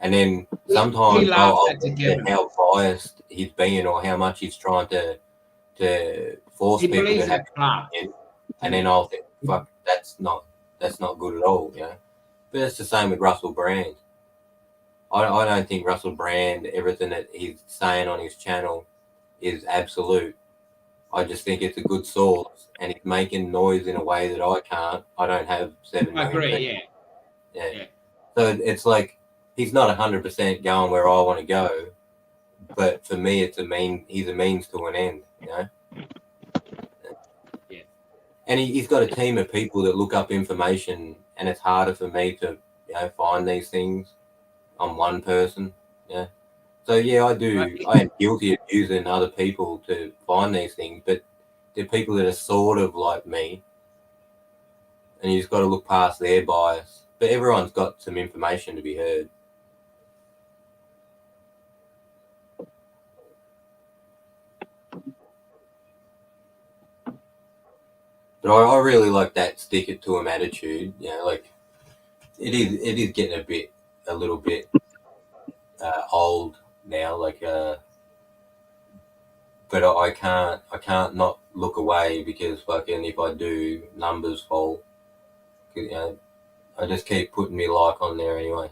And then sometimes I'll look at how biased he's being or how much he's trying to force he people to believes in have class. and then I'll think, fuck, that's not good at all, you know. But it's the same with Russell Brand. I don't think Russell Brand, everything that he's saying on his channel is absolute. I just think it's a good source, and he's making noise in a way that I can't. I don't have 7 million. I agree, people. yeah. So it's like he's not 100% going where I want to go, but for me, he's a means to an end, you know. Yeah. And he's got a team of people that look up information, and it's harder for me to, you know, find these things. I'm one person, yeah. So yeah, I am guilty of using other people to find these things, but they're people that are sort of like me, and you just got to look past their bias. But everyone's got some information to be heard. But I really like that stick it to 'em attitude. You know, like it is getting a little bit old now. Like, but I can't not look away because fucking if I do, numbers fall. You know, I just keep putting me like on there anyway,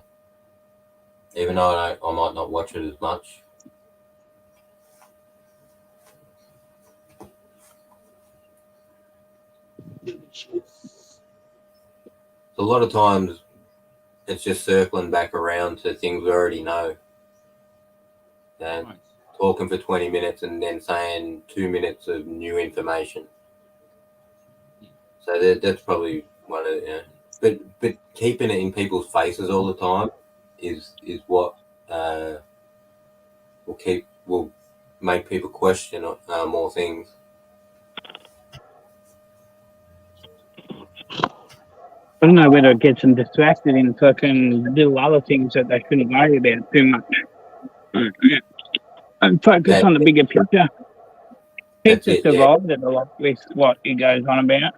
even though I might not watch it as much. A lot of times it's just circling back around to things we already know. And Nice. talking for 20 minutes and then saying 2 minutes of new information. So that's probably one of but keeping it in people's faces all the time is what will make people question more things. I don't know whether it gets them distracted in fucking little other things that they shouldn't worry about too much. And focus on the bigger picture. Keep just evolved it a lot with what he goes on about.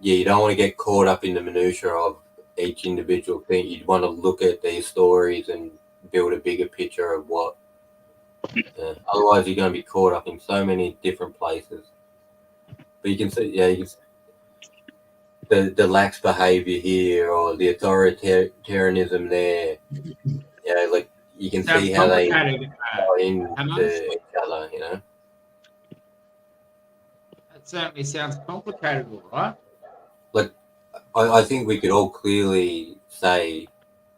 Yeah, you don't want to get caught up in the minutiae of each individual thing. You'd want to look at these stories and build a bigger picture of what. Otherwise, you're going to be caught up in so many different places. But you can see, the lax behaviour here or the authoritarianism there. Like you can see how they go into each other, you know. certainly sounds complicated, all right? I think we could all clearly say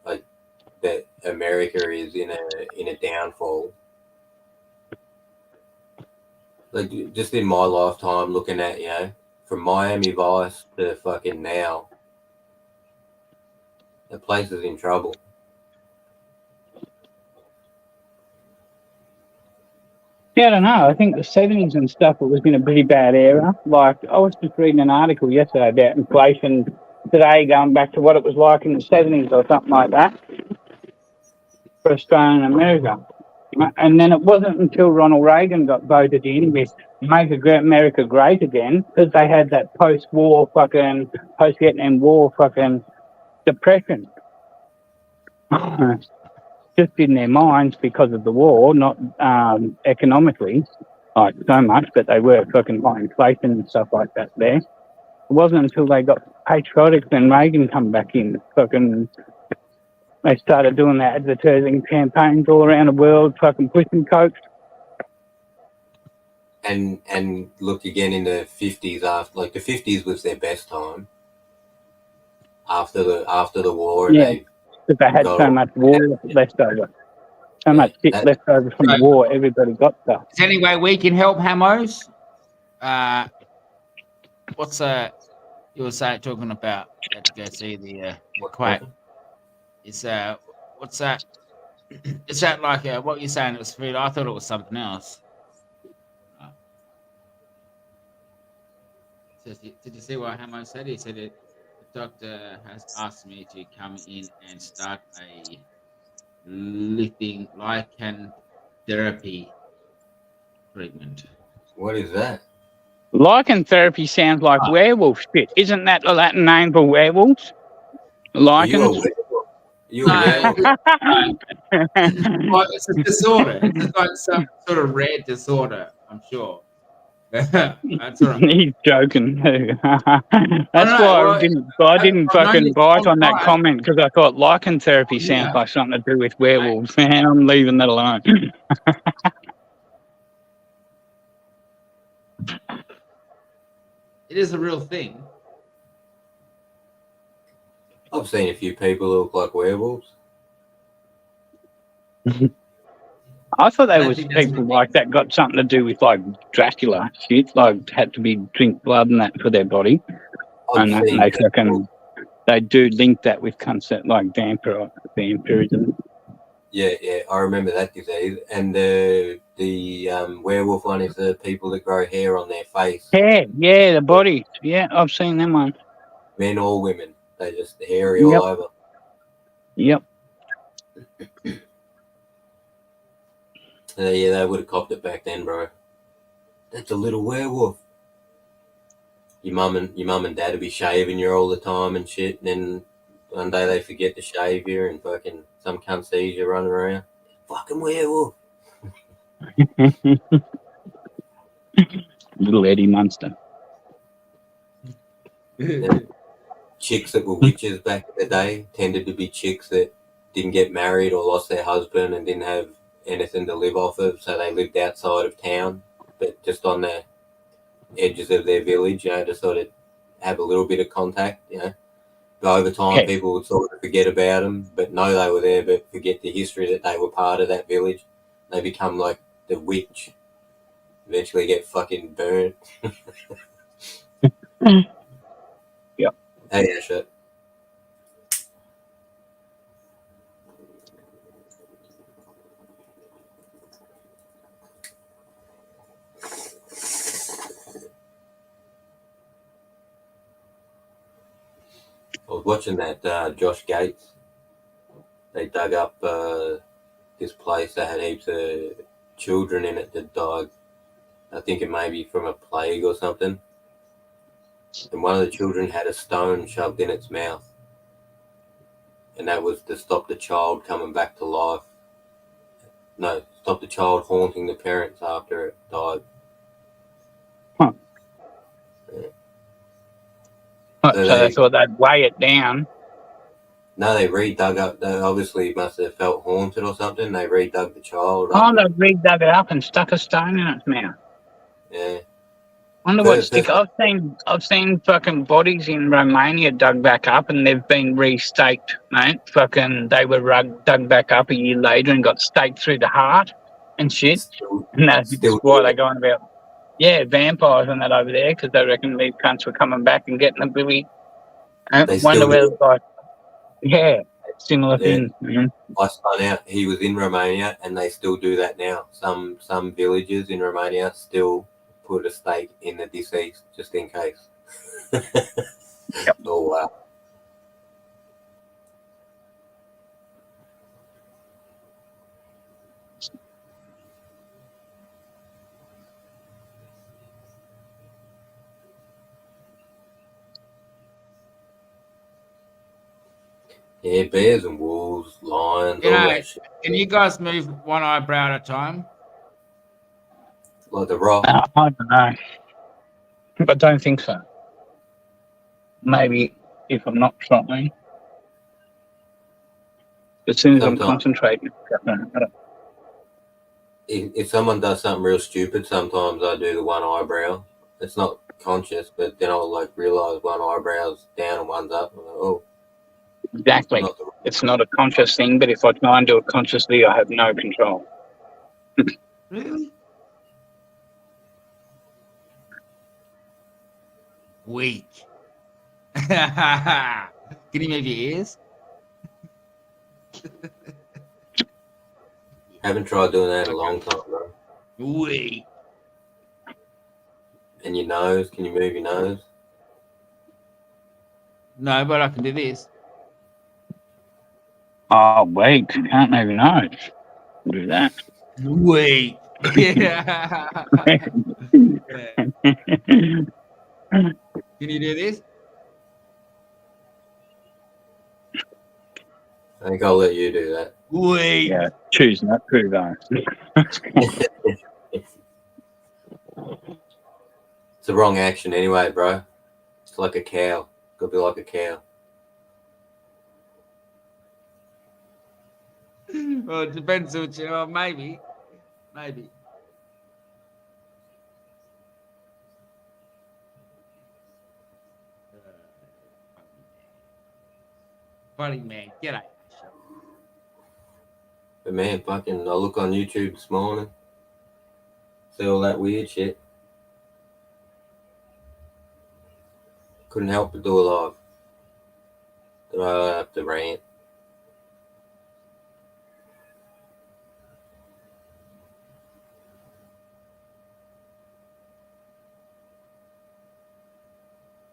like that America is in a downfall. Like just in my lifetime, looking at from Miami Vice to fucking now, the place is in trouble. Yeah, I don't know. I think the 70s and stuff, it was in a pretty bad era. Like, I was just reading an article yesterday about inflation today, going back to what it was like in the 70s or something like that for Australia and America. And then it wasn't until Ronald Reagan got voted in with Make America Great Again, because they had that post-Vietnam War fucking depression. Just in their minds because of the war, not economically, like so much, but they were fucking high inflation and stuff like that there. It wasn't until they got patriotic and Reagan come back in, fucking, they started doing their advertising campaigns all around the world, fucking pushing coke. And look again in the 50s, after like the 50s was their best time after the war, and Yeah. Because they had so much war left over. So much shit left over from the war, everybody got stuff. Is there any way we can help, Hamos? What's you were talking about? You had to go see the quote. Is what's that? Is that like what you're saying? It was food. I thought it was something else. Did you see what Hamo said? He said it. The doctor has asked me to come in and start a lichen therapy treatment. What is that? Lichen therapy sounds like werewolf shit. Isn't that the Latin name for werewolves? Lichens? You a werewolf? Well, it's a disorder. It's like some sort of rare disorder, I'm sure. That's all right. He's joking. That's why I didn't fucking bite on that comment, because I thought lichen therapy sounds like something to do with werewolves. Man, I'm leaving that alone. It is a real thing. I've seen a few people who look like werewolves. I thought there was people like that got something to do with like Dracula shit, like had to be drink blood and that for their body, and they do link that with concept like vampirism. Yeah, I remember that disease. And the werewolf one is the people that grow hair on their face. Hair, yeah, the body. Yeah, I've seen them one. Men or women, they just hairy all over. Yep. Yeah, they would have copped it back then, bro. That's a little werewolf. Your mum and dad would be shaving you all the time and shit, and then one day they forget to shave you, and fucking some cunt sees you running around. Fucking werewolf. Little Eddie Munster. Chicks that were witches back in the day tended to be chicks that didn't get married or lost their husband and didn't have anything to live off of, so they lived outside of town, but just on the edges of their village, to sort of have a little bit of contact, But over time, people would sort of forget about them, but know they were there, but forget the history that they were part of that village. They become like the witch, eventually get fucking burned. Yep. Hey, Asher. I was watching that Josh Gates. They dug up this place that had heaps of children in it that died. I think it may be from a plague or something. And one of the children had a stone shoved in its mouth. And that was to stop the child coming back to life. No, stop the child haunting the parents after it died. Huh. Yeah. So they thought they'd weigh it down. No, they redug up. They obviously must have felt haunted or something. They redug the child up. Oh, they redug it up and stuck a stone in its mouth. Yeah. Wonder what stick. I've seen fucking bodies in Romania dug back up, and they've been re-staked, mate. Fucking, they were dug back up a year later and got staked through the heart and shit. Still, And that's still why do they're it. going about, yeah, vampires and that over there, because they reckon these cunts were coming back and getting the Billy. I They wonder still whether, do like, yeah, similar Yeah. things. Man. I spun out. He was in Romania, and they still do that now. Some villages in Romania still put a stake in the deceased just in case. Oh wow! Yeah, bears and wolves, lions, You all know, that shit. can you guys move one eyebrow at a time? Like the Rock. I don't know, but don't think so. Maybe if I'm not trying. As soon as I'm Sometimes. concentrating. If someone does something real stupid, sometimes I do the one eyebrow. It's not conscious, but then I'll like realize one eyebrow's down and one's up. I'm like, oh, Exactly. not the It's not a conscious thing, but if I try and do it consciously, I have no control. Really? Weak. Can you move your ears? Haven't tried doing that in a long time, bro. Weak. And your nose, can you move your nose? No, but I can do this. Oh, wait. Can't maybe know. Do that. Weak. Can you do this? I think I'll let you do that. Weak. Yeah, choose not to, though. It's the wrong action anyway, bro. It's like a cow. Could be like a cow. Well, it depends what you know. Maybe. Maybe. Funny man, get out. But man, fucking, I look on YouTube this morning. See all that weird shit. Couldn't help but do a live. Did I have to rant?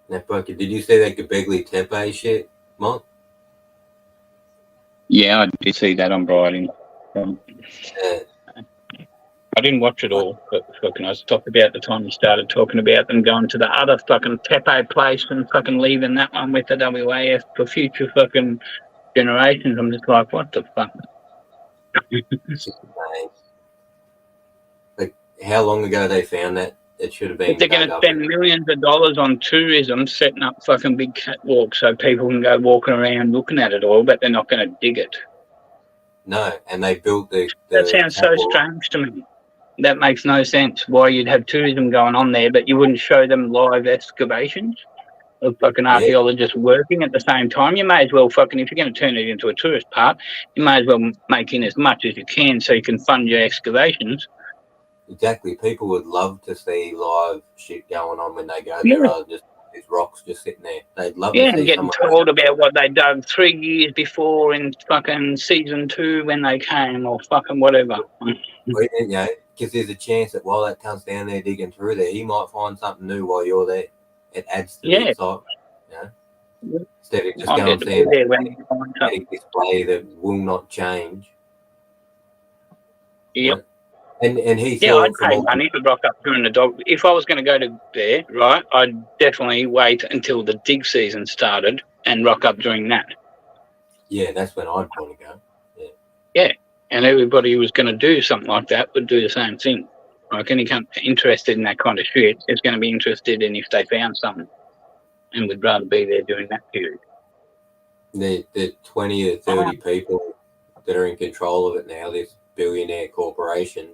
That fucking, did you see that Göbekli Tepe shit, Monk? Yeah, I did see that on Brighton. Yeah. I didn't watch it all, but fucking I was talking about the time you started talking about them going to the other fucking Tepe place and fucking leaving that one with the WAF for future fucking generations. I'm just like, what the fuck? Like, how long ago they found that? It should have been. If they're going dug to up. spend millions of dollars on tourism, setting up fucking big catwalks so people can go walking around looking at it all, but they're not going to dig it. No, and they built the That sounds so catwalk. strange to me. That makes no sense. Why you'd have tourism going on there, but you wouldn't show them live excavations of fucking archaeologists working at the same time. You may as well fucking, if you're going to turn it into a tourist park, you may as well make in as much as you can so you can fund your excavations. Exactly. People would love to see live shit going on when they go Yeah. there rather than just these rocks just sitting there. They'd love Yeah, to and see getting someone. told about what they dug 3 years before in fucking season 2 when they came or fucking whatever. You know, because there's a chance that while that comes down there digging through there, he might find something new while you're there. It adds to the Yeah. excitement, you know. Yeah. Instead of just I'll going get to and be there when they find a something. display that will not change. Yep. And he Yeah, saw I'd it from pay all money to rock up during the dog. If I was going to go to there, right, I'd definitely wait until the dig season started and rock up during that. Yeah, that's when I'd want to go. And everybody who was going to do something like that would do the same thing. Like any kind interested in that kind of shit is going to be interested in if they found something and would rather be there during that period. The 20 or 30 people that are in control of it now, this billionaire corporation,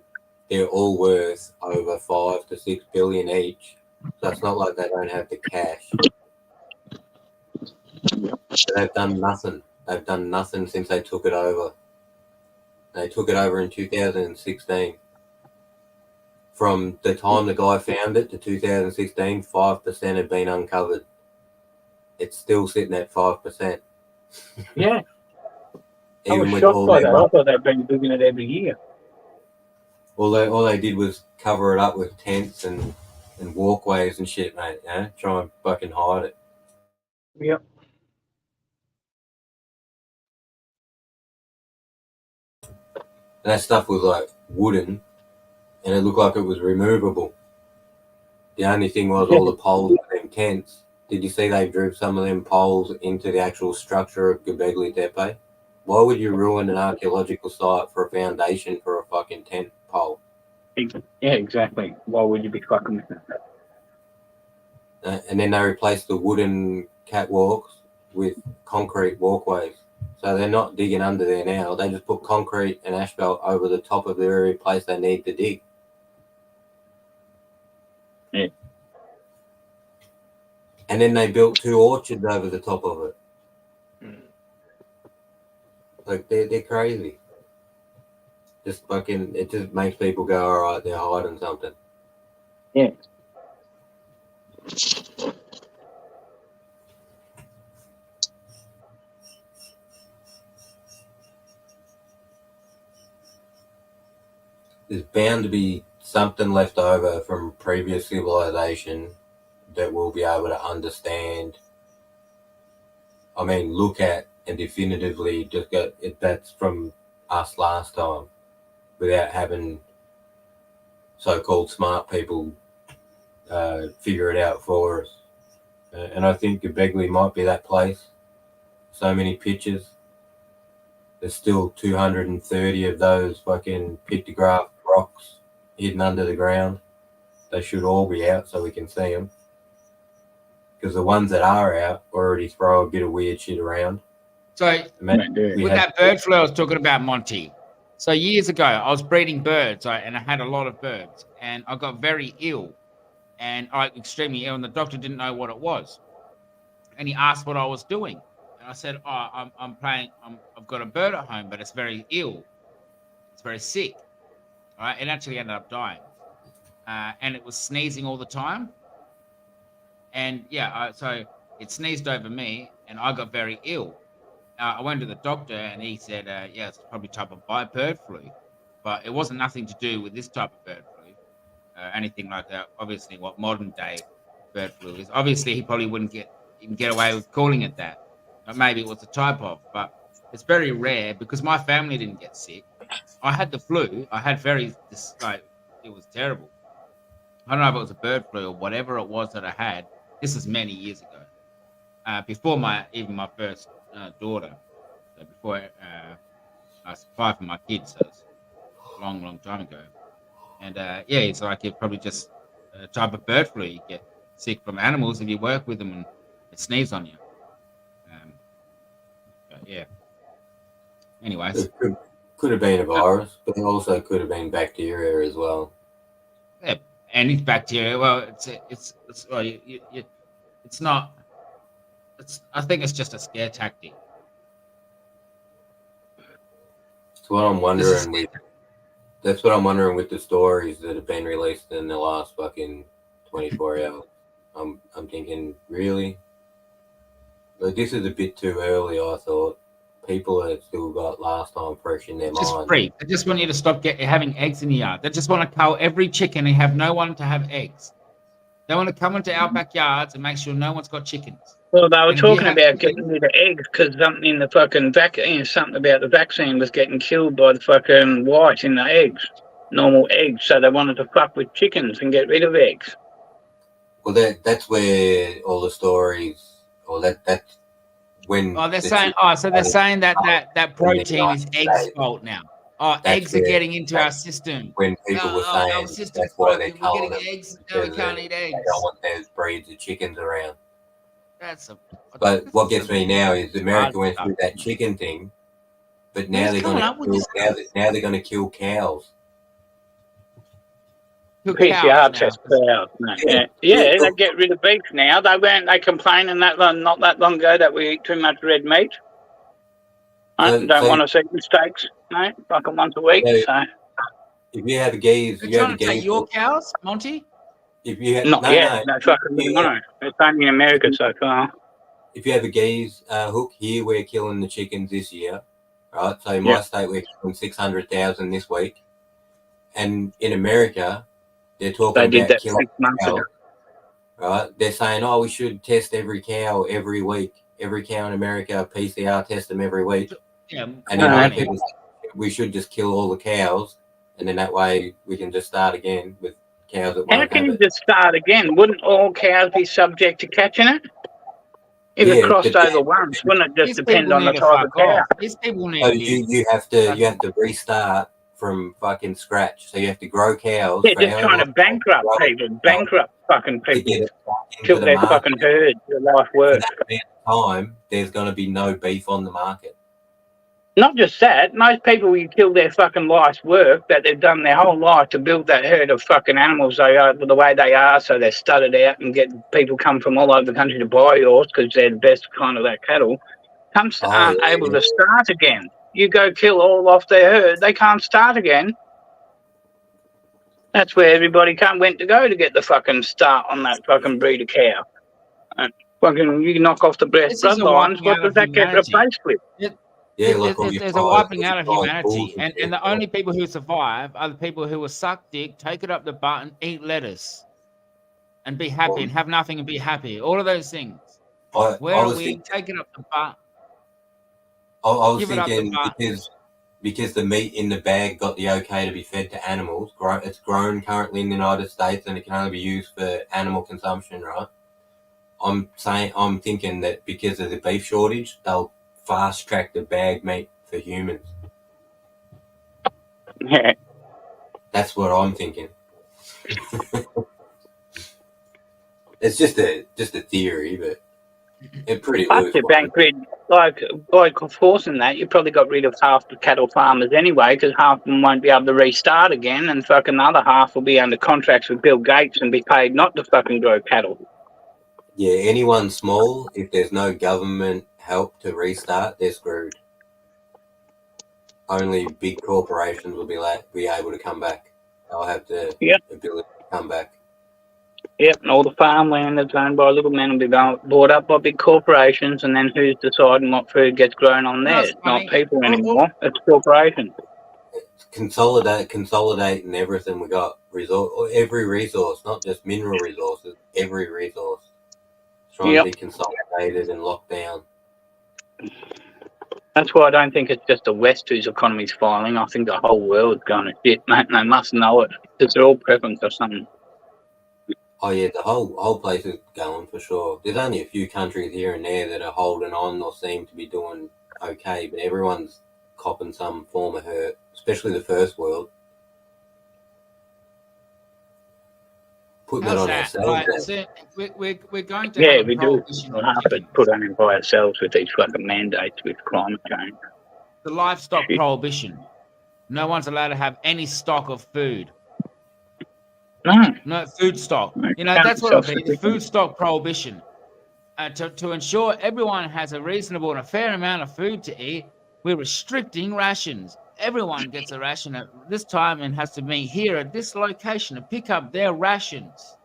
they're all worth over 5 to 6 billion each. So it's not like they don't have the cash. But they've done nothing. They've done nothing since they took it over. They took it over in 2016. From the time the guy found it to 2016, 5% had been uncovered. It's still sitting at 5%. Yeah. I Even was with shocked all by their that. I money. thought they'd been doing it every year. All they did was cover it up with tents and walkways and shit, mate. You know? Try and fucking hide it. Yep. And that stuff was like wooden, and it looked like it was removable. The only thing was all the poles of them tents. Did you see they drew some of them poles into the actual structure of Göbekli Tepe? Why would you ruin an archaeological site for a foundation for a fucking tent pole? Yeah, exactly. Why would you be fucking with that? And then they replaced the wooden catwalks with concrete walkways. So they're not digging under there now. They just put concrete and asphalt over the top of the very place they need to dig. Yeah. And then they built 2 orchards over the top of it. Like, they're crazy. Just fucking, it just makes people go, all right, they're hiding something. Yeah. There's bound to be something left over from previous civilization that we'll be able to understand. I mean, look at and definitively just go, that's from us last time, without having so-called smart people figure it out for us. And I think Göbekli might be that place. So many pictures. There's still 230 of those fucking pictographed rocks hidden under the ground. They should all be out so we can see them. Because the ones that are out already throw a bit of weird shit around. So with that bird flu I was talking about, Monty. So years ago, I was breeding birds, and I had a lot of birds, and I got very ill, and I extremely ill, and the doctor didn't know what it was, and he asked what I was doing, and I said, "Oh, I'm playing. I've got a bird at home, but it's very ill. It's very sick. All right, it actually ended up dying, and it was sneezing all the time, and so it sneezed over me, and I got very ill." I went to the doctor and he said, yeah, it's probably type of bird flu, but it wasn't nothing to do with this type of bird flu, anything like that. Obviously, what modern day bird flu is. Obviously, he probably wouldn't get away with calling it that. But maybe it was a type of, but it's very rare because my family didn't get sick. I had the flu. I had it was terrible. I don't know if it was a bird flu or whatever it was that I had. This is many years ago, before my first daughter, so before I supplied for my kids, so it's a long time ago. And it's like it's probably just a type of bird flu. You get sick from animals if you work with them and they sneeze on you. But yeah. Anyways, It could have been a virus, but it also could have been bacteria as well. Yeah, and it's bacteria. Well, it's not. I think it's just a scare tactic. That's what I'm wondering. That's what I'm wondering with the stories that have been released in the last fucking 24 hours. I'm thinking, really? Like, this is a bit too early, I thought. People have still got last time fresh in their Just mind. free. They just want you to stop having eggs in the yard. They just want to cull every chicken and have no one to have eggs. They want to come into our backyards and make sure no one's got chickens. Well, they were And talking about getting rid of eggs because something in the fucking something about the vaccine was getting killed by the fucking white in the eggs, normal eggs. So they wanted to fuck with chickens and get rid of eggs. Well, that's where all the stories, or that's when. Oh, they're saying. So they're saying that protein is eggs' fault now. Oh, eggs are getting into our system. When people were saying that's why they're culling them. Eggs. No, we can't eat eggs. They don't want those breeds of chickens around. But what gets me now is America went through that chicken thing, but now they're going to kill cows. Took PCR cows test now. cows. Yeah, they get rid of beef now. They complaining not that long ago that we eat too much red meat. Don't want to see mistakes, mate. Fucking once a week. So if you have a geese, They're you have trying a to take geese. your cows, Monty? If you have, not no, yet. no, No, fucking no. It's only in America so far. if you have a geese hook here, we're killing the chickens this year, right? So in my state, we're killing 600,000 this week, and in America, they're talking They did about that killing 6 months ago. cows, right? They're saying, oh, we should test every cow every week. Every cow in America, PCR test them every week. Yeah. And then other people say we should just kill all the cows, and then that way we can just start again with cows that How won't can have you it. just start again? Wouldn't all cows be subject to catching it? If it crossed but over once, wouldn't it just These depend people on the need to type of fuck cow? off. These people need So to be. you have to restart from fucking scratch. So you have to grow cows. Yeah, for just however trying to long bankrupt you grow people, cows bankrupt fucking to get people, it back into kill the their market. fucking herd, their life For work. that amount of time, there's going to be no beef on the market. Not just that, most people will kill their fucking life's work that they've done their whole life to build that herd of fucking animals they are the way they are, so they're studded out and get people come from all over the country to buy yours because they're the best kind of that cattle. Aren't able to start again. You go kill all off their herd, they can't start again. That's where everybody went to go to get the fucking start on that fucking breed of cow. And fucking you knock off the breast This is a bloodlines, wiping what out does of that get humanity. replaced with? Yeah, like all There's your a wiping out of bulls humanity, and and the only people who survive are the people who will suck dick, take it up the butt, and eat lettuce, and be happy, and have nothing and be happy. All of those things. Where are we? Take it up the butt. I was Give it up the thinking butt. because the meat in the bag got the okay to be fed to animals. It's grown currently in the United States, and it can only be used for animal consumption, right? I'm thinking that because of the beef shortage, they'll fast track the bag meat for humans. Yeah. That's what I'm thinking. It's just a theory, but it pretty Fuck loose. the bank grid. Like, by forcing that, you probably got rid of half the cattle farmers anyway, because half of them won't be able to restart again, and fucking the other half will be under contracts with Bill Gates and be paid not to fucking grow cattle. Yeah, anyone small, if there's no government help to restart, they're screwed. Only big corporations will be able to come back. They'll have the ability to come back. Yep, and all the farmland that's owned by little men will be bought up by big corporations, and then who's deciding what food gets grown on there? It's not people anymore, it's corporations. Consolidating everything we got. Every resource, not just mineral resources, every resource. Trying to be consolidated and locked down. That's why I don't think it's just the West whose economy's falling. I think the whole world's going to shit, mate, and they must know it, because they're all prepping for something. Oh yeah, the whole place is going for sure. There's only a few countries here and there that are holding on or seem to be doing okay, but everyone's copping some form of hurt, especially the first world. Putting it on ourselves. We're going to have we do. We'll have to put on it by ourselves with these fucking mandates with climate change. The livestock prohibition. No one's allowed to have any stock of food. No food stock. That's what it'll be. The food stock prohibition. To ensure everyone has a reasonable and a fair amount of food to eat, we're restricting rations. Everyone gets a ration at this time and has to be here at this location to pick up their rations.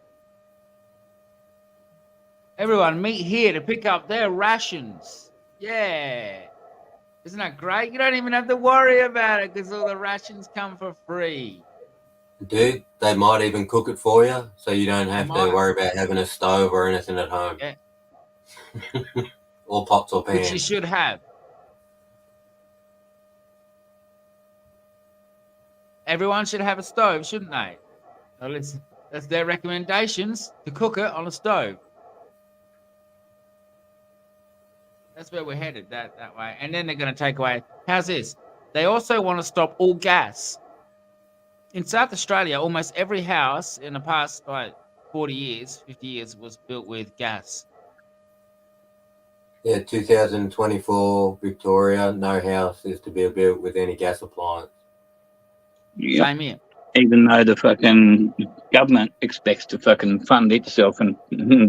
Everyone meet here to pick up their rations. Yeah. Isn't that great? You don't even have to worry about it because all the rations come for free. Dude, they might even cook it for you, so you don't have to worry about having a stove or anything at home. Yeah. Or pots or pans. Which you should have. Everyone should have a stove, shouldn't they? Well, that's their recommendations, to cook it on a stove. That's where we're headed, that way. And then they're going to take away. How's this? They also want to stop all gas. In South Australia, almost every house in the past 40 years, 50 years was built with gas. Yeah, 2024 Victoria, no house is to be built with any gas appliance. Yep. Same here. Even though the fucking government expects to fucking fund itself and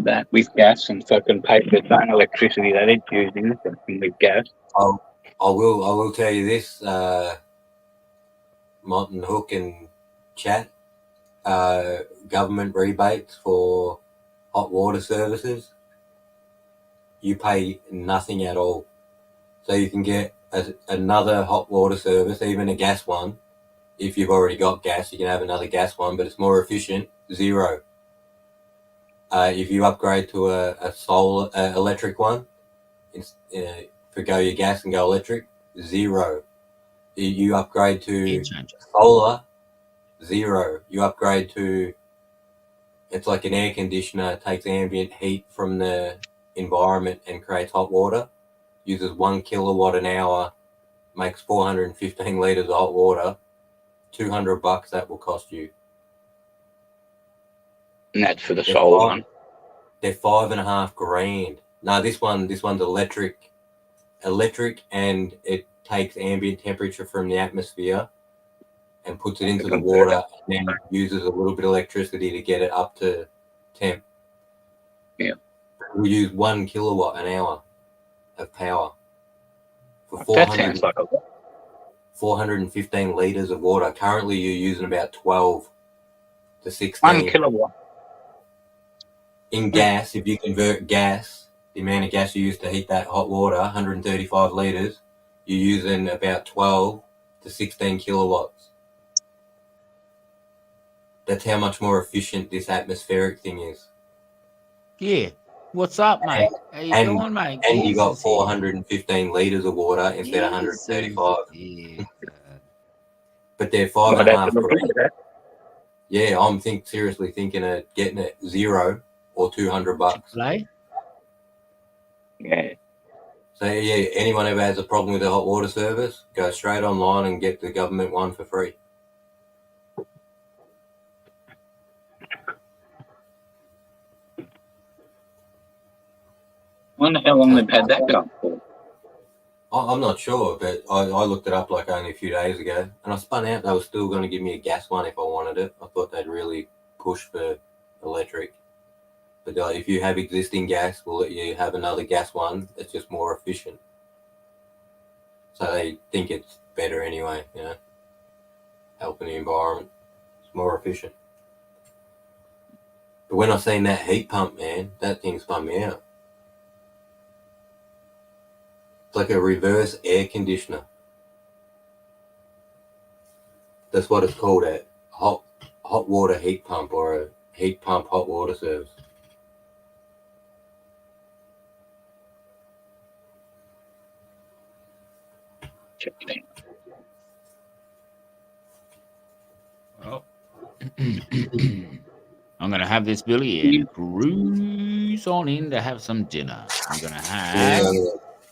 that with gas and fucking pay for its own electricity that it's using with gas. I will tell you this, Martin Hook and chat, government rebates for hot water services, you pay nothing at all. So you can get another hot water service, even a gas one. If you've already got gas, you can have another gas one, but it's more efficient, $0. If you upgrade to a solar electric one, forgo your gas and go electric, $0. You upgrade to solar, $0. You upgrade to, it's like an air conditioner, takes ambient heat from the environment and creates hot water, uses 1 kilowatt an hour, makes 415 litres of hot water, $200 that will cost you. And that's for the solar one. They're $5,500. No, this one's electric, and it takes ambient temperature from the atmosphere and puts it into the water, and then uses a little bit of electricity to get it up to temp. Yeah. We use 1 kilowatt an hour of power for That sounds like a lot. 415 litres of water. Currently, you're using about 12 to 16. 1 kilowatt. In gas, if you convert gas, the amount of gas you use to heat that hot water, 135 litres, you're using about 12 to 16 kilowatts. That's how much more efficient this atmospheric thing is. Yeah. What's up, mate? How you doing, mate? And you got Jesus, yeah. 415 litres of water instead of 135. Yeah. But they're Well, that's a $5,500. bit of that. Yeah, I'm seriously thinking of getting it $0 or $200. Play? Yeah. So yeah, anyone who has a problem with the hot water service, go straight online and get the government one for free. I wonder how long they've had that going for. I'm not sure, but I looked it up like only a few days ago, and I spun out they were still going to give me a gas one if I wanted it. I thought they'd really push for electric. But they're like, if you have existing gas, we'll let you have another gas one that's just more efficient. So they think it's better anyway, you know, helping the environment. It's more efficient. But when I seen that heat pump, man, that thing spun me out. It's like a reverse air conditioner. That's what it's called, a hot water heat pump, or a heat pump hot water service. Check it out. Well, I'm going to have this Billy and cruise on in to have some dinner. I'm going to have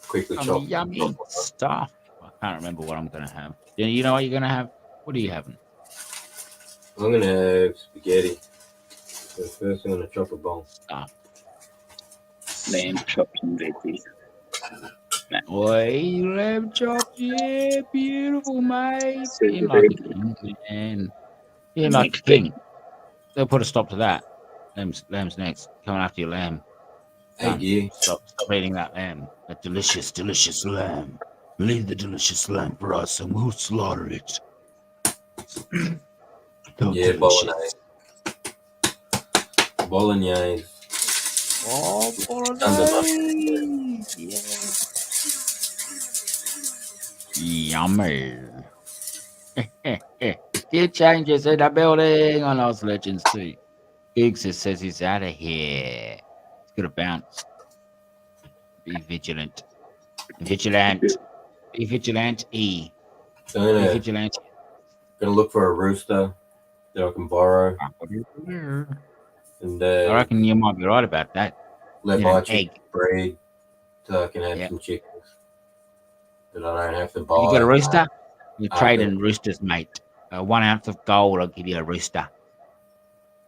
Quickly some chop. yummy stuff. I can't remember what I'm going to have. You know what you're going to have? What are you having? I'm gonna have spaghetti. So first I'm gonna chop a bone. Stuff. Lamb chops and veggies. Oi, lamb chops, yeah, beautiful, mate. Super You're like big. a king, man. You're like a king. They'll put a stop to that. Lamb's next. Coming after your lamb. Hey, yeah. Stop eating that lamb. That delicious, delicious lamb. Leave the delicious lamb for us and we'll slaughter it. So Yeah, delicious. bolognese. Oh, Under bolognese. Yeah. Yummy. Gear changes in the building on Oz Legends 2. Googs says he's out of here. He's got to bounce. Be vigilant. Vigilant. Be vigilant. E. So Be I'm vigilant. gonna look for a rooster that I can borrow, and I reckon you might be right about that. let Need my an chick egg. breed so I can have Yeah. some chickens that I don't have to buy. You got a rooster? You're I trading roosters, mate. 1 ounce of gold, I'll give you a rooster.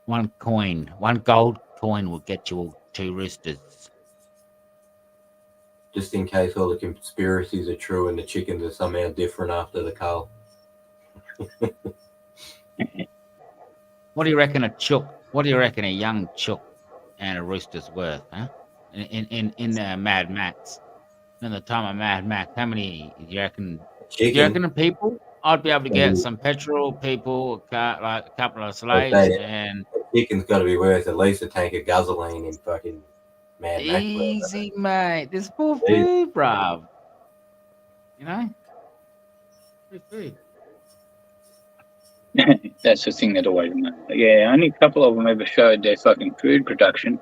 1 coin, 1 gold coin will get you 2 roosters. Just in case all the conspiracies are true and the chickens are somehow different after the cull. What do you reckon a chook? What do you reckon a young chook and a rooster's worth, huh? In Mad Max, in the time of Mad Max, how many do you reckon? Do you reckon Chicken. the people? I'd be able to get Mm. some petrol, people, like a couple of I'd slaves, say and chicken's got to be worth at least a tank of gasoline in fucking Mad Max. easy, mate. There's more Easy. food, bruv. You know, free food. That's the thing that always matters. Yeah, only a couple of them ever showed their fucking food production.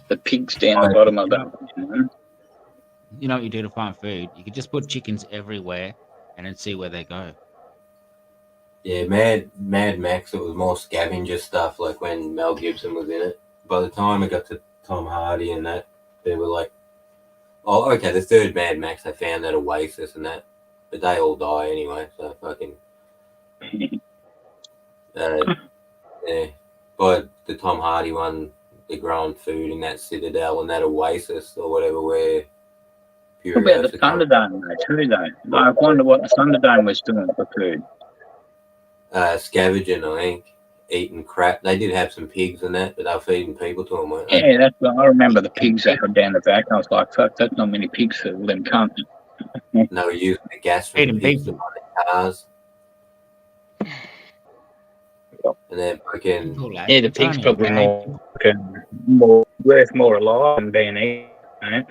The pigs down the bottom of that. You know what you do to find food? You could just put chickens everywhere, and then see where they go. Yeah, Mad Max, it was more scavenger stuff, like when Mel Gibson was in it. By the time it got to Tom Hardy and that, they were like, oh, okay, the third Mad Max, they found that oasis and that, but they all die anyway, so fucking, yeah. But the Tom Hardy one, they're growing food in that citadel and that oasis or whatever where What about the Thunderdome, mate? Too, though. I wonder what the Thunderdome was doing for food. Scavenging, I think, eating crap. They did have some pigs and that, but they were feeding people to them, weren't they? Yeah, that's what I remember the pigs that were down the back. I was like, fuck, that's not many pigs for all them cunts. And they were using the gas from Feeding the pigs to people. run their cars. And then fucking, People, like, Yeah, the pigs Tony, probably okay? more worth more alive than being eaten.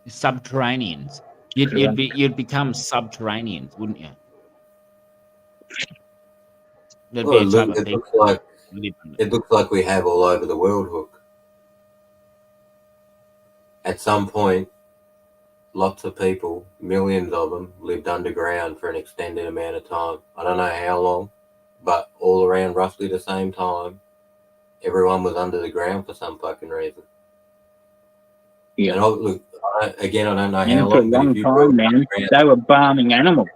Subterraneans. You'd become subterraneans, wouldn't you? There'd well, be a type of it people. looks like we have all over the world, Hook. At some point, lots of people, millions of them, lived underground for an extended amount of time. I don't know how long, but all around roughly the same time, everyone was under the ground for some fucking reason. Yeah. And I don't know And how for a long, but long if you time, man, they were balming animals,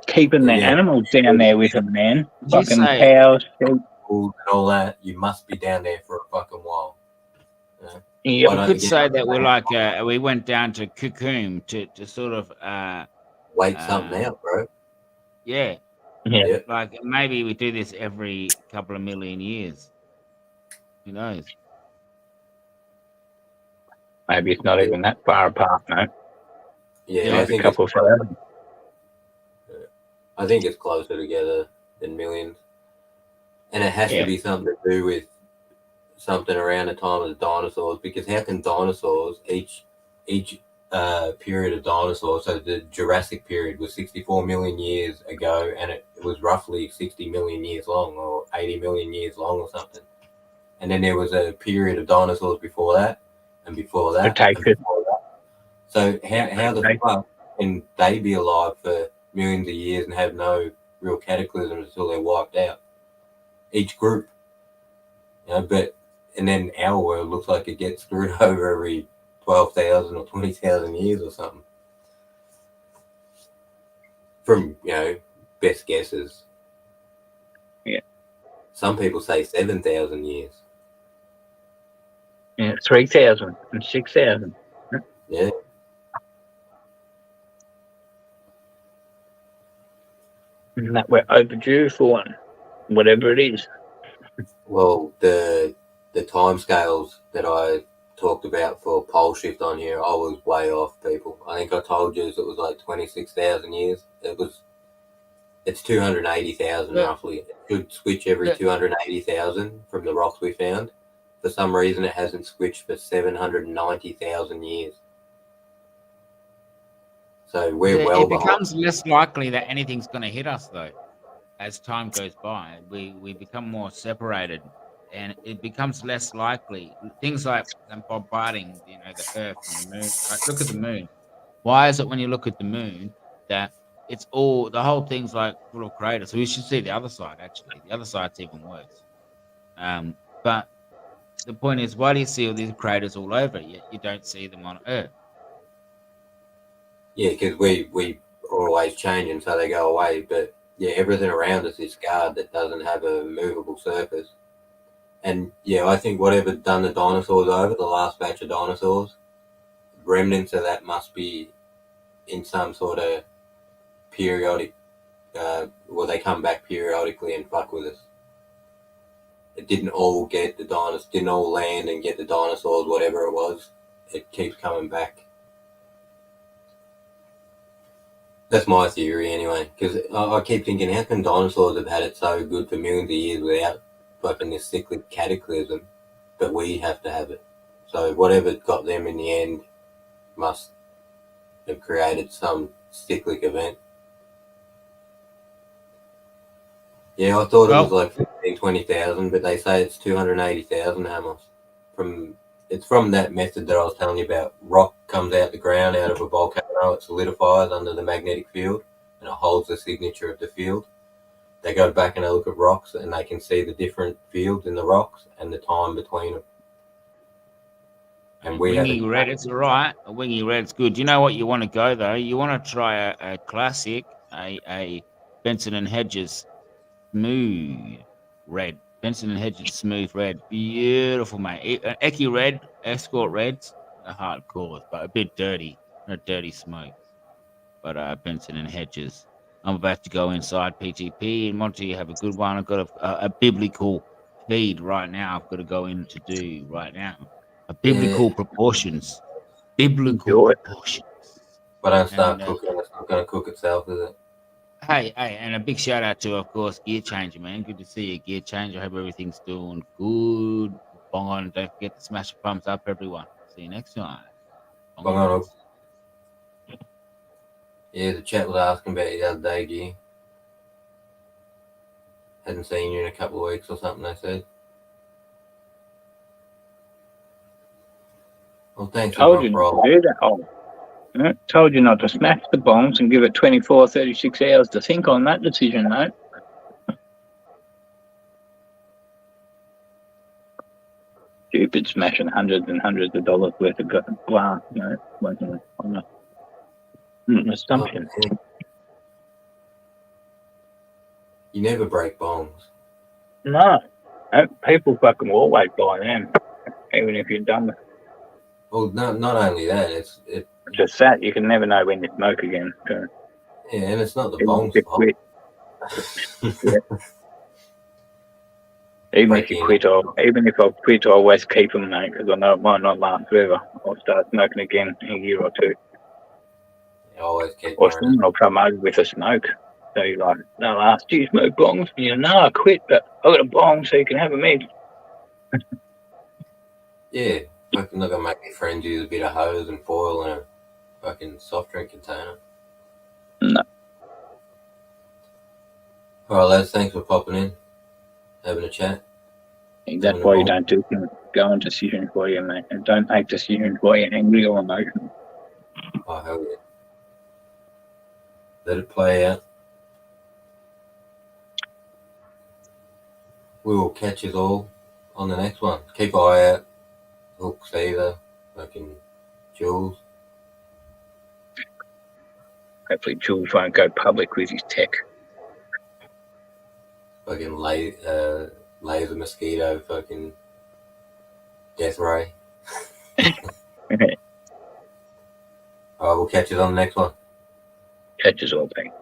keeping their Yeah. animals down there with them, man. Did you Fucking say- cows, sheep. and all that, you must be down there for a fucking while. Yeah. Why You don't could you get- say that we're like we went down to Cocoon to sort of Wait something out, bro. yeah, Yeah. like maybe we do this every couple of million years. Who knows? Maybe it's not even that far apart, no. Yeah, Yeah, I Maybe a think couple forever. it's closer together than millions, and it has Yeah. to be something to do with something around the time of the dinosaurs. Because how can dinosaurs each period of dinosaurs? So the Jurassic period was 64 million years ago, and it was roughly 60 million years long, or 80 million years long, or something. And then there was a period of dinosaurs before that, and before that, and Cretaceous. before that. So how the fuck can they be alive for millions of years and have no real cataclysms until they're wiped out? Each group, and then our world looks like it gets screwed over every 12,000 or 20,000 years or something. From best guesses. Yeah. Some people say 7,000 years. Yeah, 3,000 and 6,000. Yeah. And that we're overdue for one, whatever it is. Well, the timescales that I talked about for pole shift on here, I was way off, people. I think I told you it was like 26,000 years. It's 280,000 Yeah. roughly. It should switch every Yeah. 280,000 from the rocks we found. For some reason, it hasn't switched for 790,000 years. So we're well it behind. becomes less likely that anything's going to hit us, though, as time goes by. We become more separated, and it becomes less likely. Things like bombarding, the Earth and the moon. Like, look at the moon. Why is it when you look at the moon that it's all the whole thing's like full of craters? So we should see the other side. Actually, the other side's even worse. But the point is, why do you see all these craters all over, yet you don't see them on Earth? Yeah, because we are always changing, so they go away. But yeah, everything around us is scarred that doesn't have a movable surface. And yeah, I think whatever done the dinosaurs over, the last batch of dinosaurs, remnants of that must be in some sort of periodic well, they come back periodically and fuck with us. It didn't all get the dinosaurs, didn't all land and get the dinosaurs, whatever it was. It keeps coming back. That's my theory anyway, because I keep thinking, how can dinosaurs have had it so good for millions of years without fucking this cyclic cataclysm, but we have to have it? So whatever got them in the end must have created some cyclic event. Yeah, I thought it was like 15,000, 20,000, but they say it's 280,000 hammers. It's from that method that I was telling you about. Rock comes out the ground out of a volcano, it solidifies under the magnetic field, and it holds the signature of the field. They go back and they look at rocks, and they can see the different fields in the rocks and the time between them. And we Wingy Red, it's all right. A Wingy Red's good. You know what you want to go, though? You want to try a classic, a Benson and Hedges Smooth Red. Benson and Hedges Smooth Red. Beautiful, mate. Eki Red, Escort Reds are hardcore, but a bit dirty. Not dirty smoke. But Benson and Hedges. I'm about to go inside PGP. And Monty, you have a good one. I've got a biblical feed right now. I've got to go in to do right now. A biblical proportions. Biblical proportions. But don't start cooking. It's not going to cook itself, is it? Hey, and a big shout out to, of course, Gear Changer, man. Good to see you, Gear Changer. I hope everything's doing good. Bong on. Don't forget to smash the thumbs up, everyone. See you next time. Bong on. Yeah, the chat was asking about you the other day, Gear. Hadn't seen you in a couple of weeks or something, they said. Well, thanks. Told you not to do that. Oh. Yeah, told you not to smash the bombs and give it 24, 36 hours to think on that decision, mate. Stupid smashing hundreds and hundreds of dollars worth of glass, working on an assumption. Oh, you never break bombs. No. People fucking always buy them, even if you're done with it. Well, not only that, it's just that you can never know when you smoke again. So. Yeah, and it's not the bomb's fault. Yeah. Even if you quit, even if I quit, I always keep them, mate, because I know it might not last forever. I'll start smoking again in a year or two. You always keep. Or someone will come over with a smoke. So you're like, no, ask, do you smoke bongs? And you're, no, I quit, but I got a bong, so you can have a mid. Yeah. Fucking not gonna make me friends use a bit of hose and foil and a fucking soft drink container. No. Alright, lads, thanks for popping in, having a chat. That's why you don't do things, go on decisions for you, mate, and don't make decisions for you angry or emotional. Oh, hell yeah. Let it play out. We will catch us all on the next one. Keep an eye out. Hook, Caesar, fucking Jules. Hopefully Jules won't go public with his tech. Fucking laser mosquito, fucking death ray. Alright, we'll catch you on the next one. Catch us all, mate.